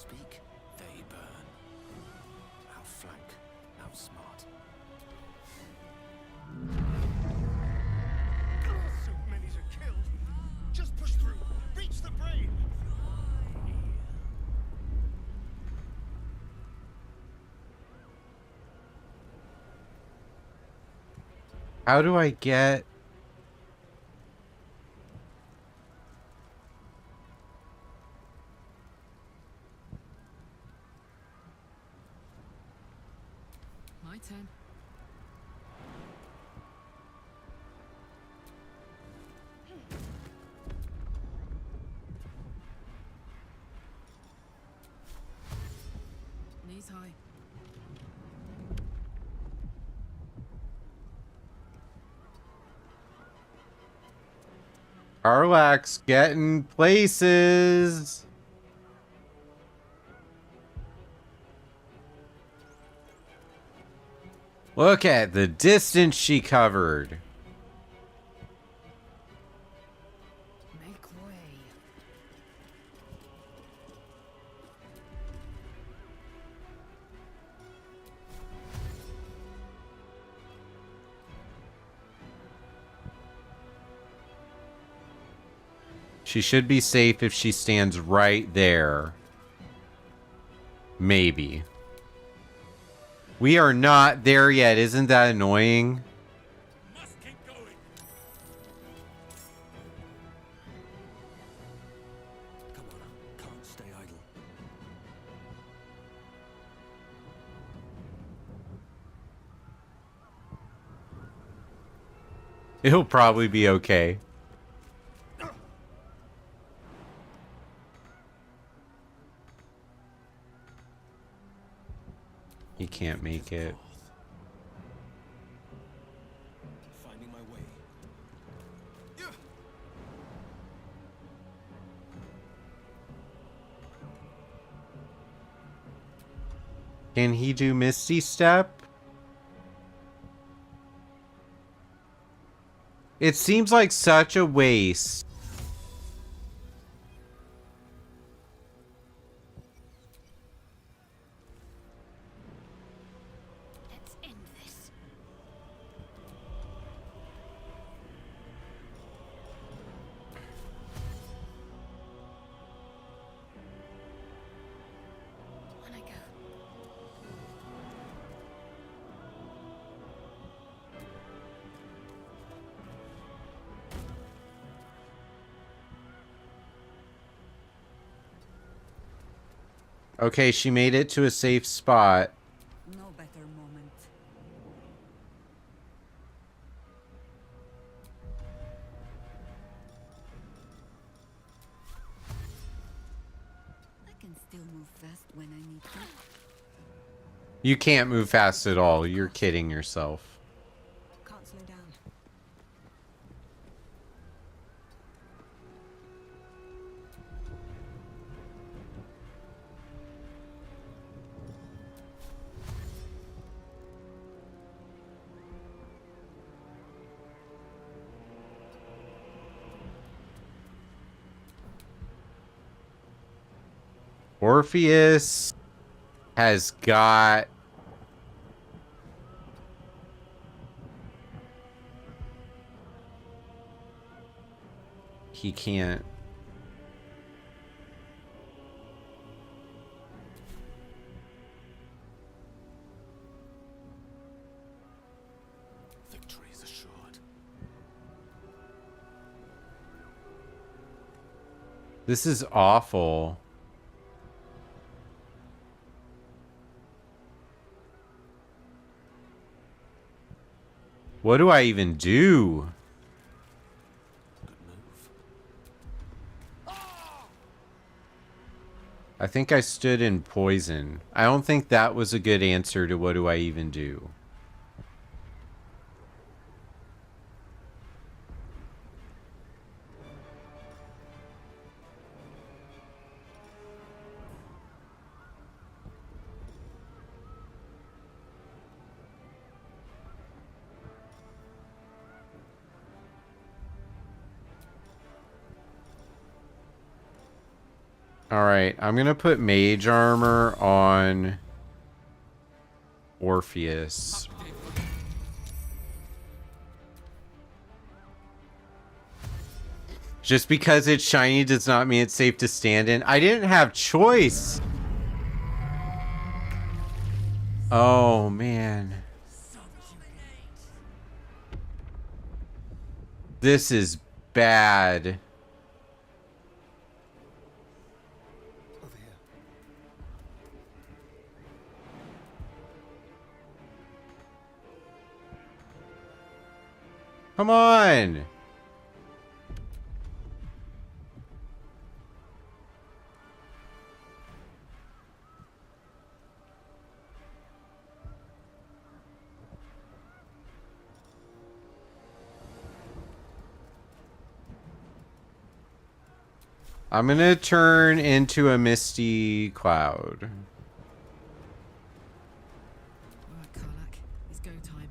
speak, they burn. Outflank, outsmart. So many to kill. Just push through. Reach the brain. How do I get... My turn. Knees high. Arlax getting places. Look at the distance she covered. Make way. She should be safe if she stands right there. Maybe. We are not there yet. Isn't that annoying? Must keep going. Come on, can't stay idle. It'll probably be okay. He can't make it. Finding my way. Can he do Misty Step? It seems like such a waste. Let's end this. On I go. Okay, she made it to a safe spot. No better moment. I can still move fast when I need to. You can't move fast at all. You're kidding yourself. Can't slow down. Orpheus has got... He can't. Victory is assured. This is awful. What do I even do? I think I stood in poison. I don't think that was a good answer to what do I even do. Alright, I'm gonna put mage armor on Orpheus. Just because it's shiny does not mean it's safe to stand in. I didn't have choice. Oh, man. This is bad. Come on. I'm gonna turn into a misty cloud. Alright, Karlak, it's go time.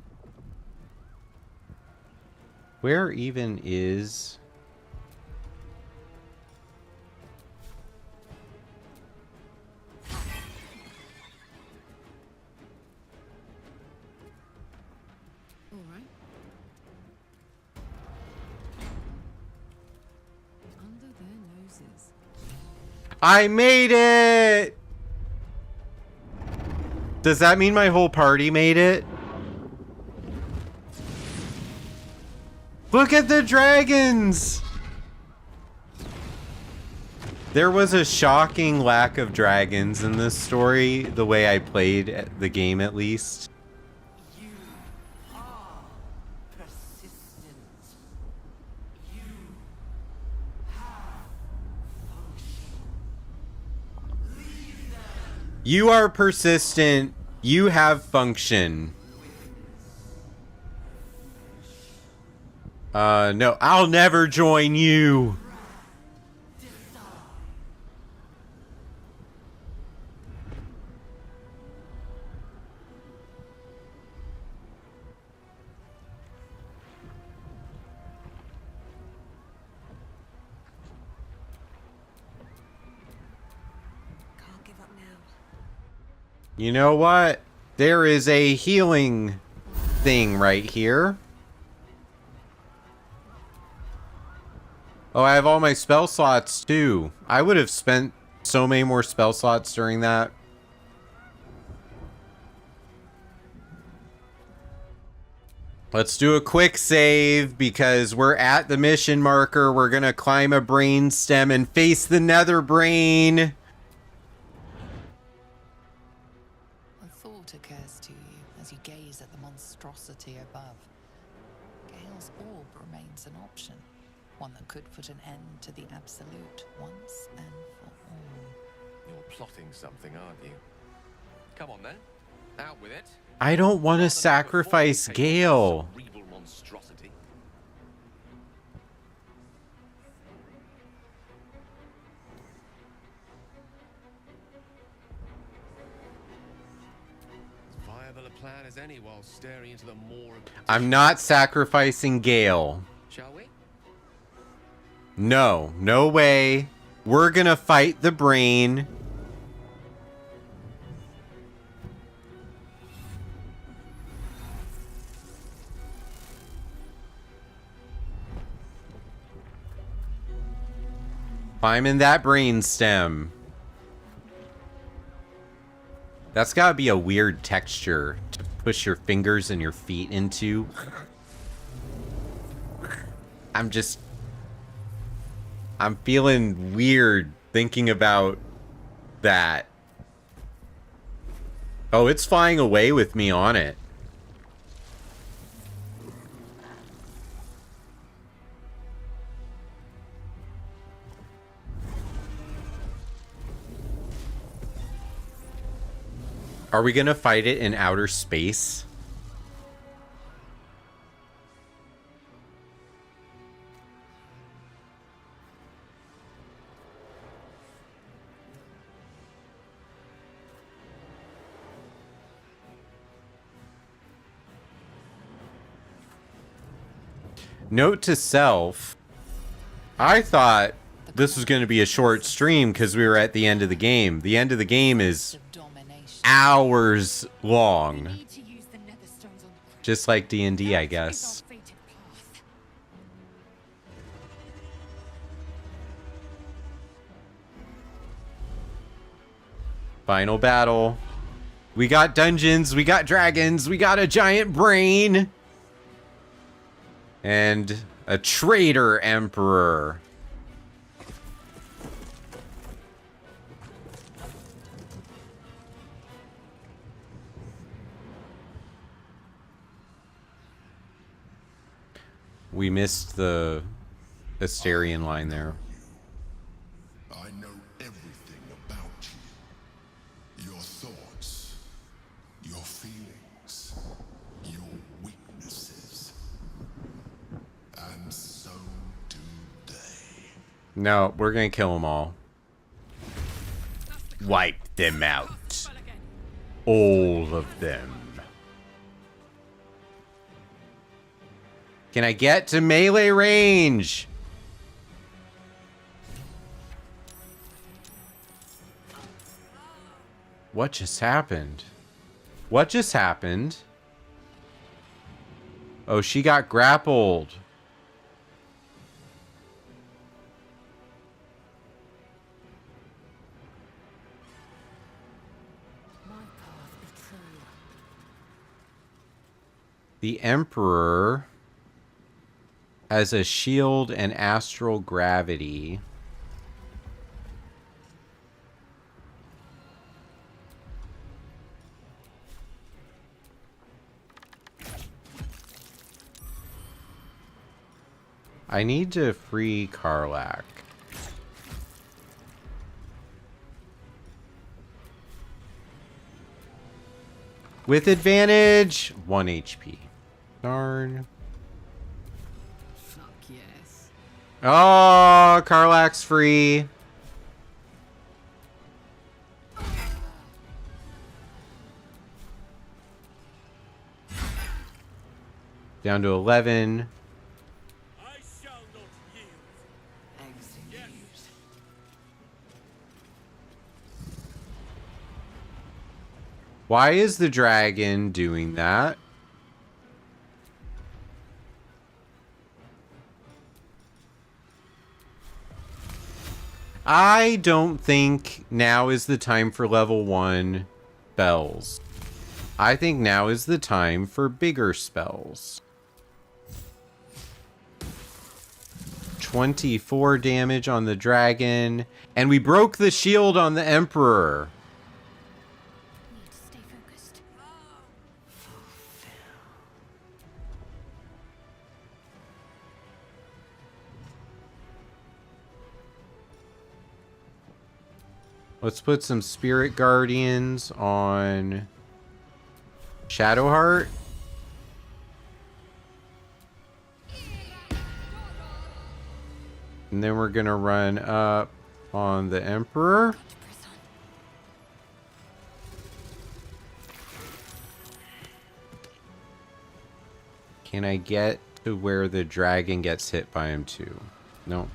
Where even is... Alright. Under their noses. I made it! Does that mean my whole party made it? Look at the dragons! There was a shocking lack of dragons in this story, the way I played the game at least. You are persistent. You have function. You are persistent. You have function. No, I'll never join you. Can't give up now. You know what? There is a healing thing right here. Oh, I have all my spell slots too. I would have spent so many more spell slots during that. Let's do a quick save because we're at the mission marker. We're gonna climb a brain stem and face the nether brain. A thought occurs to you as you gaze at the monstrosity above. Gale's orb remains an option, one that could put an end to the absolute once and for all. You're plotting something, aren't you? Come on then, out with it. I don't want to sacrifice Gale. Cerebral monstrosity. As viable a plan as any while staring into the maw of... I'm not sacrificing Gale. Shall we? No, no way. We're gonna fight the brain. Climbing that brain stem. That's gotta be a weird texture to push your fingers and your feet into. I'm feeling weird thinking about that. Oh, it's flying away with me on it. Are we gonna fight it in outer space? Note to self. I thought this was going to be a short stream because we were at the end of the game. The end of the game is hours long. Just like D&D, I guess. Final battle. We got dungeons, we got dragons, we got a giant brain. And a traitor emperor. We missed the Asterian line there. I know everything about you. Your thoughts, your feelings, your weaknesses. And so do they. No, we're gonna kill them all. Wipe them out. All of them. Can I get to melee range? What just happened? What just happened? Oh, she got grappled. The Emperor has a shield and astral gravity. I need to free Karlach. With advantage, 1 HP. Darn. Fuck yes. Oh, Karlach's free. Down to 11. Why is the dragon doing that? I don't think now is the time for level 1 spells. I think now is the time for bigger spells. 24 damage on the dragon. And we broke the shield on the Emperor. Let's put some Spirit Guardians on Shadowheart. And then we're going to run up on the Emperor. Can I get to where the dragon gets hit by him too? No.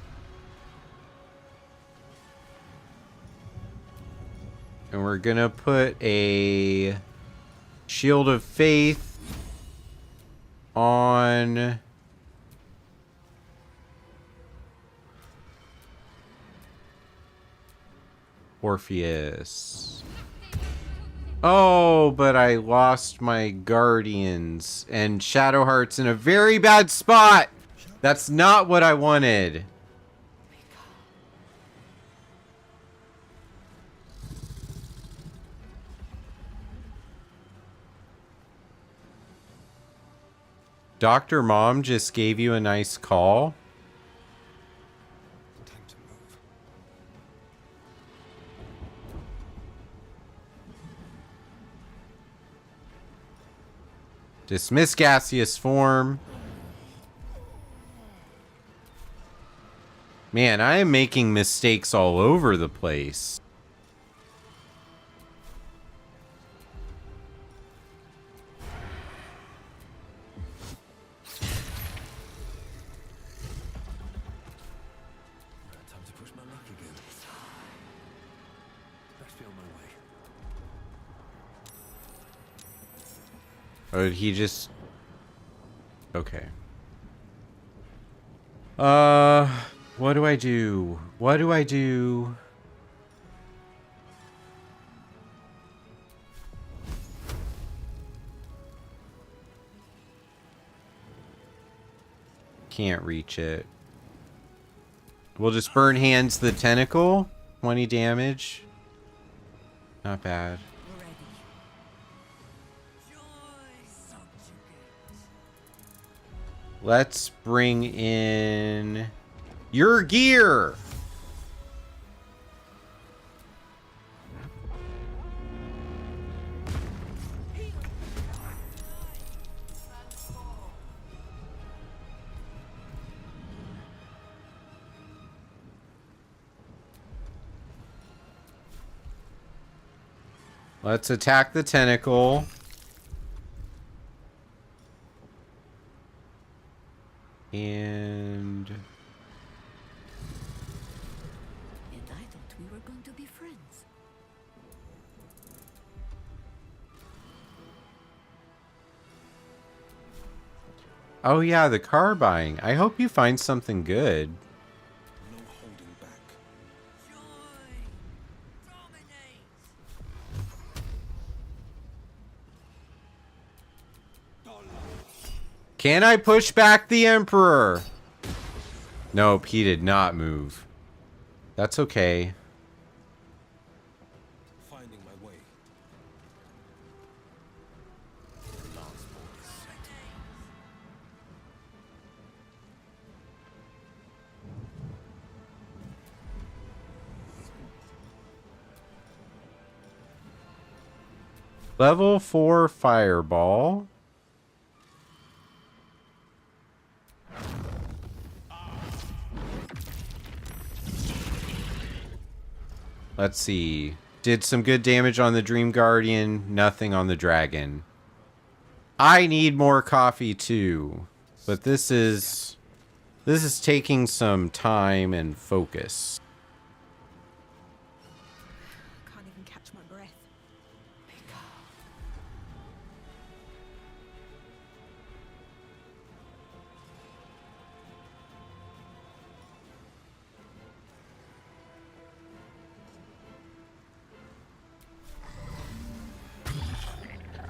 And we're gonna put a Shield of Faith on Orpheus. Oh, but I lost my Guardians. And Shadowheart's in a very bad spot. That's not what I wanted. Dr. Mom just gave you a nice call. Dismiss gaseous form. Man, I am making mistakes all over the place. Oh, he just... Okay. What do I do? What do I do? Can't reach it. We'll just burn hands the tentacle. 20 damage. Not bad. Let's bring in your gear. Let's attack the tentacle. And I thought we were going to be friends. oh yeah, the car buying. I hope you find something good. No holding back. Can I push back the Emperor? Nope, he did not move. That's okay. Finding my way. Level 4 fireball. Let's see. Did some good damage on the Dream Guardian, nothing on the dragon. I need more coffee too. But this is taking some time and focus. Can't even catch my breath.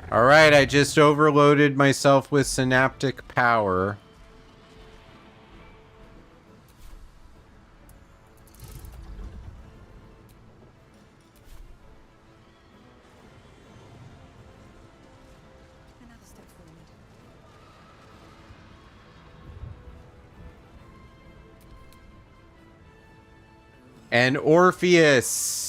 Alright, I just overloaded myself with synaptic power. Another step forward. And Orpheus.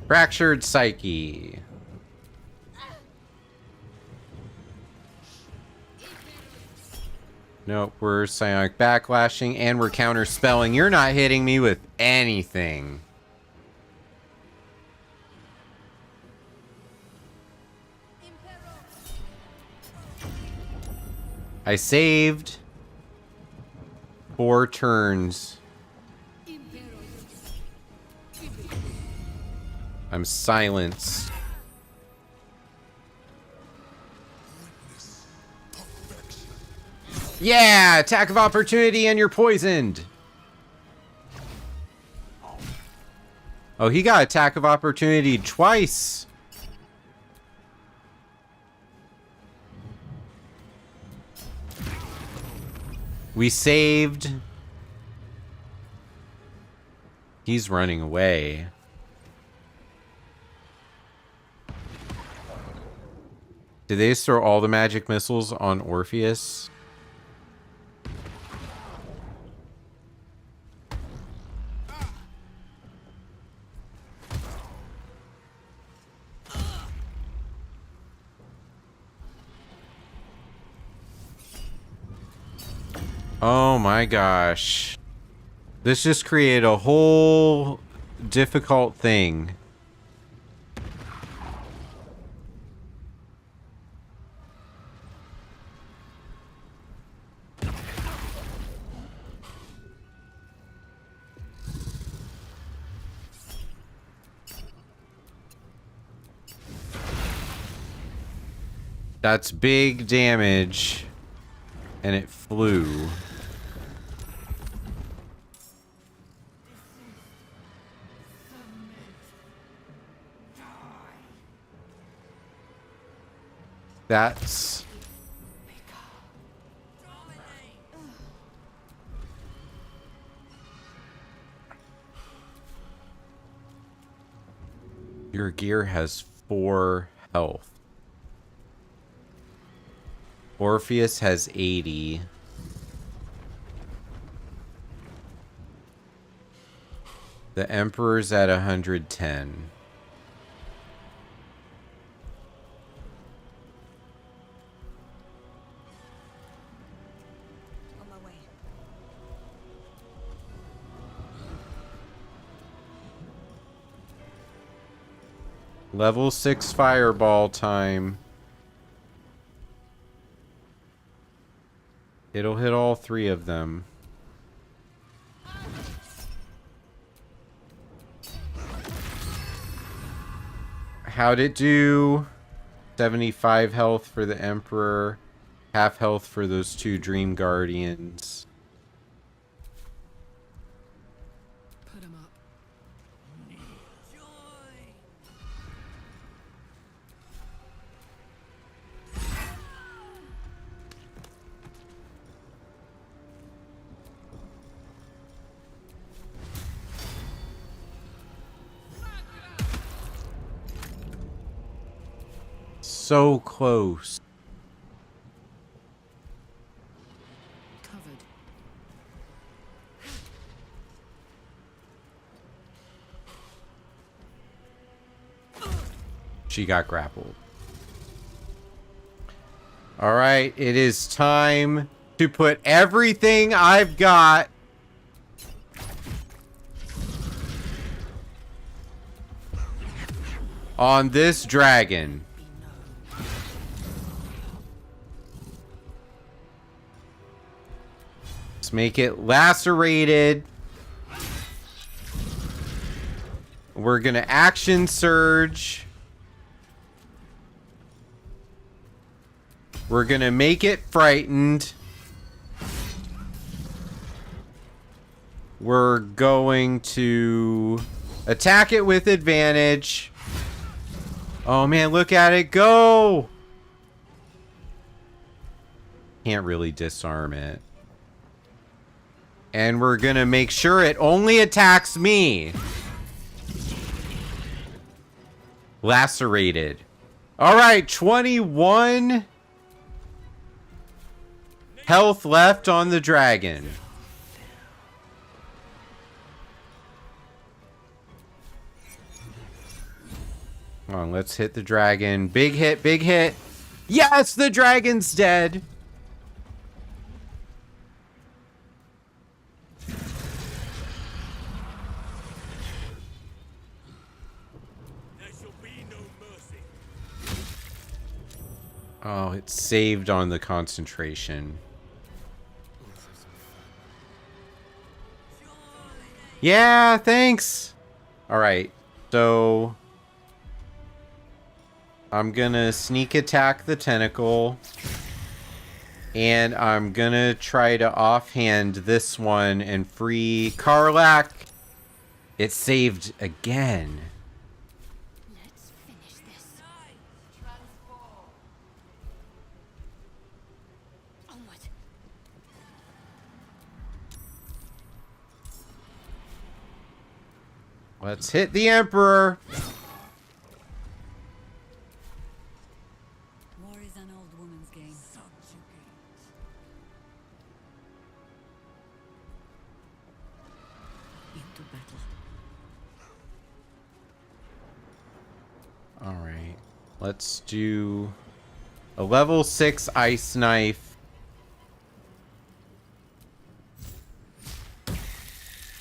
Fractured Psyche. Nope, we're psionic backlashing and we're counterspelling. You're not hitting me with anything. I saved 4 turns. I'm silenced. Yeah! Attack of opportunity and you're poisoned! Oh, he got attack of opportunity twice! We saved. He's running away. Did they just throw all the magic missiles on Orpheus? Oh my gosh. This just created a whole difficult thing. That's big damage. And it flew. That's... Your gear has 4 health. Orpheus has 80. The Emperor's at 110. On my way. Level 6 fireball time. It'll hit all 3 of them. How'd it do? 75 health for the Emperor. Half health for those 2 Dream Guardians. Put him up. So close. Covered. She got grappled. All right, it is time to put everything I've got on this dragon. Let's make it lacerated. We're gonna action surge. We're gonna make it frightened. We're going to attack it with advantage. Oh man, look at it go! Can't really disarm it. And we're gonna make sure it only attacks me. Lacerated. Alright, 21 health left on the dragon. Come on, let's hit the dragon. Big hit, big hit. Yes, the dragon's dead. Oh, it's saved on the concentration. Yeah, thanks. All right, so I'm gonna sneak attack the tentacle. And I'm gonna try to offhand this one and free Karlak. It saved again. Let's finish this. Onward. Let's hit the Emperor. War is an old woman's game. Into battle. All right. Let's do a level 6 ice knife.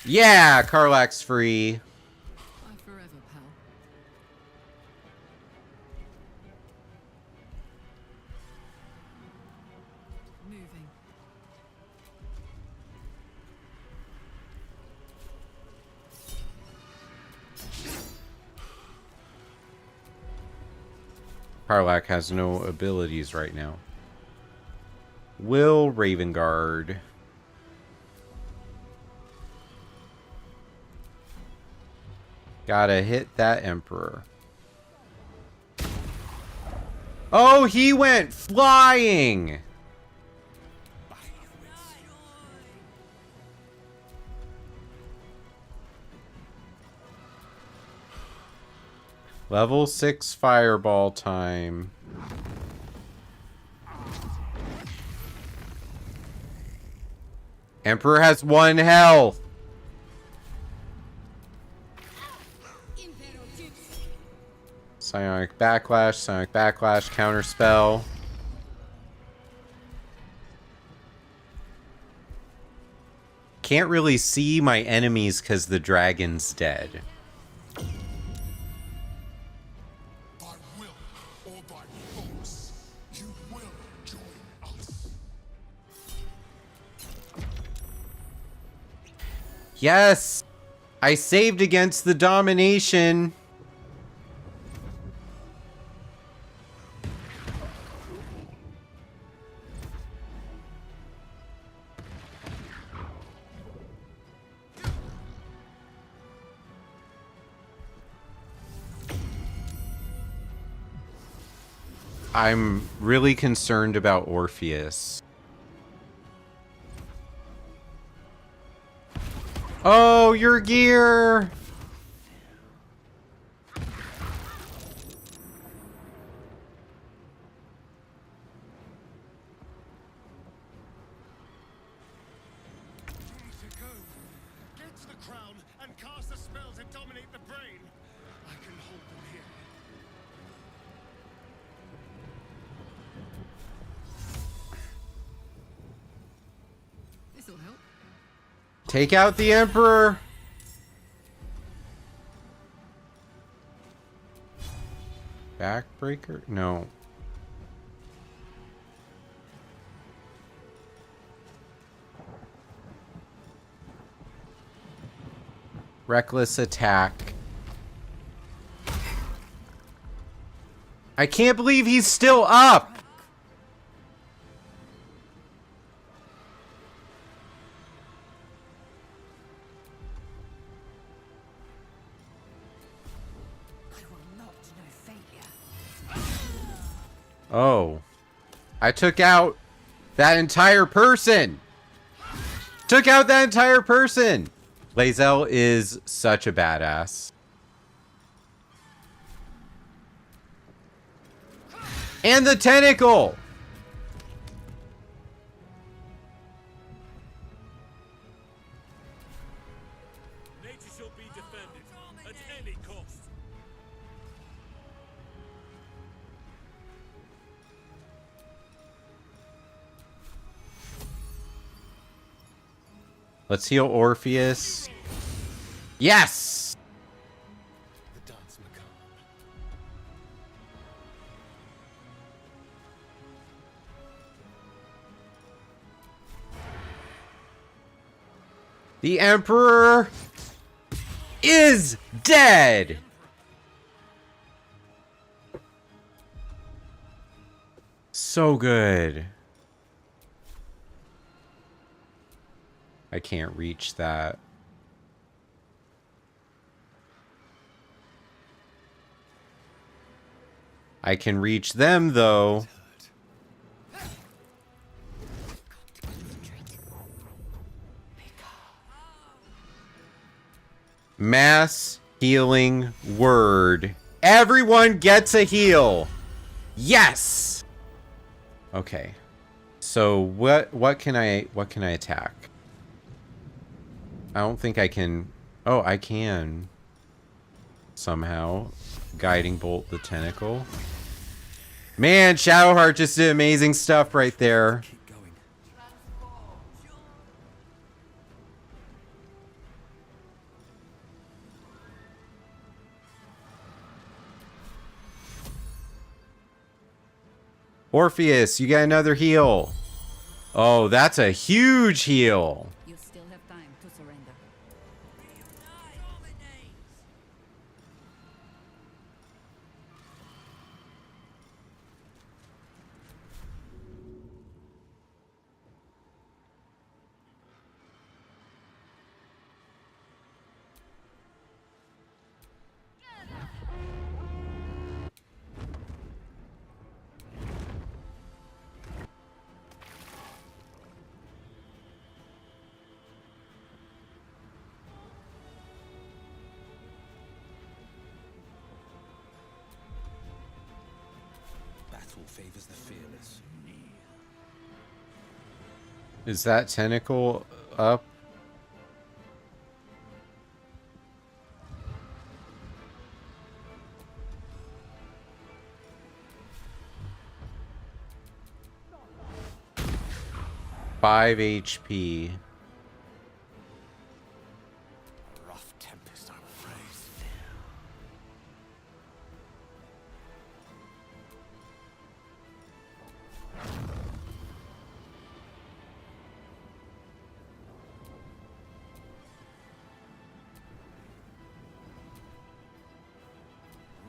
Yeah, Karlach's free. Bye forever, pal. Moving. Karlach has no abilities right now. Will Ravengard. Gotta hit that Emperor. Oh, he went flying! Level 6 fireball time. Emperor has 1 health. Psionic backlash, counterspell. Can't really see my enemies because the dragon's dead. Yes! I saved against the domination. I'm really concerned about Orpheus. Oh, your gear! Get to the crown and cast a spell to dominate the brain. I can hold them here. This'll help. Take out the Emperor! Backbreaker? No. Reckless attack. I can't believe he's still up! Oh. I took out that entire person! Took out that entire person! Lae'zel is such a badass. And the tentacle! Nature shall be defended at any cost. Let's heal Orpheus. Yes! The dance macabre. The Emperor is dead! So good. I can't reach that. I can reach them, though. Mass healing word. Everyone gets a heal. Yes. Okay. So what can I attack? I don't think I can. Oh, I can. Somehow. Guiding bolt the tentacle. Man, Shadowheart just did amazing stuff right there. Orpheus, you got another heal. Oh, that's a huge heal. You still have time to surrender. Battle favors the fearless. Is that tentacle up? Five HP. Rough tempest, I'm afraid.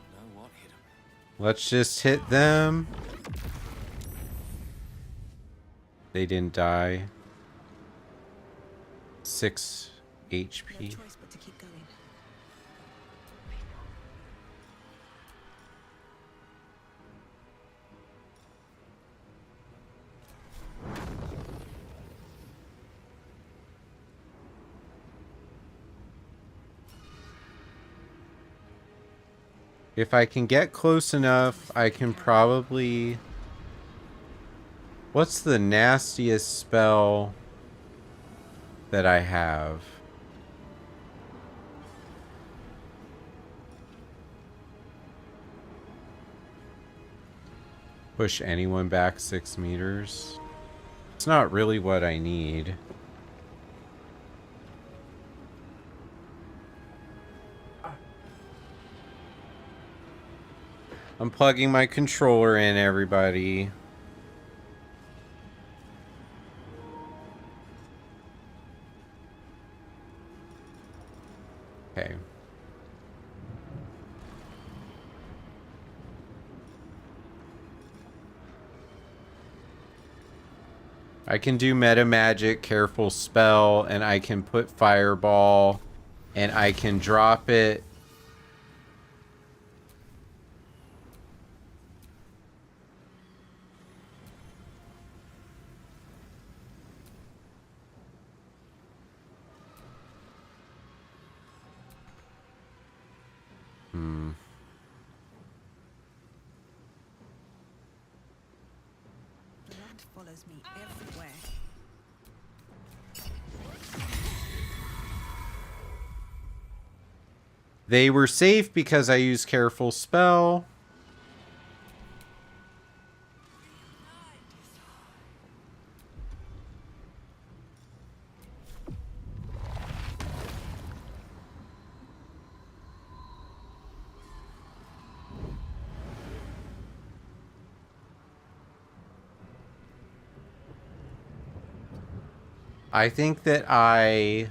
Don't know what hit him. Let's just hit them. They didn't die. 6 HP. No choice but to keep going. If I can get close enough, I can probably... What's the nastiest spell that I have? Push anyone back 6 meters. It's not really what I need. I'm plugging my controller in, everybody. Okay. I can do meta magic, careful spell, and I can put fireball, and I can drop it. Blood follows me everywhere. They were safe because I used careful spell. I think that I...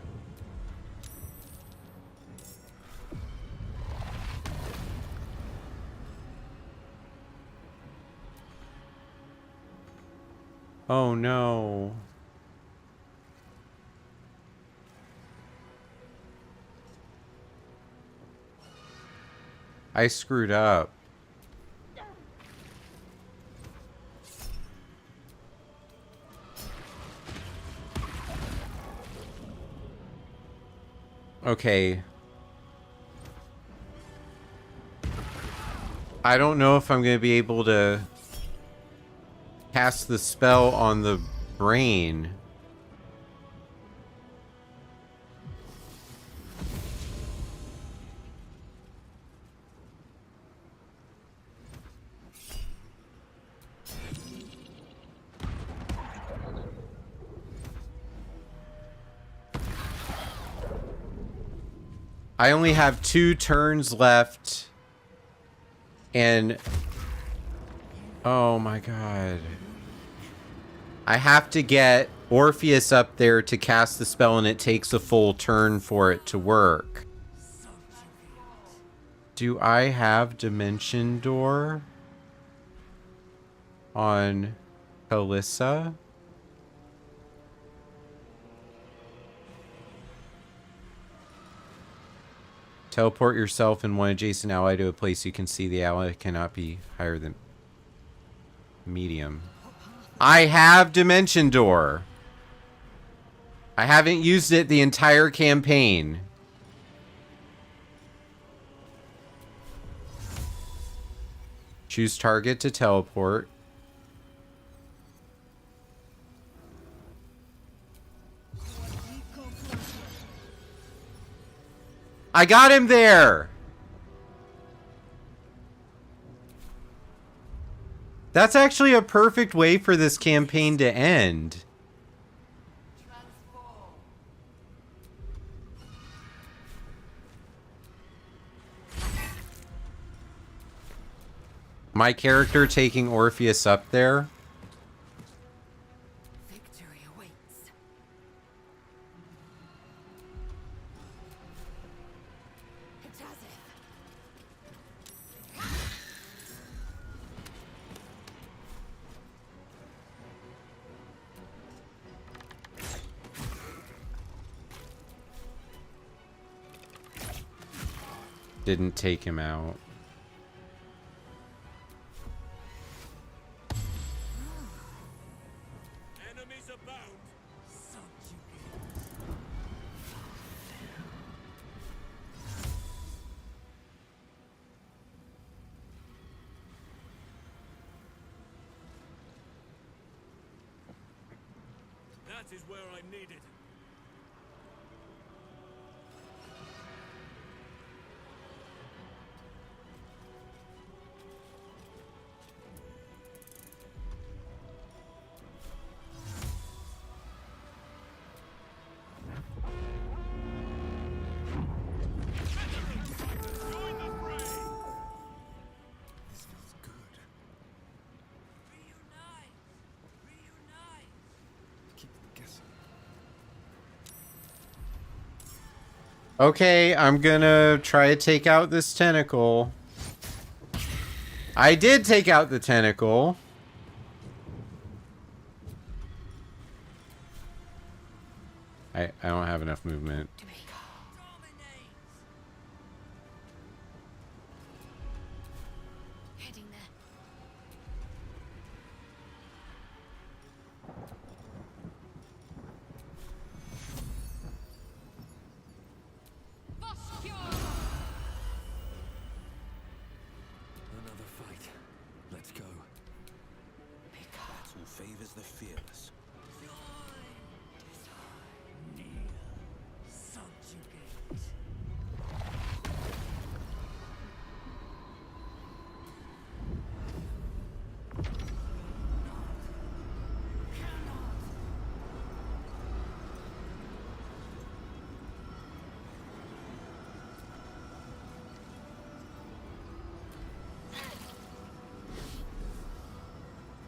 Oh no. I screwed up. Okay. I don't know if I'm going to be able to cast the spell on the brain. I only have 2 turns left, and Oh my god. I have to get Orpheus up there to cast the spell, and it takes a full turn for it to work. Do I have Dimension Door on Kalissa? Teleport yourself and one adjacent ally to a place you can see. The ally cannot be higher than medium. I have Dimension Door. I haven't used it the entire campaign. Choose target to teleport. I got him there! That's actually a perfect way for this campaign to end. My character taking Orpheus up there. Victory awaits. It does it. Didn't take him out. That is where I need it. Okay, I'm gonna try to take out this tentacle. I did take out the tentacle. I don't have enough movement. Heading there. Another fight. Let's go. Battle favors the fearless.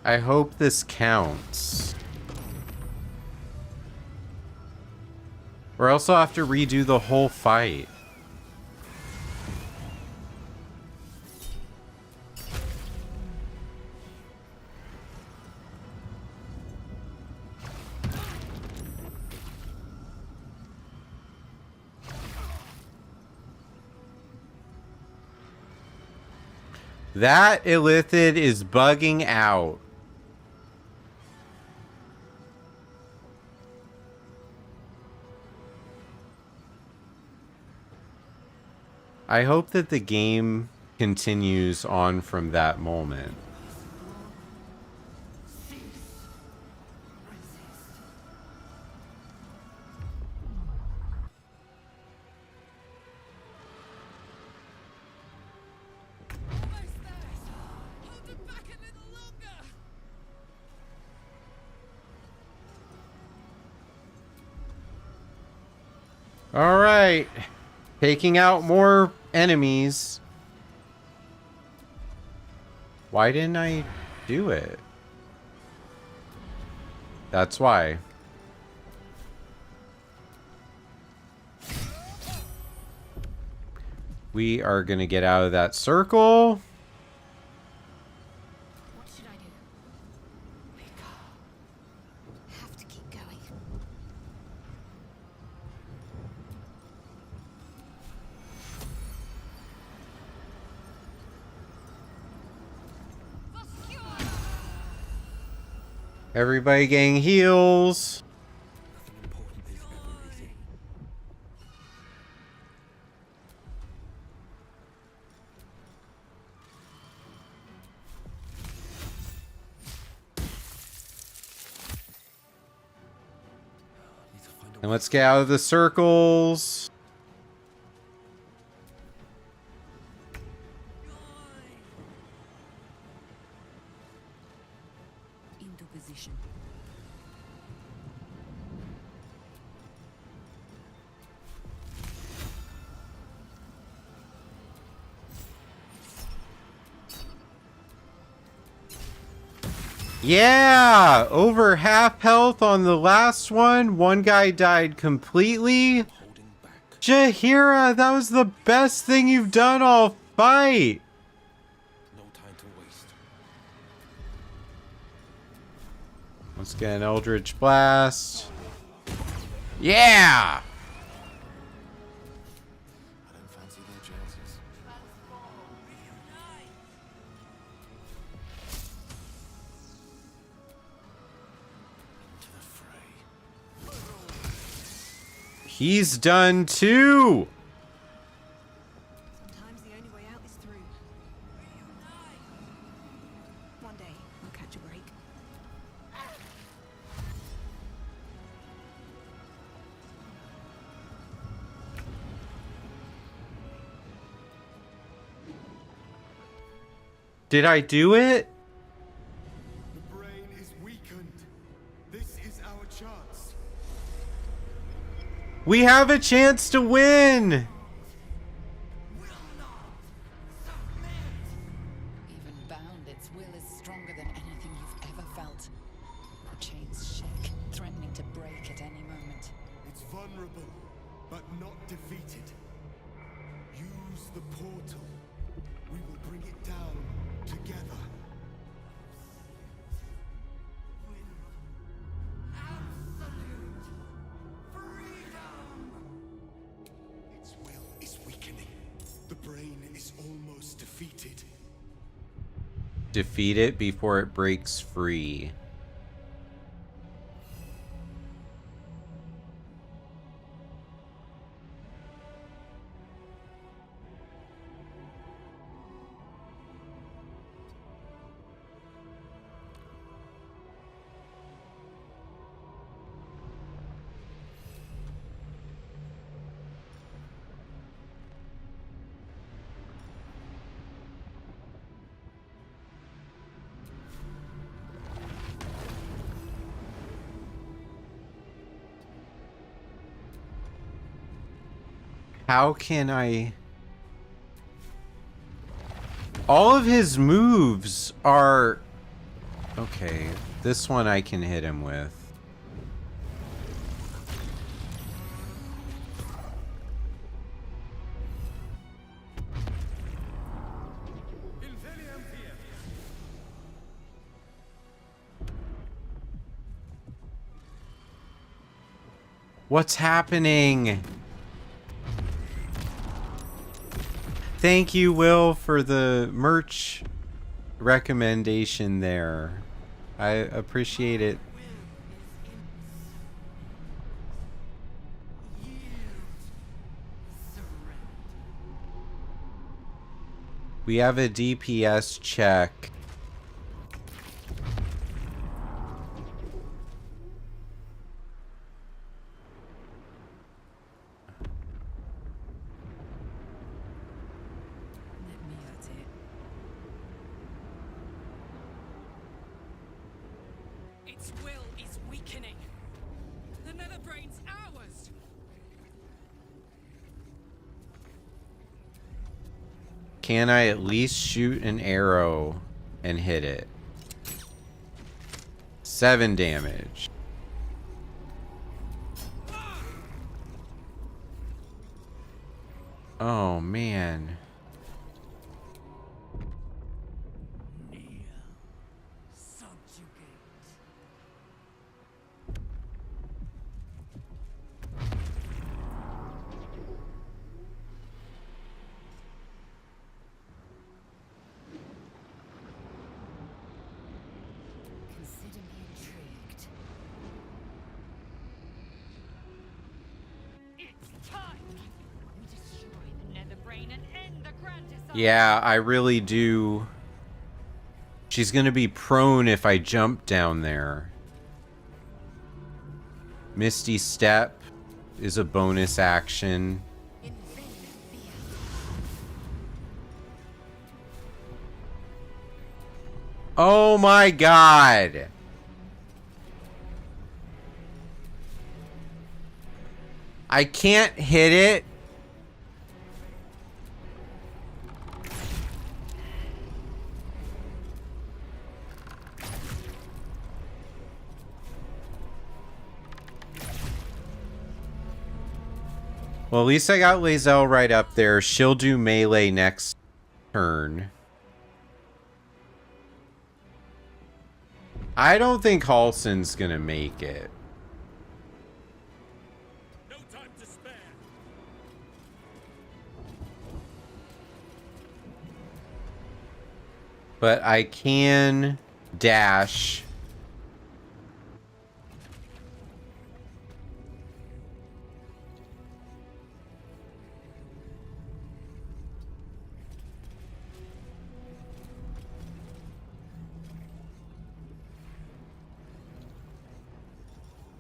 I hope this counts. Or else I'll have to redo the whole fight. That Illithid is bugging out. I hope that the game continues on from that moment. All right, taking out more enemies. Why didn't I do it. That's why. We are gonna get out of that circle. What should I do? Have to keep going. Everybody getting heals. And let's get out of the circles. Into position. Yeah! Over half health on the last one. One guy died completely. Jaheira, that was the best thing you've done all fight. No time to waste. Let's get an Eldritch Blast. Yeah! I don't fancy their chances. Into the fray. He's done too. Sometimes the only way out is through. One day, I'll catch a break. Did I do it? The brain is weakened. This is our chance. We have a chance to win. Even bound, its will is stronger than anything you've ever felt. The chains shake, threatening to break at any moment. It's vulnerable, but not defeated. Use the portal. We will bring it down together. Its will is weakening. The brain is almost defeated. Defeat it before it breaks free. How can I... All of his moves are... Okay, this one I can hit him with. What's happening? Thank you, Will, for the merch recommendation there. I appreciate it. We have a DPS check. Its will is weakening. The Netherbrain's ours. Can I at least shoot an arrow and hit it? 7 damage. Oh, man. Consider me intrigued. It's time! We destroy the Netherbrain and end the Grand Design! Yeah, I really do. She's gonna be prone if I jump down there. Misty Step is a bonus action. Oh my god! I can't hit it. Well, at least I got Lae'zel right up there. She'll do melee next turn. I don't think Halsin's gonna make it. No time to spare. But I can dash.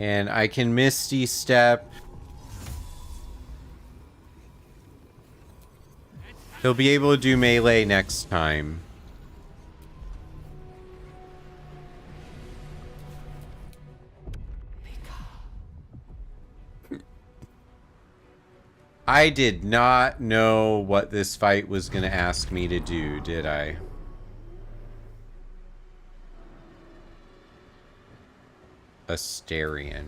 And I can Misty Step. He'll be able to do melee next time. I did not know what this fight was going to ask me to do, did I? Astarion.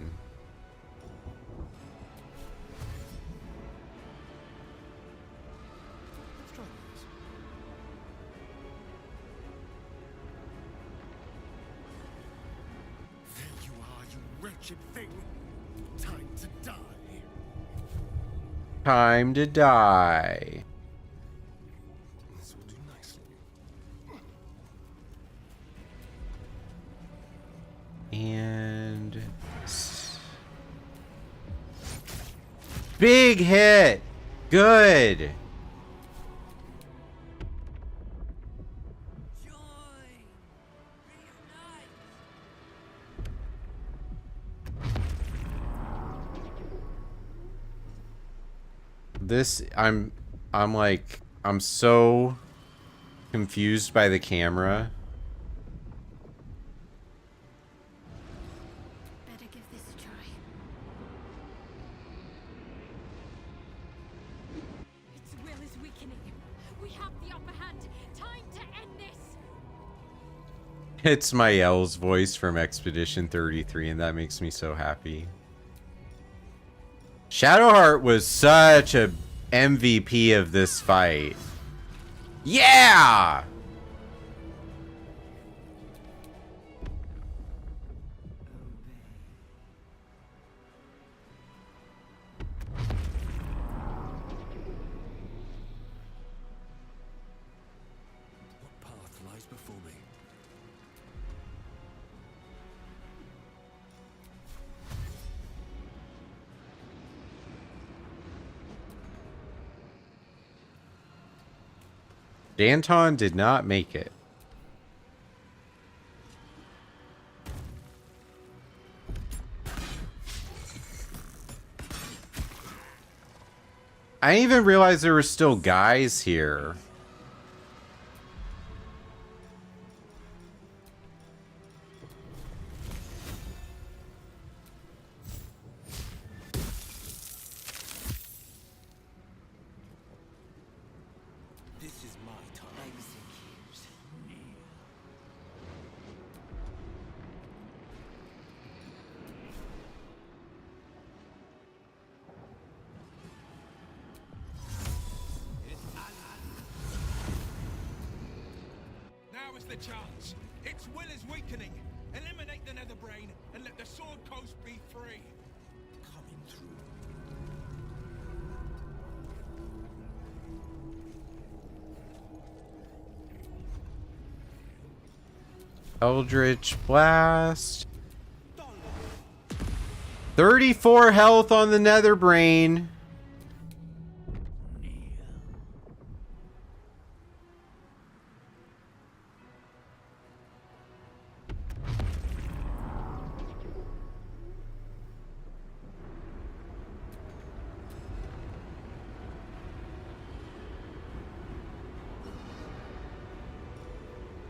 There you are, you wretched thing. Time to die. Time to die. This will do nicely. And big hit. Good. This I'm like I'm so confused by the camera. Better give this a try. Its will is weakening. We have the upper hand. Time to end this. It's Mael's voice from Expedition 33, and that makes me so happy. Shadowheart was such a MVP of this fight. Yeah! What path lies before me? Danton did not make it. I didn't even realize there were still guys here. This is my time. the chance. Its will is weakening. Eliminate the Netherbrain and let the Sword Coast be free. Coming through. Eldritch Blast. 34 health on the Netherbrain.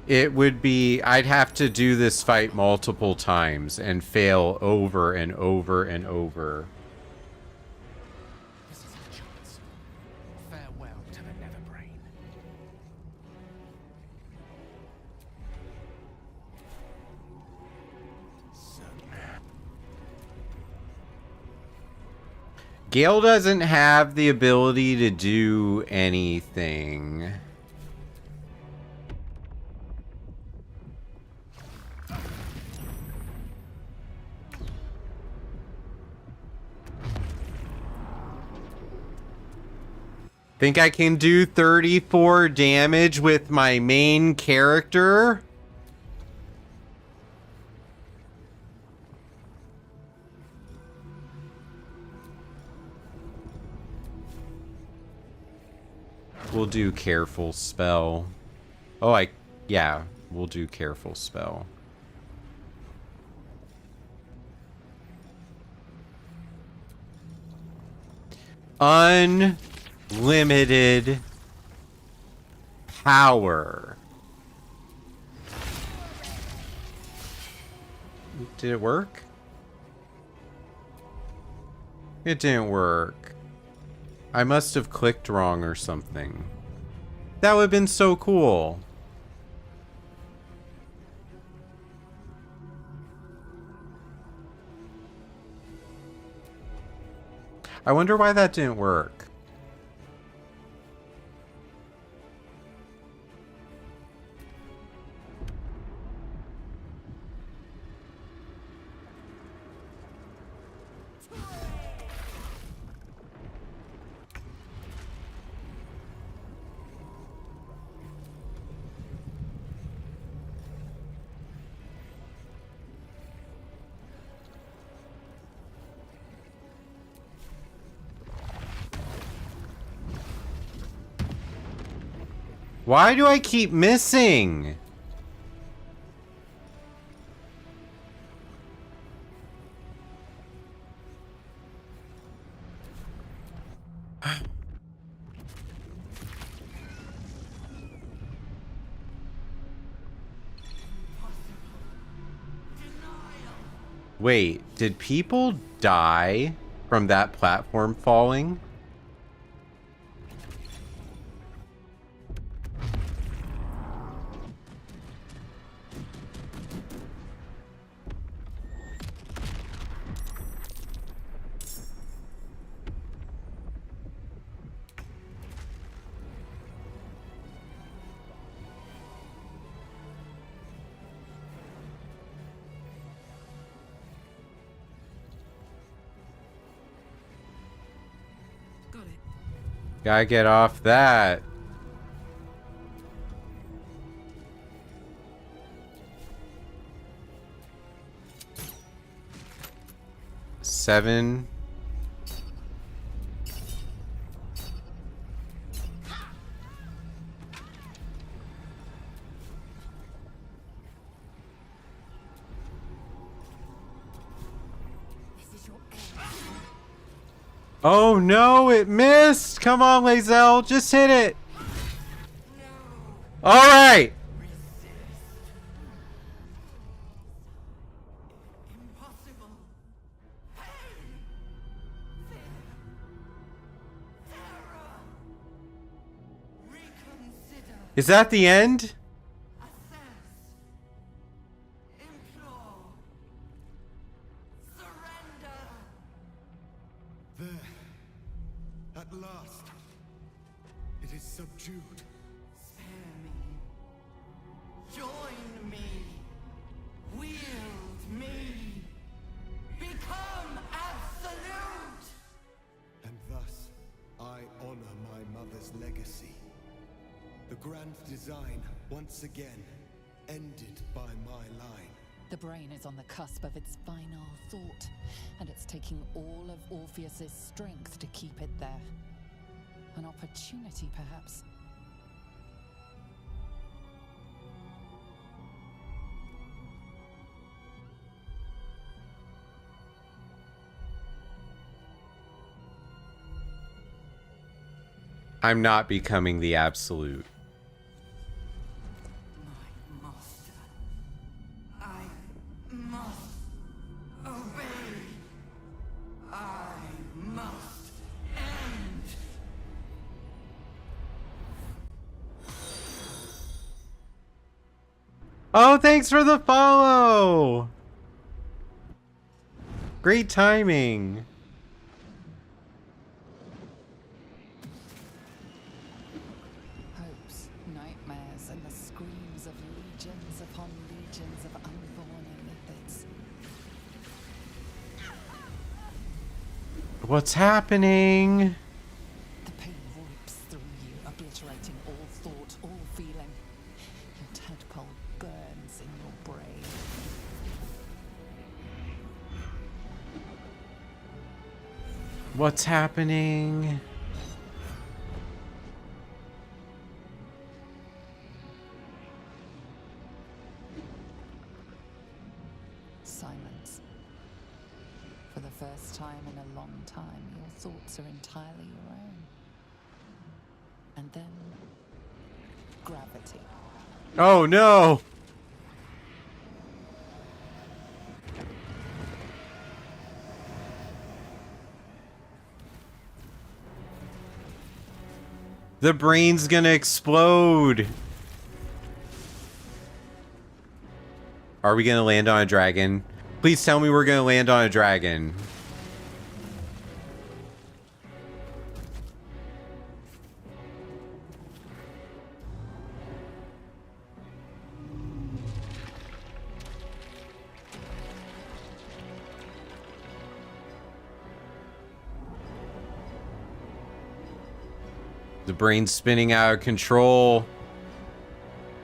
It would be, I'd have to do this fight multiple times and fail over and over and over. This is our chance. Farewell to the Netherbrain. Gale doesn't have the ability to do anything. Think I can do 34 damage with my main character? We'll do careful spell. Oh, yeah, we'll do careful spell. Unlimited power. Did it work? It didn't work. I must have clicked wrong or something. That would have been so cool. I wonder why that didn't work. Why do I keep missing? Wait, did people die from that platform falling? Gotta get off that. Seven. Oh no, it missed! Come on, Lae'zel, just hit it! Alright! Is that the end? There. At last. It is subdued. Spare me. Your honor my mother's legacy. The grand design, once again, ended by my line. The brain is on the cusp of its final thought, and it's taking all of Orpheus's strength to keep it there. An opportunity, perhaps. I'm not becoming the absolute. My master. I must obey. I must end. Oh, thanks for the follow. Great timing. Hopes, nightmares, and the screams of legions upon legions of unborn Illithids. What's happening? The pain rips through you, obliterating all thought, all feeling. Your tadpole burns in your brain. What's happening? Silence. For the first time in a long time, your thoughts are entirely your own. And then, gravity. Oh no! The brain's gonna explode. Are we gonna land on a dragon? Please tell me we're gonna land on a dragon. The brain's spinning out of control.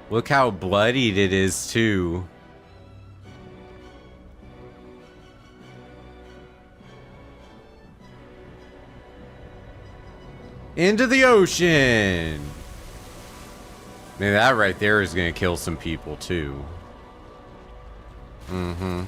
Look how bloodied it is, too. Into the ocean! Man, that right there is gonna kill some people, too. Mm-hmm.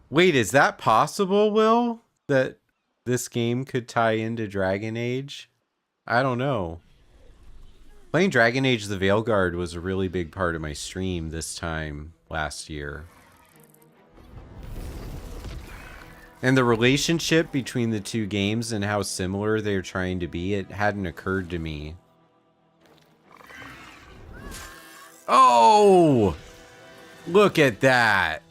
Wait, is that possible, Will? That this game could tie into Dragon Age? I don't know. Playing Dragon Age the Veilguard was a really big part of my stream this time last year. And the relationship between the two games and how similar they're trying to be, it hadn't occurred to me. Oh! Look at that!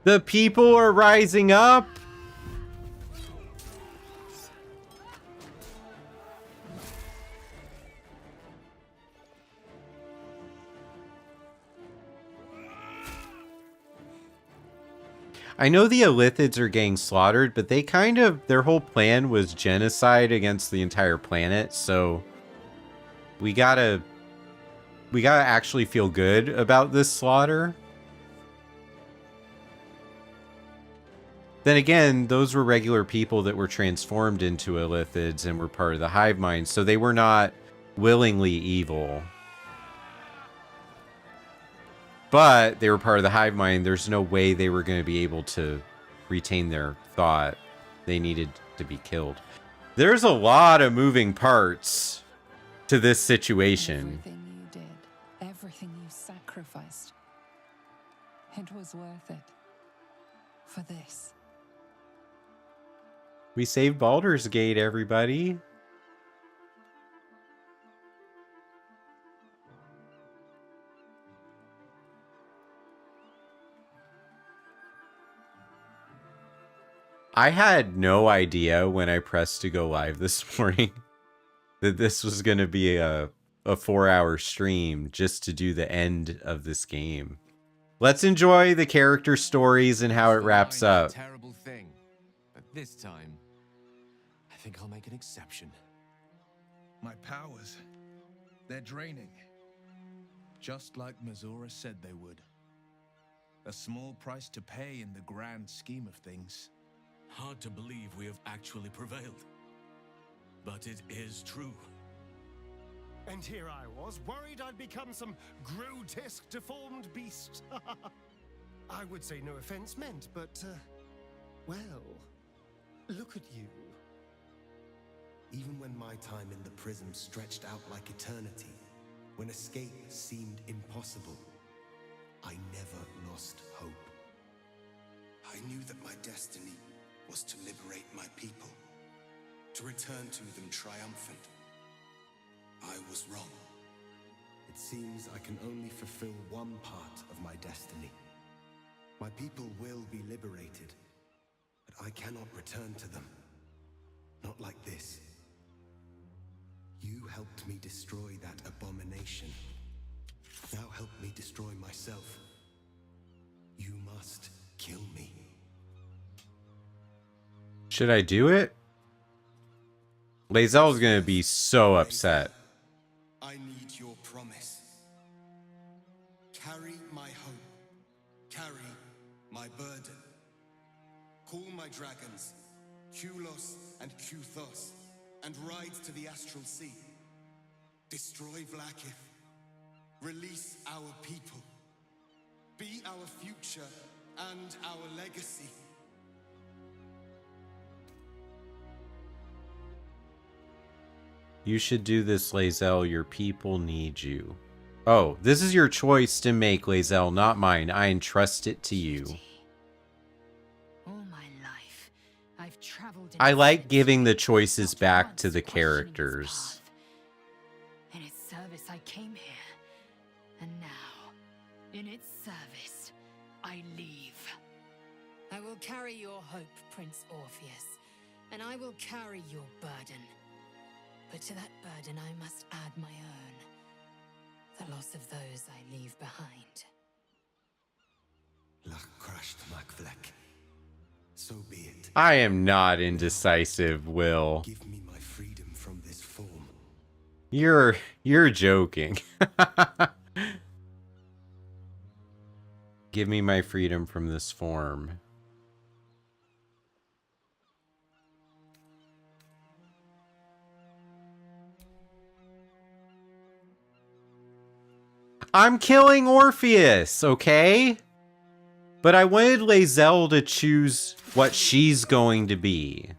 The people are rising up. I know the Illithids are getting slaughtered, but they kind of, their whole plan was genocide against the entire planet, so we gotta actually feel good about this slaughter. Then again, those were regular people that were transformed into Illithids and were part of the hive mind, so they were not willingly evil. But they were part of the hive mind. There's no way they were going to be able to retain their thought. They needed to be killed. There's a lot of moving parts to this situation. Everything you did, everything you sacrificed, it was worth it. For this. We saved Baldur's Gate, everybody. I had no idea when I pressed to go live this morning that this was going to be a 4-hour stream just to do the end of this game. Let's enjoy the character stories and how it wraps up. Terrible thing, but this time, I think I'll make an exception. My powers, they're draining. Just like Mazora said they would. A small price to pay in the grand scheme of things. Hard to believe we have actually prevailed. But it is true. And here I was, worried I'd become some grotesque, deformed beast. I would say no offense meant, but, well, look at you. Even when my time in the prism stretched out like eternity, when escape seemed impossible, I never lost hope. I knew that my destiny was to liberate my people, to return to them triumphant. I was wrong. It seems I can only fulfill one part of my destiny. My people will be liberated, but I cannot return to them. Not like this. You helped me destroy that abomination. Now help me destroy myself. You must kill me. Should I do it? Lae'zel's gonna be so upset. I need your promise. Carry my hope. Carry my burden. Call my dragons, Kulos and Kuthos, and ride to the Astral Sea. Destroy Vlaakith. Release our people. Be our future and our legacy. You should do this, Lae'zel. Your people need you. Oh, this is your choice to make, Lae'zel, not mine. I entrust it to you. All my life, I've traveled. I like giving the choices back to the characters. In its service, I came here, and now, in its service, I leave. I will carry your hope, Prince Orpheus, and I will carry your burden. But to that burden I must add my own. The loss of those I leave behind. So be it. I am not indecisive, Will. Give me my freedom from this form. You're joking. Give me my freedom from this form. I'm killing Orpheus, okay? But I wanted Lae'zel to choose what she's going to be.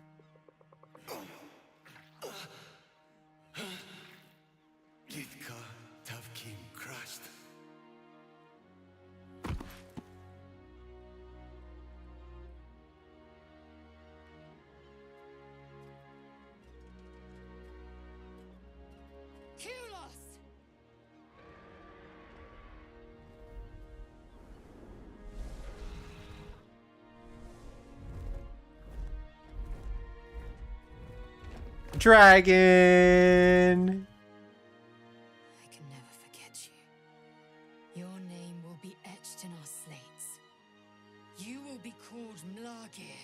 Dragon! I can never forget you. Your name will be etched in our slates. You will be called Mlagir,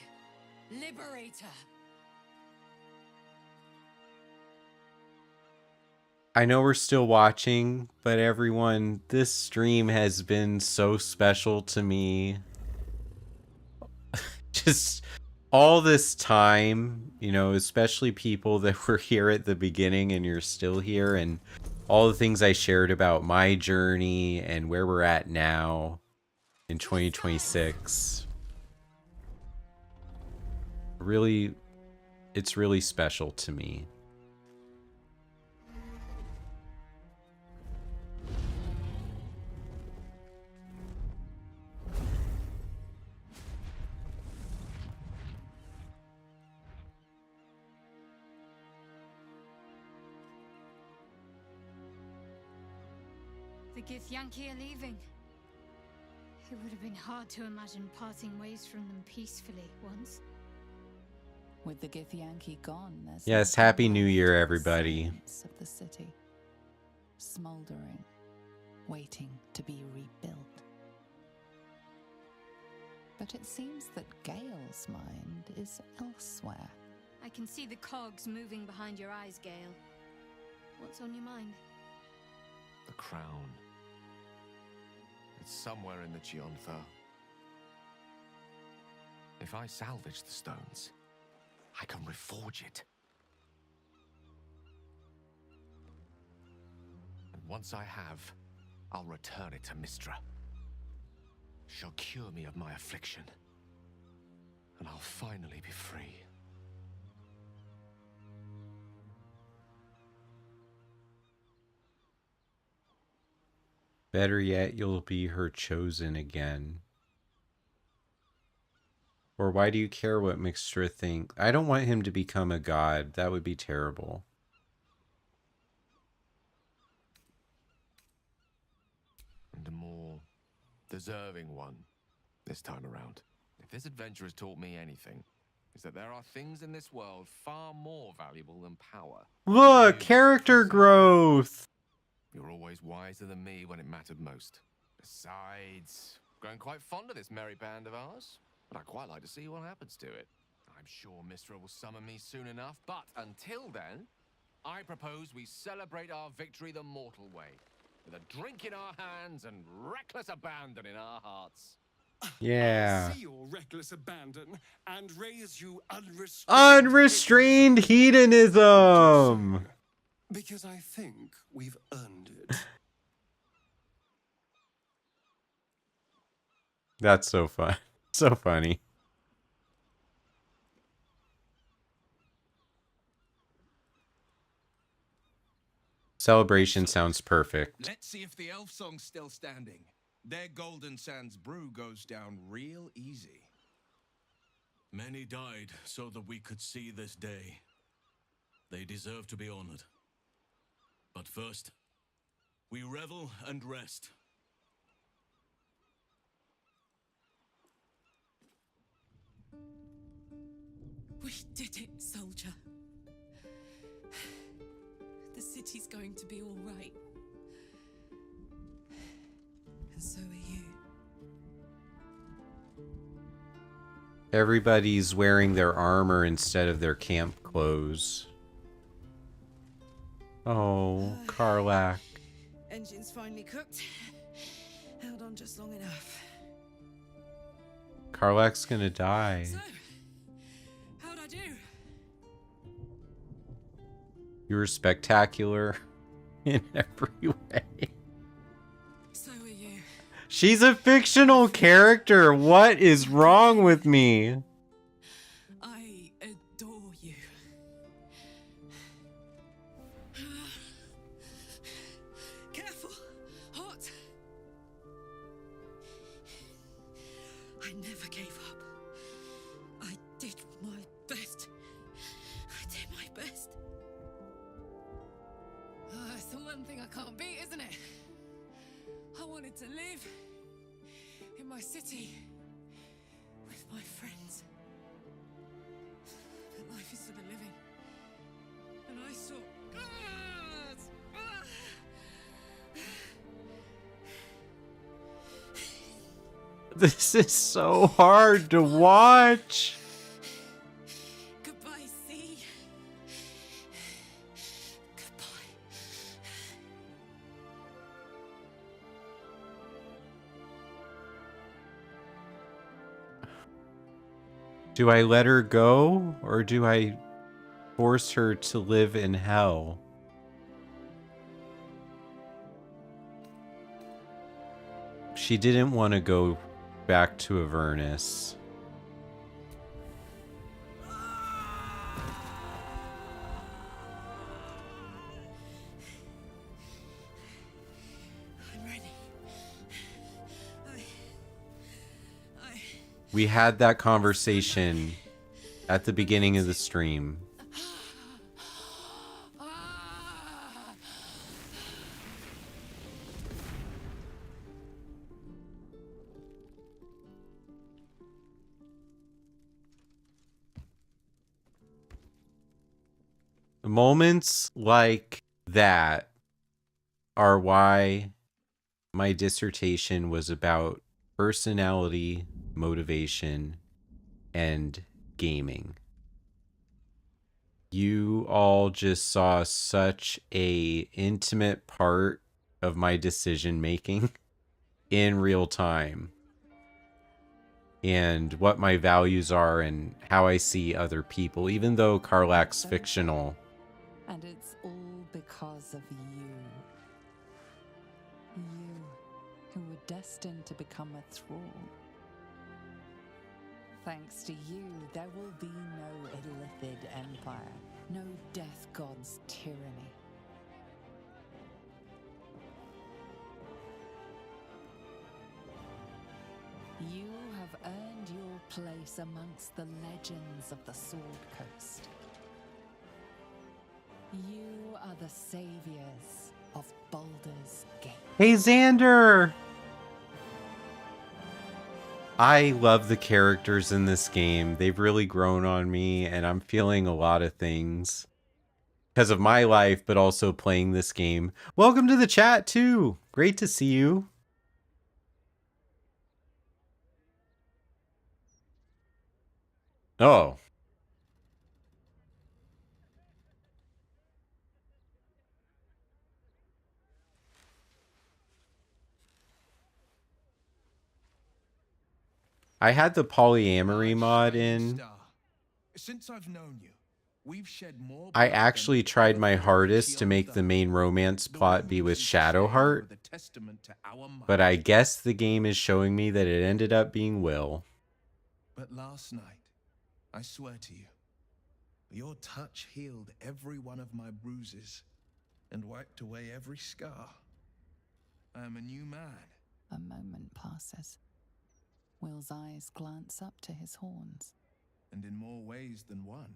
Liberator. I know we're still watching, but everyone, this stream has been so special to me. Just all this time, you know, especially people that were here at the beginning and you're still here, and all the things I shared about my journey and where we're at now in 2026. Really, it's really special to me. The Githyanki are leaving. It would have been hard to imagine parting ways from them peacefully once. With the Githyanki gone, there's Yes, nothing Happy New left Year, but everybody. silence of the city, smoldering, waiting to be rebuilt. But it seems that Gale's mind is elsewhere. I can see the cogs moving behind your eyes, Gale. What's on your mind? The crown. It's somewhere in the Chiontha. If I salvage the stones, I can reforge it. And once I have, I'll return it to Mistra. She'll cure me of my affliction, and I'll finally be free. Better yet, you'll be her chosen again. Or why do you care what Mixtra thinks? I don't want him to become a god. That would be terrible. And a more deserving one this time around. If this adventure has taught me anything, it's that there are things in this world far more valuable than power. Look, character growth! You're always wiser than me when it mattered most. Besides, growing quite fond of this merry band of ours, but I'd quite like to see what happens to it. I'm sure Mistra will summon me soon enough, but until then, I propose we celebrate our victory the mortal way, with a drink in our hands and reckless abandon in our hearts. Yeah. See your reckless abandon and raise you Unrestrained hedonism! Because I think we've earned it. That's so fun. So funny. Celebration sounds perfect. Let's see if the elf song's still standing. Their Golden Sands brew goes down real easy. Many died so that we could see this day. They deserve to be honored. But first, we revel and rest. We did it, soldier. The city's going to be all right. And so are you. Everybody's wearing their armor instead of their camp clothes. Oh, Karlach. Engine's finally cooked. Held on just long enough. Karlach's gonna die. So, how'd I do? You were spectacular in every way. So are you. She's a fictional character. What is wrong with me? I adore you. Careful. Hot. I never gave up. I did my best. I did my best. It's the one thing I can't beat, isn't it? I wanted to live in my city with my friends. But life is for the living. And I saw gods! This is so hard to watch. Goodbye, sea. Do I let her go, or do I force her to live in hell? She didn't want to go back to Avernus. I'm ready. We had that conversation at the beginning of the stream. Moments like that are why my dissertation was about personality, motivation, and gaming. You all just saw such a intimate part of my decision making in real time, and what my values are and how I see other people, even though Karlach's fictional. And it's all because of you. You, who were destined to become a thrall. Thanks to you, there will be no Illithid Empire, no Death God's tyranny. You have earned your place amongst the legends of the Sword Coast. You are the saviors of Baldur's Gate. Hey, Xander! I love the characters in this game. They've really grown on me, and I'm feeling a lot of things because of my life, but also playing this game. Welcome to the chat, too. Great to see you. Oh. I had the polyamory mod in. Since I've known you, we've shed more. I actually tried my hardest to make the main romance plot be with Shadowheart, but I guess the game is showing me that it ended up being Will. But last night, I swear to you, your touch healed every one of my bruises and wiped away every scar. I am a new man. A moment passes. Will's eyes glance up to his horns. And in more ways than one.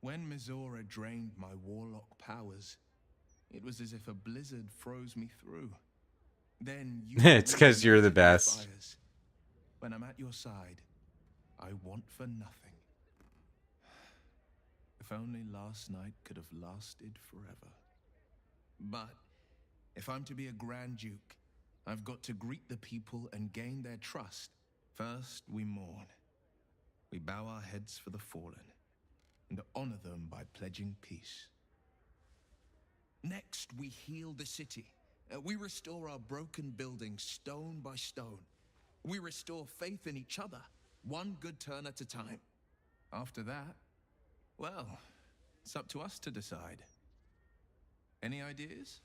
When Mizora drained my warlock powers, it was as if a blizzard froze me through. Then you It's because you're the best. Fires. When I'm at your side, I want for nothing. If only last night could have lasted forever. But if I'm to be a Grand Duke, I've got to greet the people and gain their trust. First, we mourn. We bow our heads for the fallen and honor them by pledging peace. Next, we heal the city. We restore our broken buildings stone by stone. We restore faith in each other, one good turn at a time. After that, well, it's up to us to decide. Any ideas?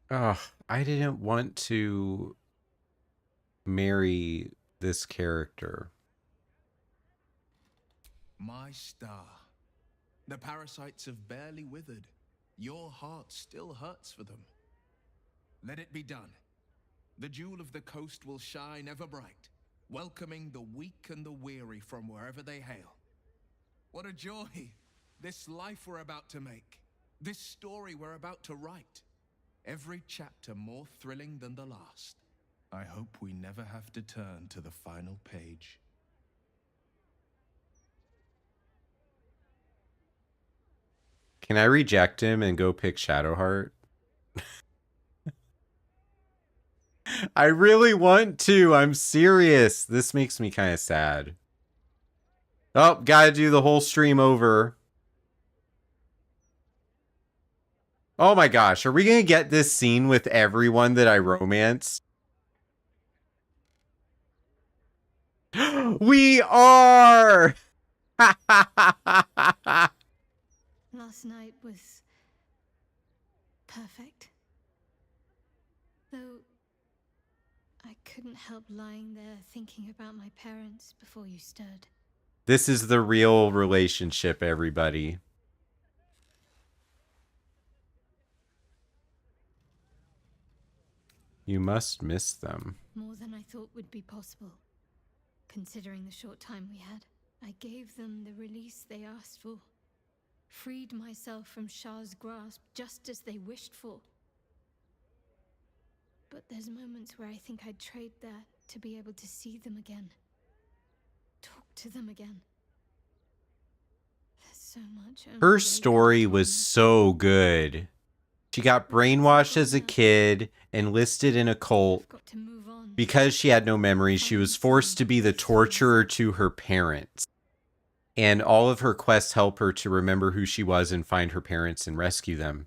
Ugh, I didn't want to marry this character. My star. The parasites have barely withered. Your heart still hurts for them. Let it be done. The jewel of the coast will shine ever bright, welcoming the weak and the weary from wherever they hail. What a joy! This life we're about to make. This story we're about to write. Every chapter more thrilling than the last. I hope we never have to turn to the final page. Can I reject him and go pick Shadowheart? I really want to. I'm serious. This makes me kind of sad. Oh, gotta do the whole stream over. Oh my gosh, are we gonna get this scene with everyone that I romanced? We are! Last night was perfect. Though I couldn't help lying there thinking about my parents before you stirred. This is the real relationship, everybody. You must miss them. More than I thought would be possible, considering the short time we had. I gave them the release they asked for. Freed myself from Shah's grasp just as they wished for. But there's moments where I think I'd trade that to be able to see them again. Talk to them again. There's so much. only Her they story could was tell me. so good. She got brainwashed as a kid, enlisted in a cult. Because she had no memories, she was forced to be the torturer to her parents. And all of her quests help her to remember who she was and find her parents and rescue them.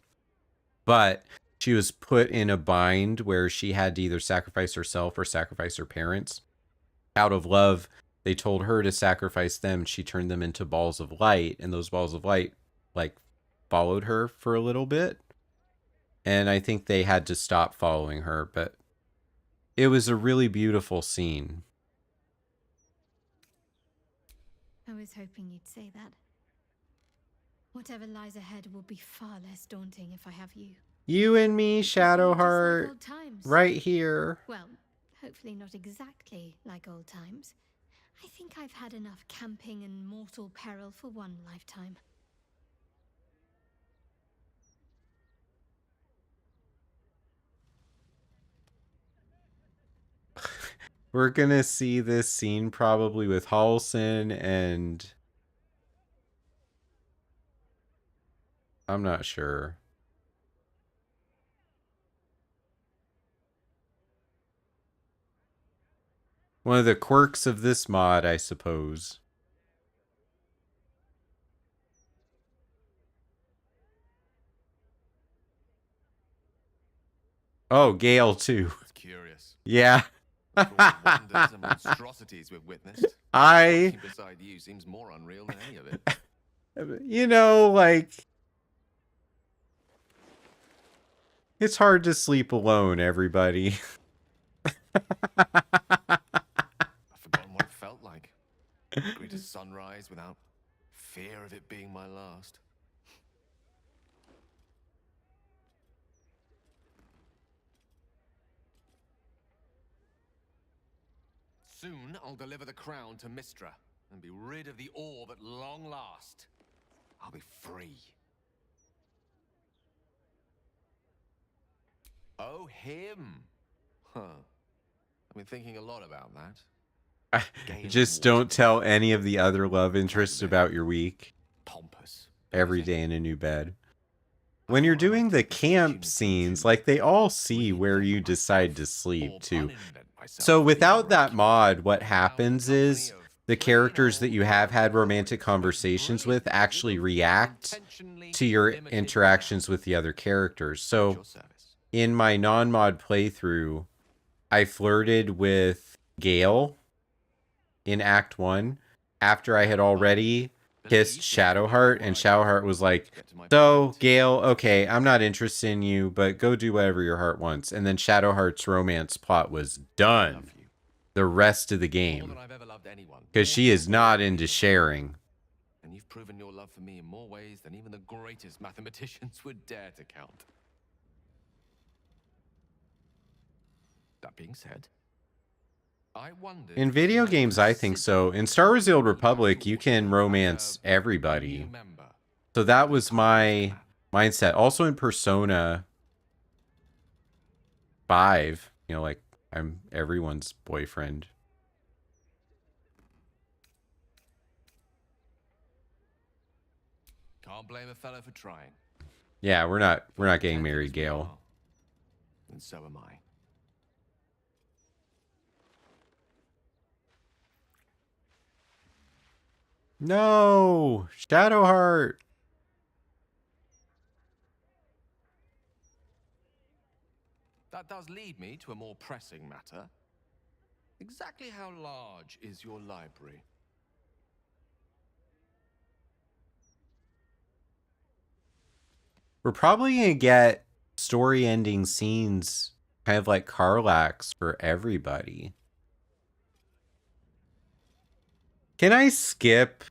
But she was put in a bind where she had to either sacrifice herself or sacrifice her parents. Out of love, they told her to sacrifice them. She turned them into balls of light, and those balls of light, like, followed her for a little bit. And I think they had to stop following her, but it was a really beautiful scene. I was hoping you'd say that. Whatever lies ahead will be far less daunting if I have you. You and me, Shadowheart, old times. right here. Well, hopefully not exactly like old times. I think I've had enough camping and mortal peril for one lifetime. We're gonna see this scene probably with Halsin and... I'm not sure. One of the quirks of this mod, I suppose. Oh, Gale too. It's curious. Yeah. Wonders and monstrosities we've witnessed. I... Walking beside you seems more unreal than any of it. You know, like... It's hard to sleep alone, everybody. I've forgotten what it felt like. Greet a sunrise without fear of it being my last. Soon I'll deliver the crown to Mistra and be rid of the orb at long last. I'll be free. Oh, him. Huh. I've been thinking a lot about that. Just don't tell any of the other love interests about your week. Pompous. Every day in a new bed. When you're doing the camp scenes, like, they all see where you decide to sleep too. So without that mod, what happens is the characters that you have had romantic conversations with actually react to your interactions with the other characters. So in my non-mod playthrough, I flirted with Gale in Act 1 after I had already kissed Shadowheart, and Shadowheart was like, so, Gale, okay, I'm not interested in you, but go do whatever your heart wants. And then Shadowheart's romance plot was done the rest of the game. Because she is not into sharing. And you've proven your love for me in more ways than even the greatest mathematicians would dare to count. That being said, I wondered... In video games, I think so. In Star Wars The Old Republic, you can romance everybody. So that was my mindset. Also in Persona 5, you know, like, I'm everyone's boyfriend. Can't blame a fellow for trying. Yeah, we're not getting married, Gale. And so am I. No! Shadowheart! That does lead me to a more pressing matter. Exactly how large is your library? We're probably going to get story-ending scenes, kind of like Karlax, for everybody. Can I skip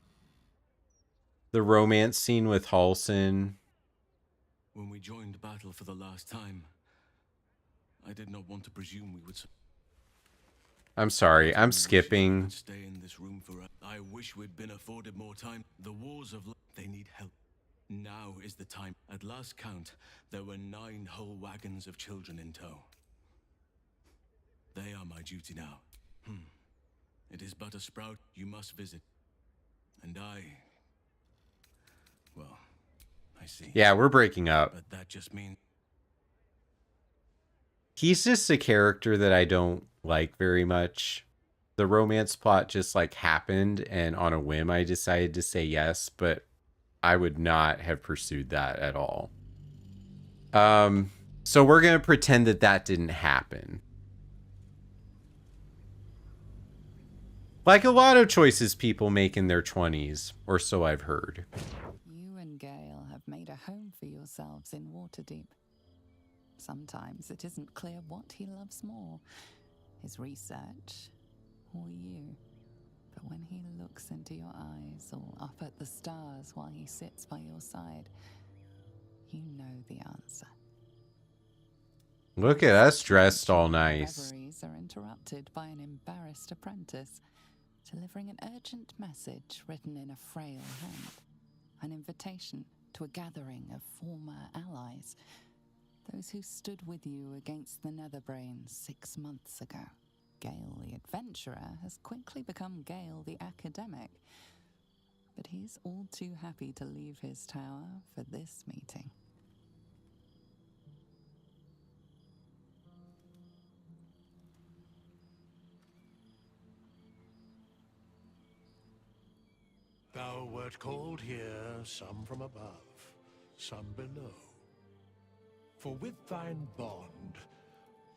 the romance scene with Halsin? When we joined battle for the last time, I did not want to presume we would... I'm sorry, I'm skipping. Stay in this room forever. I wish we'd been afforded more time. The wars of life, they need help. Now is the time. At last count, there were 9 whole wagons of children in tow. They are my duty now. It is but a sprout you must visit. And well, I see. Yeah, we're breaking up. But that just means... He's just a character that I don't like very much. The romance plot just like happened, and on a whim I decided to say yes, but I would not have pursued that at all. So we're going to pretend that that didn't happen. Like a lot of choices people make in their 20s, or so I've heard. You and Gale have made a home for yourselves in Waterdeep. Sometimes it isn't clear what he loves more, his research or you. But when he looks into your eyes or up at the stars while he sits by your side, you know the answer. Look at us dressed all nice. Reveries are interrupted by an embarrassed apprentice, delivering an urgent message written in a frail hand. An invitation to a gathering of former allies. Those who stood with you against the Netherbrains 6 months ago. Gale the adventurer has quickly become Gale the academic. But he's all too happy to leave his tower for this meeting. Thou wert called here, some from above, some below. For with thine bond,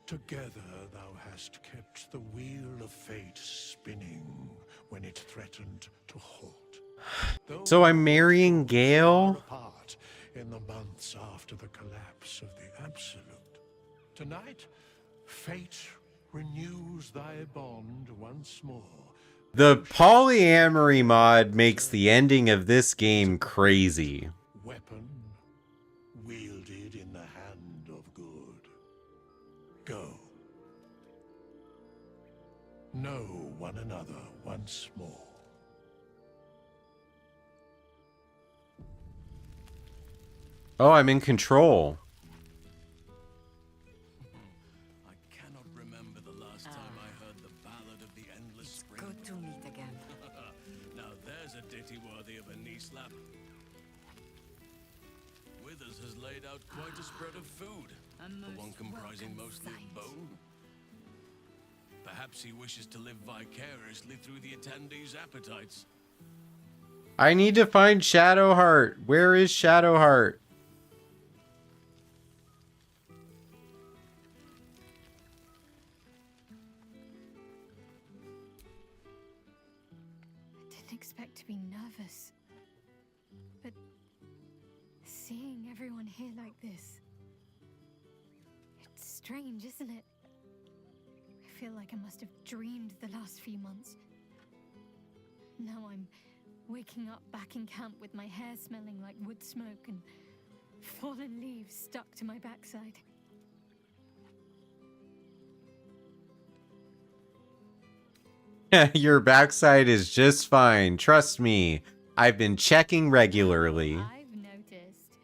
together thou hast kept the wheel of fate spinning when it threatened to halt. So I'm marrying Gale? Apart in the months after the collapse of the Absolute. Tonight, fate renews thy bond once more. The polyamory mod makes the ending of this game crazy. Weapon wielded in the hand of good. Go. Know one another once more. Oh, I'm in control. I cannot remember the last time I heard the ballad of the endless spring. Good to meet again. Now there's a ditty worthy of a knee slap. Withers has laid out quite a spread of food, the one comprising mostly of bone. Perhaps he wishes to live vicariously through the attendees' appetites. I need to find Shadowheart. Where is Shadowheart? I didn't expect to be nervous. But seeing everyone here like this, it's strange, isn't it? I feel like I must have dreamed the last few months. Now I'm waking up back in camp with my hair smelling like wood smoke and fallen leaves stuck to my backside. Your backside is just fine. Trust me. I've been checking regularly. I've noticed.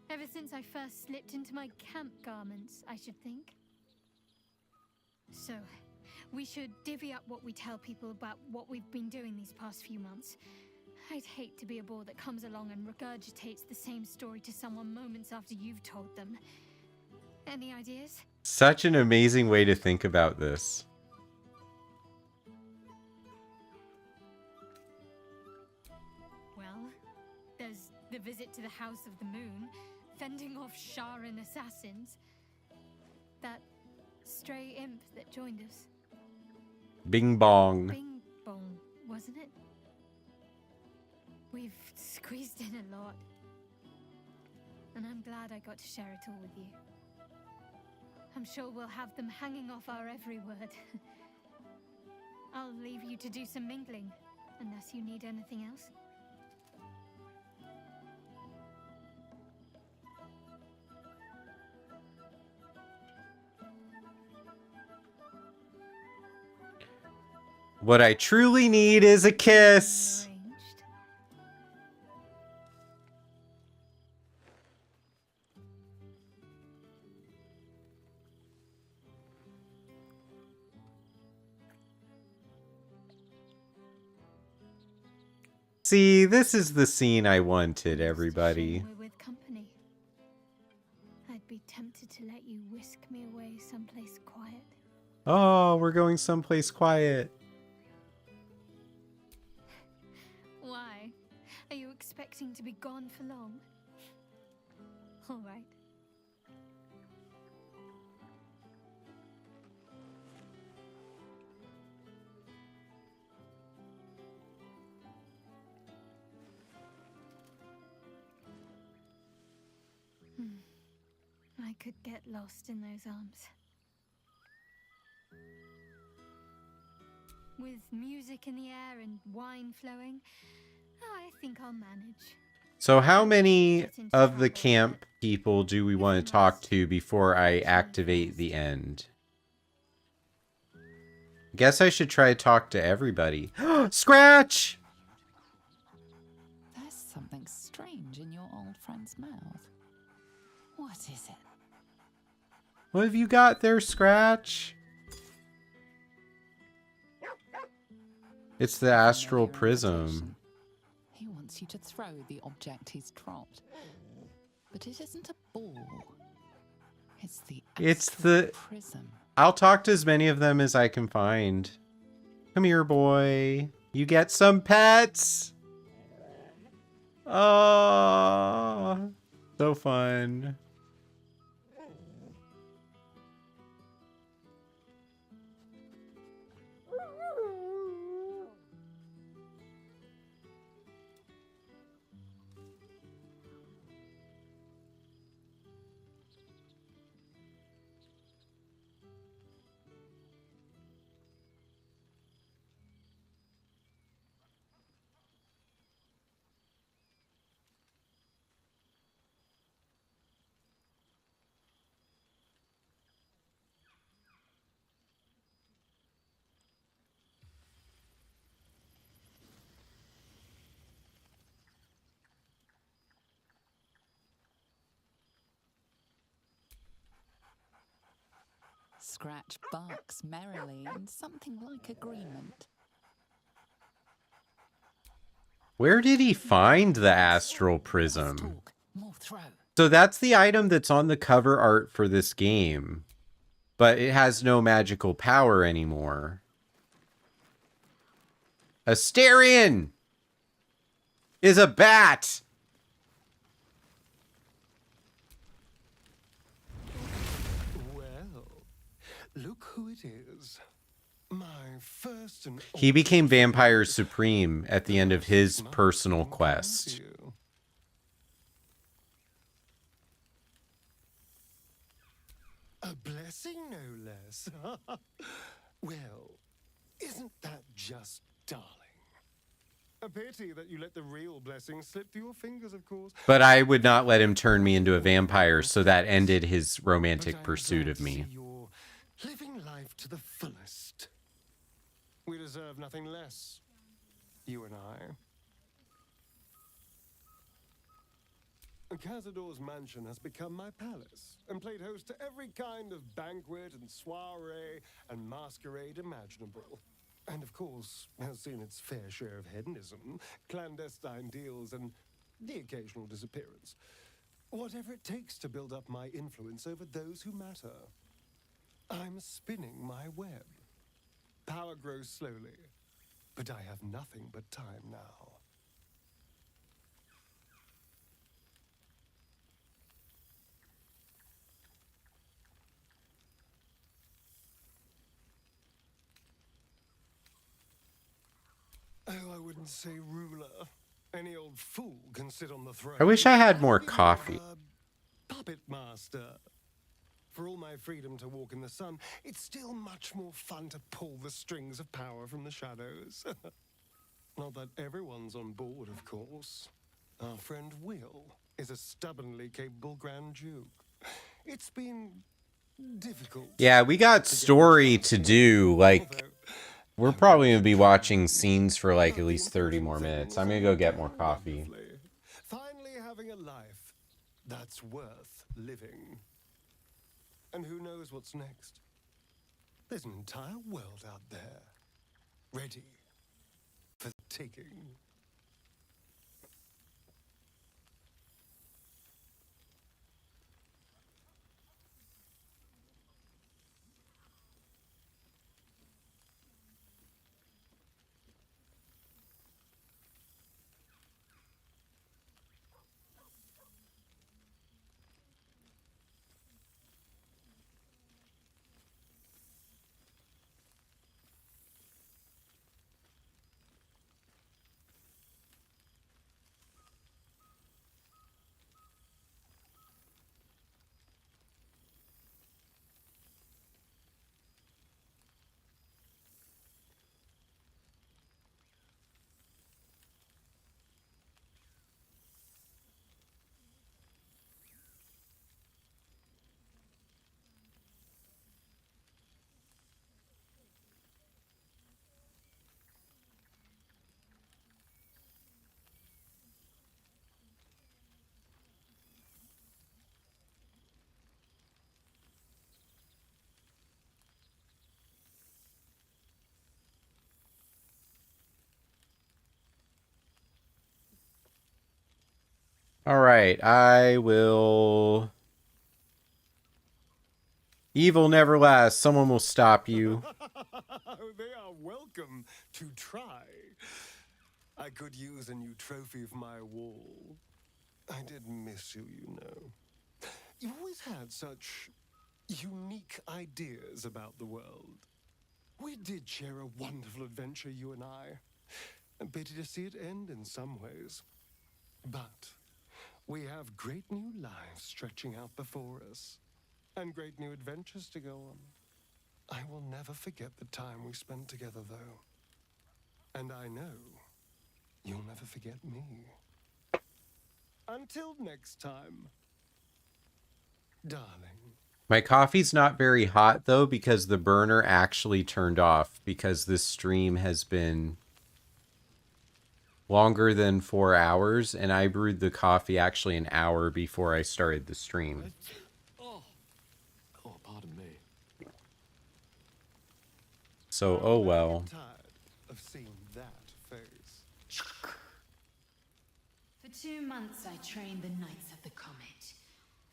Ever since I first slipped into my camp garments, I should think. So, we should divvy up what we tell people about what we've been doing these past few months. I'd hate to be a bore that comes along and regurgitates the same story to someone moments after you've told them. Any ideas? Such an amazing way to think about this. Well, there's the visit to the House of the Moon, fending off Sharan assassins. That stray imp that joined us. Bing bong. Bing bong, wasn't it? We've squeezed in a lot. And I'm glad I got to share it all with you. I'm sure we'll have them hanging off our every word. I'll leave you to do some mingling, unless you need anything else. What I truly need is a kiss. See, this is the scene I wanted, everybody. We're with company. I'd be tempted to let you whisk me away someplace quiet. Oh, we're going someplace quiet. Why? Are you expecting to be gone for long? All right. I could get lost in those arms. With music in the air and wine flowing, I think I'll manage. So how many of the camp people do we want to talk to before I activate the end? Guess I should try to talk to everybody. Scratch! There's something strange in your old friend's mouth. What is it? What have you got there, Scratch? It's the astral prism. He wants you to throw the object he's dropped. But it isn't a ball. It's the astral prism. I'll talk to as many of them as I can find. Come here, boy. You get some pets. Oh, so fun. Scratch barks merrily in something like agreement. Where did he find the astral prism? So that's the item that's on the cover art for this game, but it has no magical power anymore. Asterion is a bat. Look who it is. My first and He became Vampire Supreme at the end of his personal quest. A blessing, no less. Well, isn't that just darling? A pity that you let the real blessing slip through your fingers, of course. But I would not let him turn me into a vampire, so that ended his romantic pursuit of me. Living life to the fullest. We deserve nothing less, you and I. Cazador's mansion has become my palace, and played host to every kind of banquet and soiree and masquerade imaginable. And of course, has seen its fair share of hedonism, clandestine deals, and the occasional disappearance. Whatever it takes to build up my influence over those who matter. I'm spinning my web. Power grows slowly, but I have nothing but time now. Oh, I wouldn't say ruler. Any old fool can sit on the throne. I wish I had more coffee. Puppet master. For all my freedom to walk in the sun, it's still much more fun to pull the strings of power from the shadows. Not that everyone's on board, of course. Our friend Will is a stubbornly capable Grand Duke. It's been difficult. Yeah, we got story to do. Like, we're probably going to be watching scenes for like at least 30 more minutes. I'm going to go get more coffee. Finally having a life that's worth living. And who knows what's next? There's an entire world out there, ready for the taking. All right, I will... Evil never lasts. Someone will stop you. They are welcome to try. I could use a new trophy for my wall. I did miss you, you know. You always had such unique ideas about the world. We did share a wonderful adventure, you and I. A pity to see it end in some ways. But we have great new lives stretching out before us, and great new adventures to go on. I will never forget the time we spent together, though. And I know you'll never forget me. Until next time, darling. My coffee's not very hot, though, because the burner actually turned off, because this stream has been longer than 4 hours, and I brewed the coffee actually an hour before I started the stream. Oh, pardon me. So, oh well. Of seeing that face. For 2 months I trained the Knights of the Comet.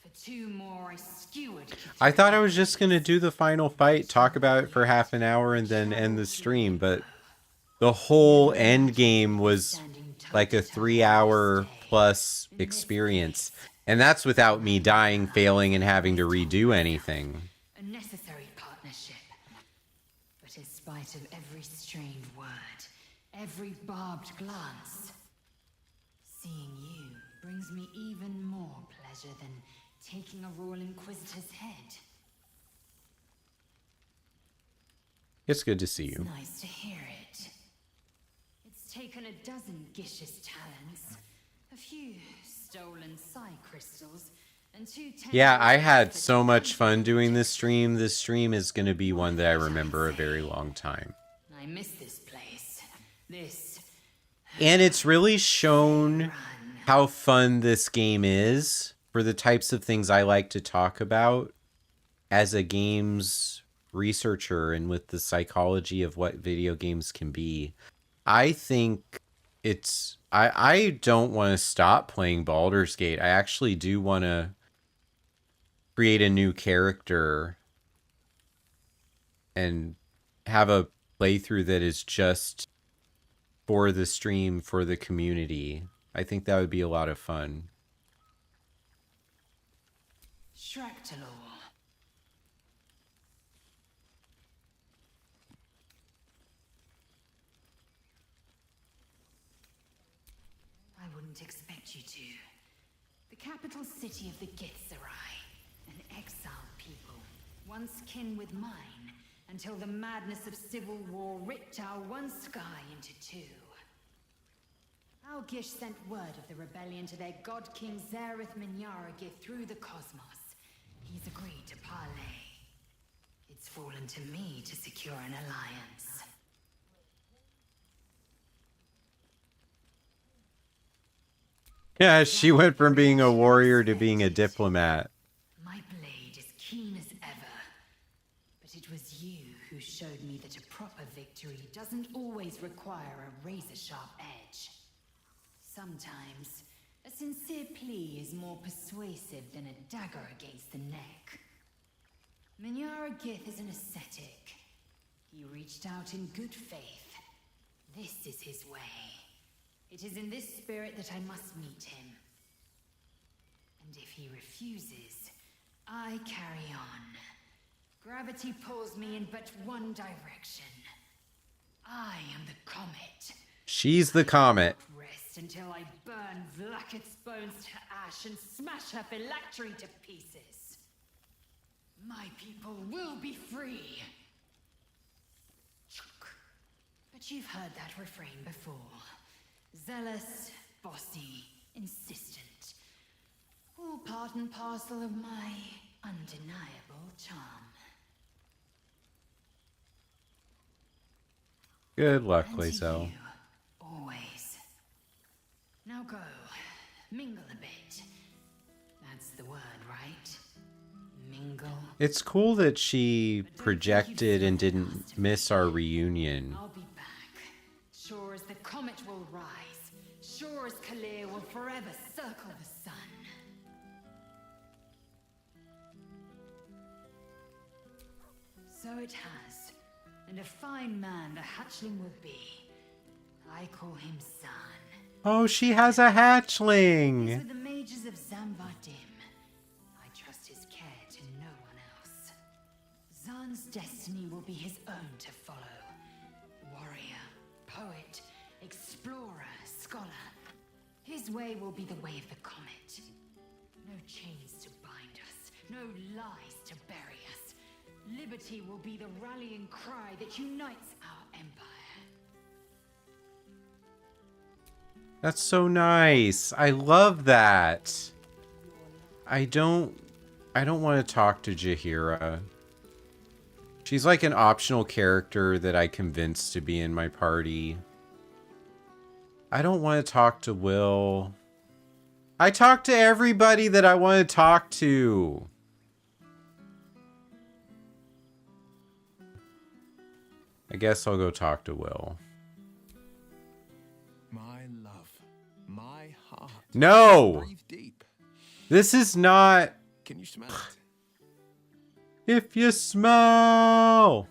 For 2 more I skewered. I thought I was just going to do the final fight, talk about it for half an hour, and then end the stream, but the whole end game was like a 3-hour plus experience. And that's without me dying, failing, and having to redo anything. A necessary partnership. But in spite of every strained word, every barbed glance, seeing you brings me even more pleasure than taking a Royal Inquisitor's head. It's good to see you. It's nice to hear it. It's taken a dozen Gish's talents, a few stolen psi crystals, and 2 Yeah, I had so much fun doing this stream. This stream is going to be one that I remember a very long time. I miss this place. This. And it's really shown how fun this game is for the types of things I like to talk about as a games researcher and with the psychology of what video games can be. I think it's... I don't want to stop playing Baldur's Gate. I actually do want to create a new character and have a playthrough that is just for the stream, for the community. I think that would be a lot of fun. Shractalor. I wouldn't expect you to. The capital city of the Githzerai, an exiled people, once kin with mine, until the madness of civil war ripped our one sky into 2. Our Gish sent word of the rebellion to their god king Zareth Minyaragith through the cosmos. He's agreed to parley. It's fallen to me to secure an alliance. Yeah, she went from being a warrior to being a diplomat. My blade is keen as ever. But it was you who showed me that a proper victory doesn't always require a razor-sharp edge. Sometimes, a sincere plea is more persuasive than a dagger against the neck. Minyaragith is an ascetic. He reached out in good faith. This is his way. It is in this spirit that I must meet him. And if he refuses, I carry on. Gravity pulls me in but one direction. I am the comet. She's the comet. Rest until I burn Vlaakith's bones to ash and smash her phylactery to pieces. My people will be free. But you've heard that refrain before. Zealous, bossy, insistent. All part and parcel of my undeniable charm. Good luck, Glazel. Always. Now go. Mingle a bit. That's the word, right? Mingle. It's cool that she projected and didn't miss our reunion. I'll be back. Sure as the comet will rise. Sure as Kalir will forever circle the sun. So it has. And a fine man the hatchling will be. I call him Zan. Oh, she has a He's hatchling. with the mages of Zamvadim. I trust his care to no one else. Zan's destiny will be his own to follow. Warrior, poet, explorer, scholar. His way will be the way of the comet. No chains to bind us, no lies to bury us. Liberty will be the rallying cry that unites our empire. That's so nice. I love that. I don't want to talk to Jaheira. She's like an optional character that I convinced to be in my party. I don't want to talk to Will. I talk to everybody that I want to talk to. I guess I'll go talk to Will. My love, my heart. No! Breathe deep. This is not... Can you smell it? If you smell...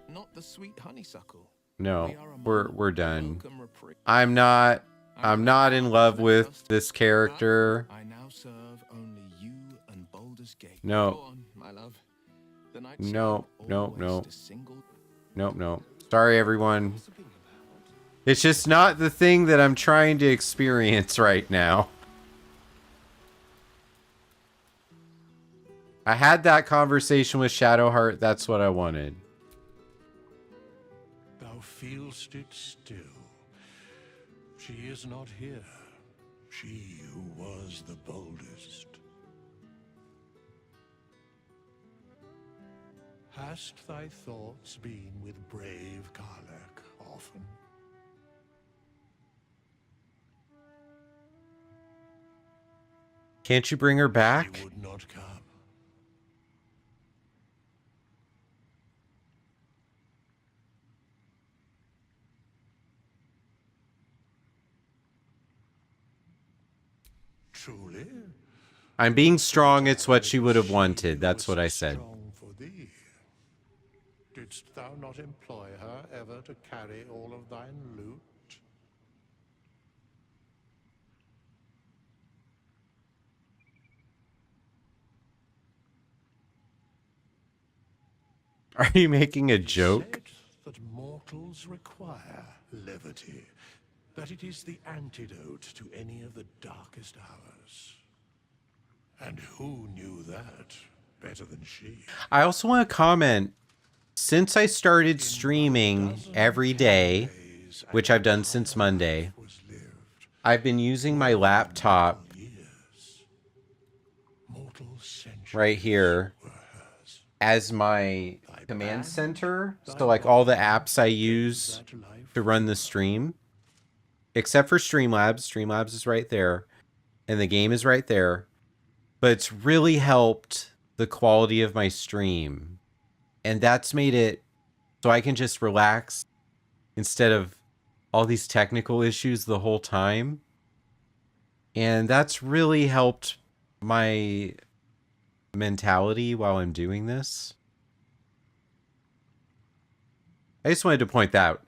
Not the sweet honeysuckle. No, we're done. I'm not in love with this character. I now serve only you and Baldur's Gate. No. Go on, my love. The night No, sky no, always no. to single- Nope, nope. Sorry, everyone. It's just not the thing that I'm trying to experience right now. I had that conversation with Shadowheart. That's what I wanted. Thou feelst it still. She is not here. She who was the boldest. Hast thy thoughts been with brave Karlach often? Can't you bring her back? She would not come. Truly? I'm being strong. It's what she would have wanted. That's what I said. Strong for thee. Didst thou not employ her ever to carry all of thine loot? Are you making a joke? That mortals require levity, that it is the antidote to any of the darkest hours. And who knew that better than she? I also want to comment, since I started streaming every day, which I've done since Monday, I've been using my laptop right here as my command center. So like all the apps I use to run the stream, except for Streamlabs. Streamlabs is right there and the game is right there. But it's really helped the quality of my stream. And that's made it so I can just relax instead of all these technical issues the whole time. And that's really helped my mentality while I'm doing this. I just wanted to point that out.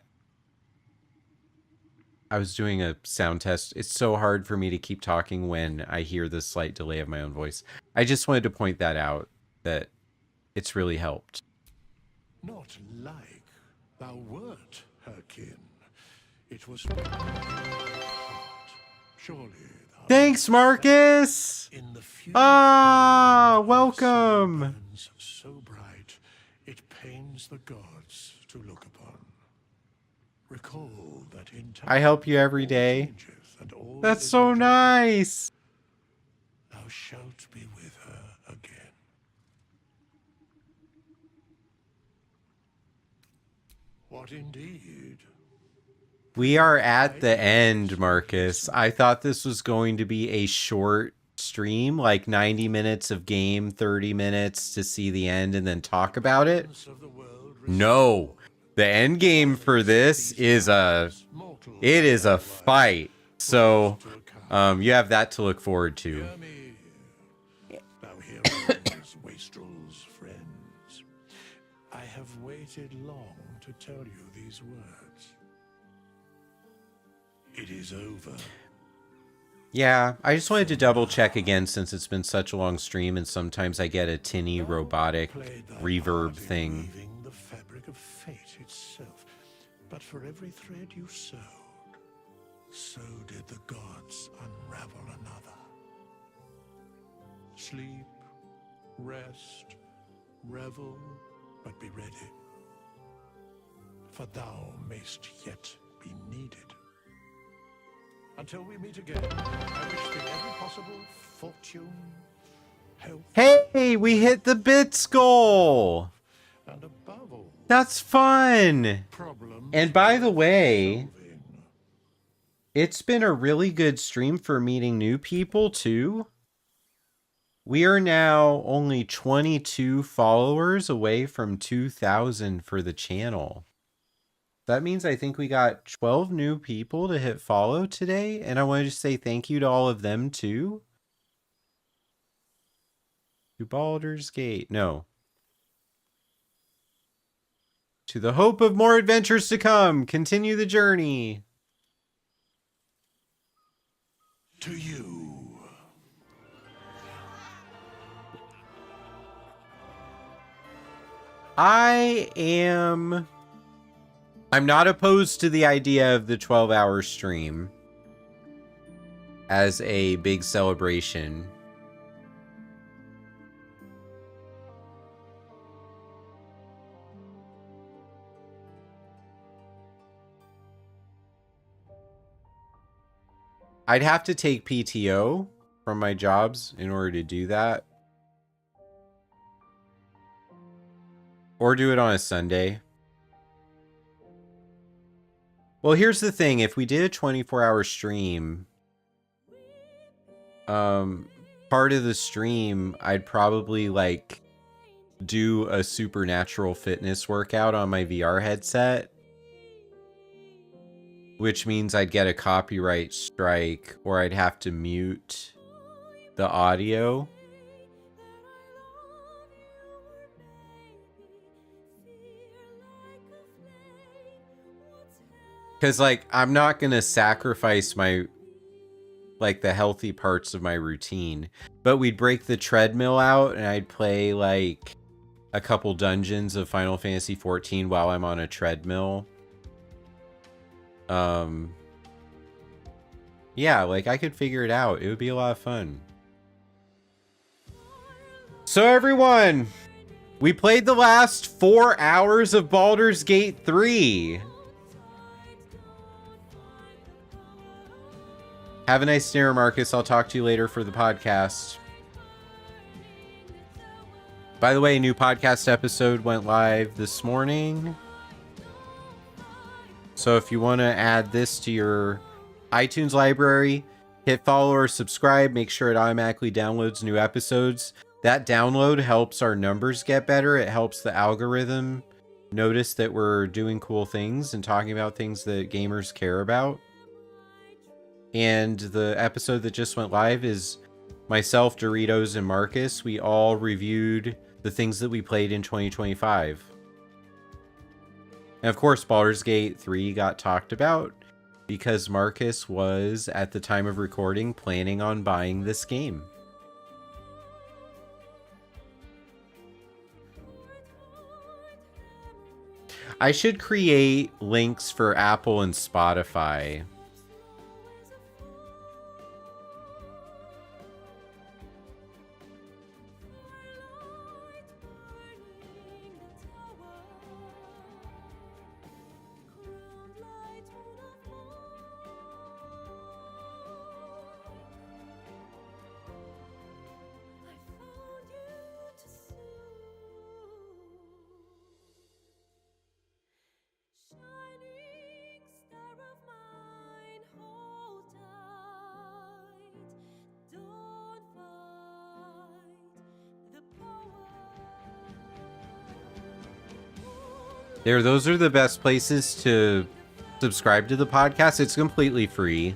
I was doing a sound test. It's so hard for me to keep talking when I hear the slight delay of my own voice. I just wanted to point that out, that it's really helped. Not like thou wert her kin. It was surely. Thanks, Marcus! Ah, welcome! So bright, it pains the gods to look upon. Recall that in time I help you every day. That's so nice! thou shalt be with her again. What indeed? We are at the end, Marcus. I thought this was going to be a short stream, like 90 minutes of game, 30 minutes to see the end and then talk about it. No. The end game for this is it is a fight. So, you have that to look forward to. Thou heroes, wastrels, friends. have waited long to tell you these words. It is over. Yeah, I just wanted to double check again since it's been such a long stream and sometimes I get a tinny robotic reverb thing. The fabric of fate itself, but for every thread you sewed, so did the gods unravel another. Sleep, rest, revel, but be ready, for thou mayst yet be needed. Until we meet again, I wish thee every possible fortune, health, Hey, we hit the bits goal! and above all, That's fun! problems. And by the way, it's been a really good stream for meeting new people too. We are now only 22 followers away from 2,000 for the channel. That means I think we got 12 new people to hit follow today, and I want to just say thank you to all of them too. To Baldur's Gate. No. To the hope of more adventures to come. Continue the journey. To you. I'm not opposed to the idea of the 12-hour stream as a big celebration. I'd have to take PTO from my jobs in order to do that. Or do it on a Sunday. Well, here's the thing. If we did a 24-hour stream, part of the stream, I'd probably, like, do a supernatural fitness workout on my VR headset. Which means I'd get a copyright strike, or I'd have to mute the audio. Because, like, I'm not going to sacrifice my, like, the healthy parts of my routine. But we'd break the treadmill out, and I'd play, like, a couple dungeons of Final Fantasy XIV while I'm on a treadmill. Yeah, like, I could figure it out. It would be a lot of fun. So, everyone, we played the last 4 hours of Baldur's Gate 3. Have a nice dinner, Marcus. I'll talk to you later for the podcast. By the way, new podcast episode went live this morning. So if you want to add this to your iTunes library, hit follow or subscribe. Make sure it automatically downloads new episodes. That download helps our numbers get better. It helps the algorithm notice that we're doing cool things and talking about things that gamers care about. And the episode that just went live is myself, Doritos, and Marcus. We all reviewed the things that we played in 2025. And of course, Baldur's Gate 3 got talked about because Marcus was, at the time of recording, planning on buying this game. I should create links for Apple and Spotify. Those are the best places to subscribe to the podcast. It's completely free.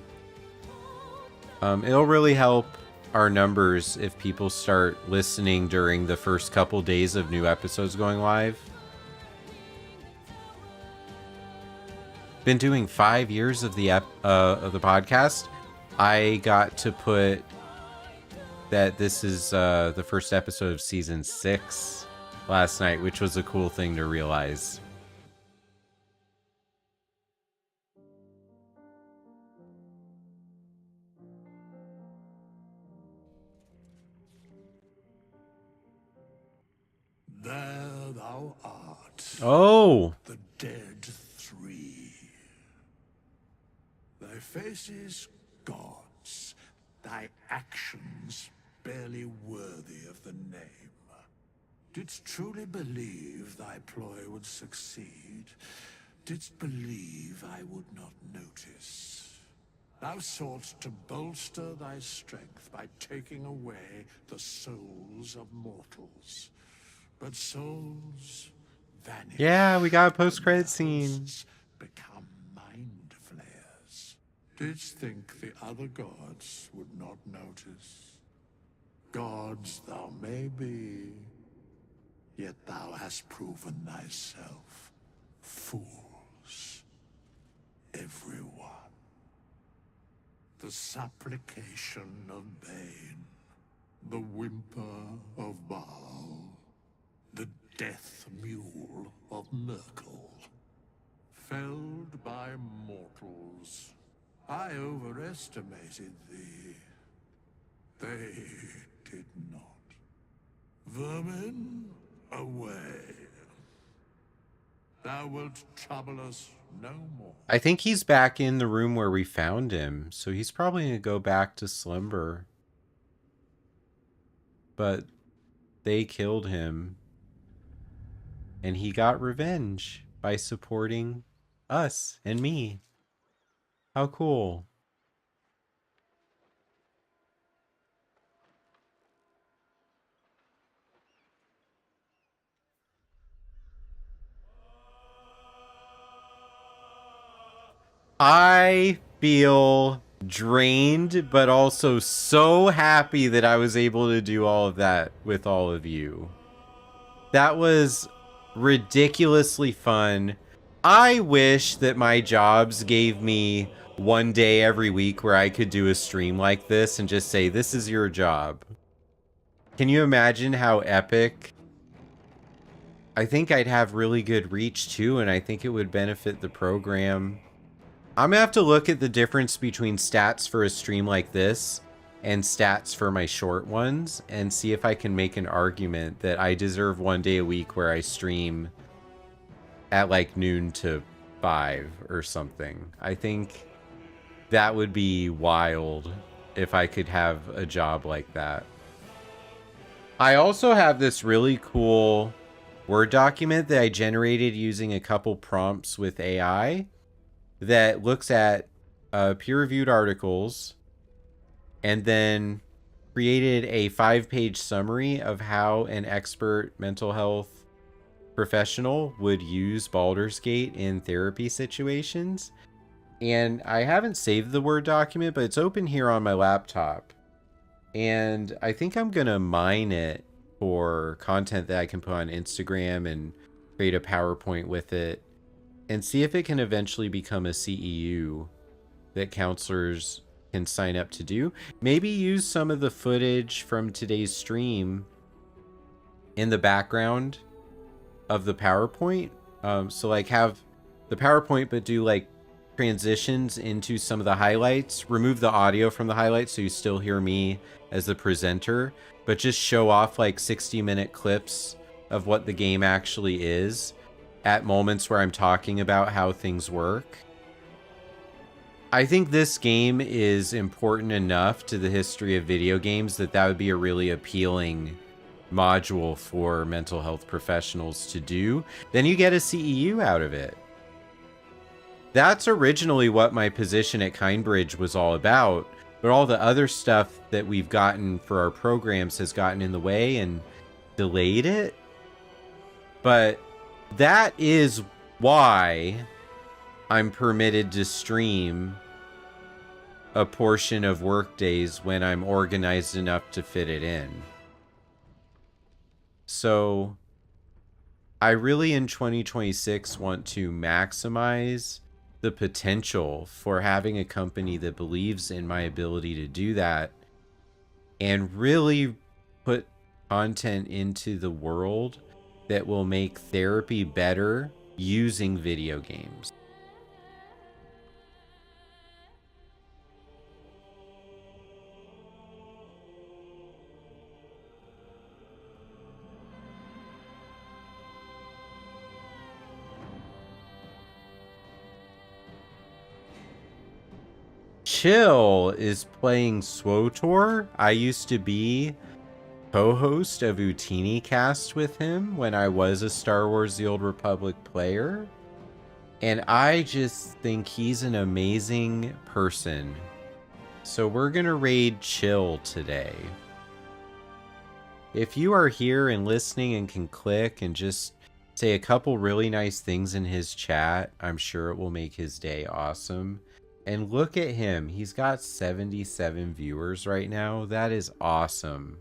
It'll really help our numbers if people start listening during the first couple days of new episodes going live. been doing 5 years of the podcast, I got to put that this is the first episode of season 6 last night, which was a cool thing to realize. There thou art. Oh! The dead three. Thy faces gods, thy actions barely worthy of the name. Didst truly believe thy ploy would succeed? Didst believe I would not notice? Thou soughtst to bolster thy strength by taking away the souls of mortals. But souls vanish. Yeah, we got a post-credit scene. Become mind flayers. Didst think the other gods would not notice? Gods thou may be, yet thou hast proven thyself fools. Everyone. The supplication of Bane, the whimper of Baal, the death mule of Merkel. Felled by mortals, I overestimated thee. They did not. Vermin, away. Thou wilt trouble us no more. I think he's back in the room where we found him, so he's probably going to go back to slumber. But they killed him. And he got revenge by supporting us and me. How cool. I feel drained, but also so happy that I was able to do all of that with all of you. That was ridiculously fun. I wish that my jobs gave me one day every week where I could do a stream like this and just say, this is your job. Can you imagine how epic? I think I'd have really good reach too, and I think it would benefit the program. I'm gonna have to look at the difference between stats for a stream like this and stats for my short ones and see if I can make an argument that I deserve one day a week where I stream at like noon to 5 or something. I think that would be wild if I could have a job like that. I also have this really cool Word document that I generated using a couple prompts with AI that looks at peer-reviewed articles and then created a 5-page summary of how an expert mental health professional would use Baldur's Gate in therapy situations. And I haven't saved the Word document, but it's open here on my laptop. And I think I'm going to mine it for content that I can put on Instagram and create a PowerPoint with it and see if it can eventually become a CEU that counselors can sign up to do. Maybe use some of the footage from today's stream in the background of the PowerPoint. So like have the PowerPoint, but do like transitions into some of the highlights. Remove the audio from the highlights so you still hear me as the presenter, but just show off like 60-minute clips of what the game actually is at moments where I'm talking about how things work. I think this game is important enough to the history of video games that that would be a really appealing module for mental health professionals to do. Then you get a CEU out of it. That's originally what my position at Kindbridge was all about, but all the other stuff that we've gotten for our programs has gotten in the way and delayed it. But that is why I'm permitted to stream a portion of work days when I'm organized enough to fit it in. So I really in 2026 want to maximize the potential for having a company that believes in my ability to do that and really put content into the world that will make therapy better using video games. Chill is playing SWOTOR. I used to be co-host of Utini Cast with him when I was a Star Wars The Old Republic player. And I just think he's an amazing person. So we're gonna raid Chill today. If you are here and listening and can click and just say a couple really nice things in his chat, I'm sure it will make his day awesome. And look at him. He's got 77 viewers right now. That is awesome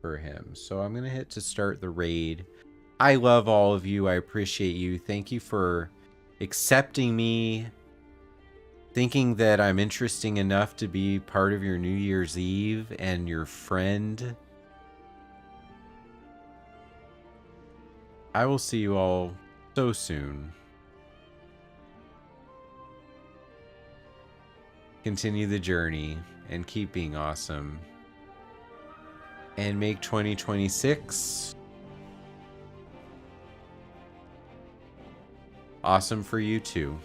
for him. So I'm going to hit to start the raid. I love all of you. I appreciate you. Thank you for accepting me, thinking that I'm interesting enough to be part of your New Year's Eve and your friend. I will see you all so soon. Continue the journey and keep being awesome. And make 2026 awesome for you too.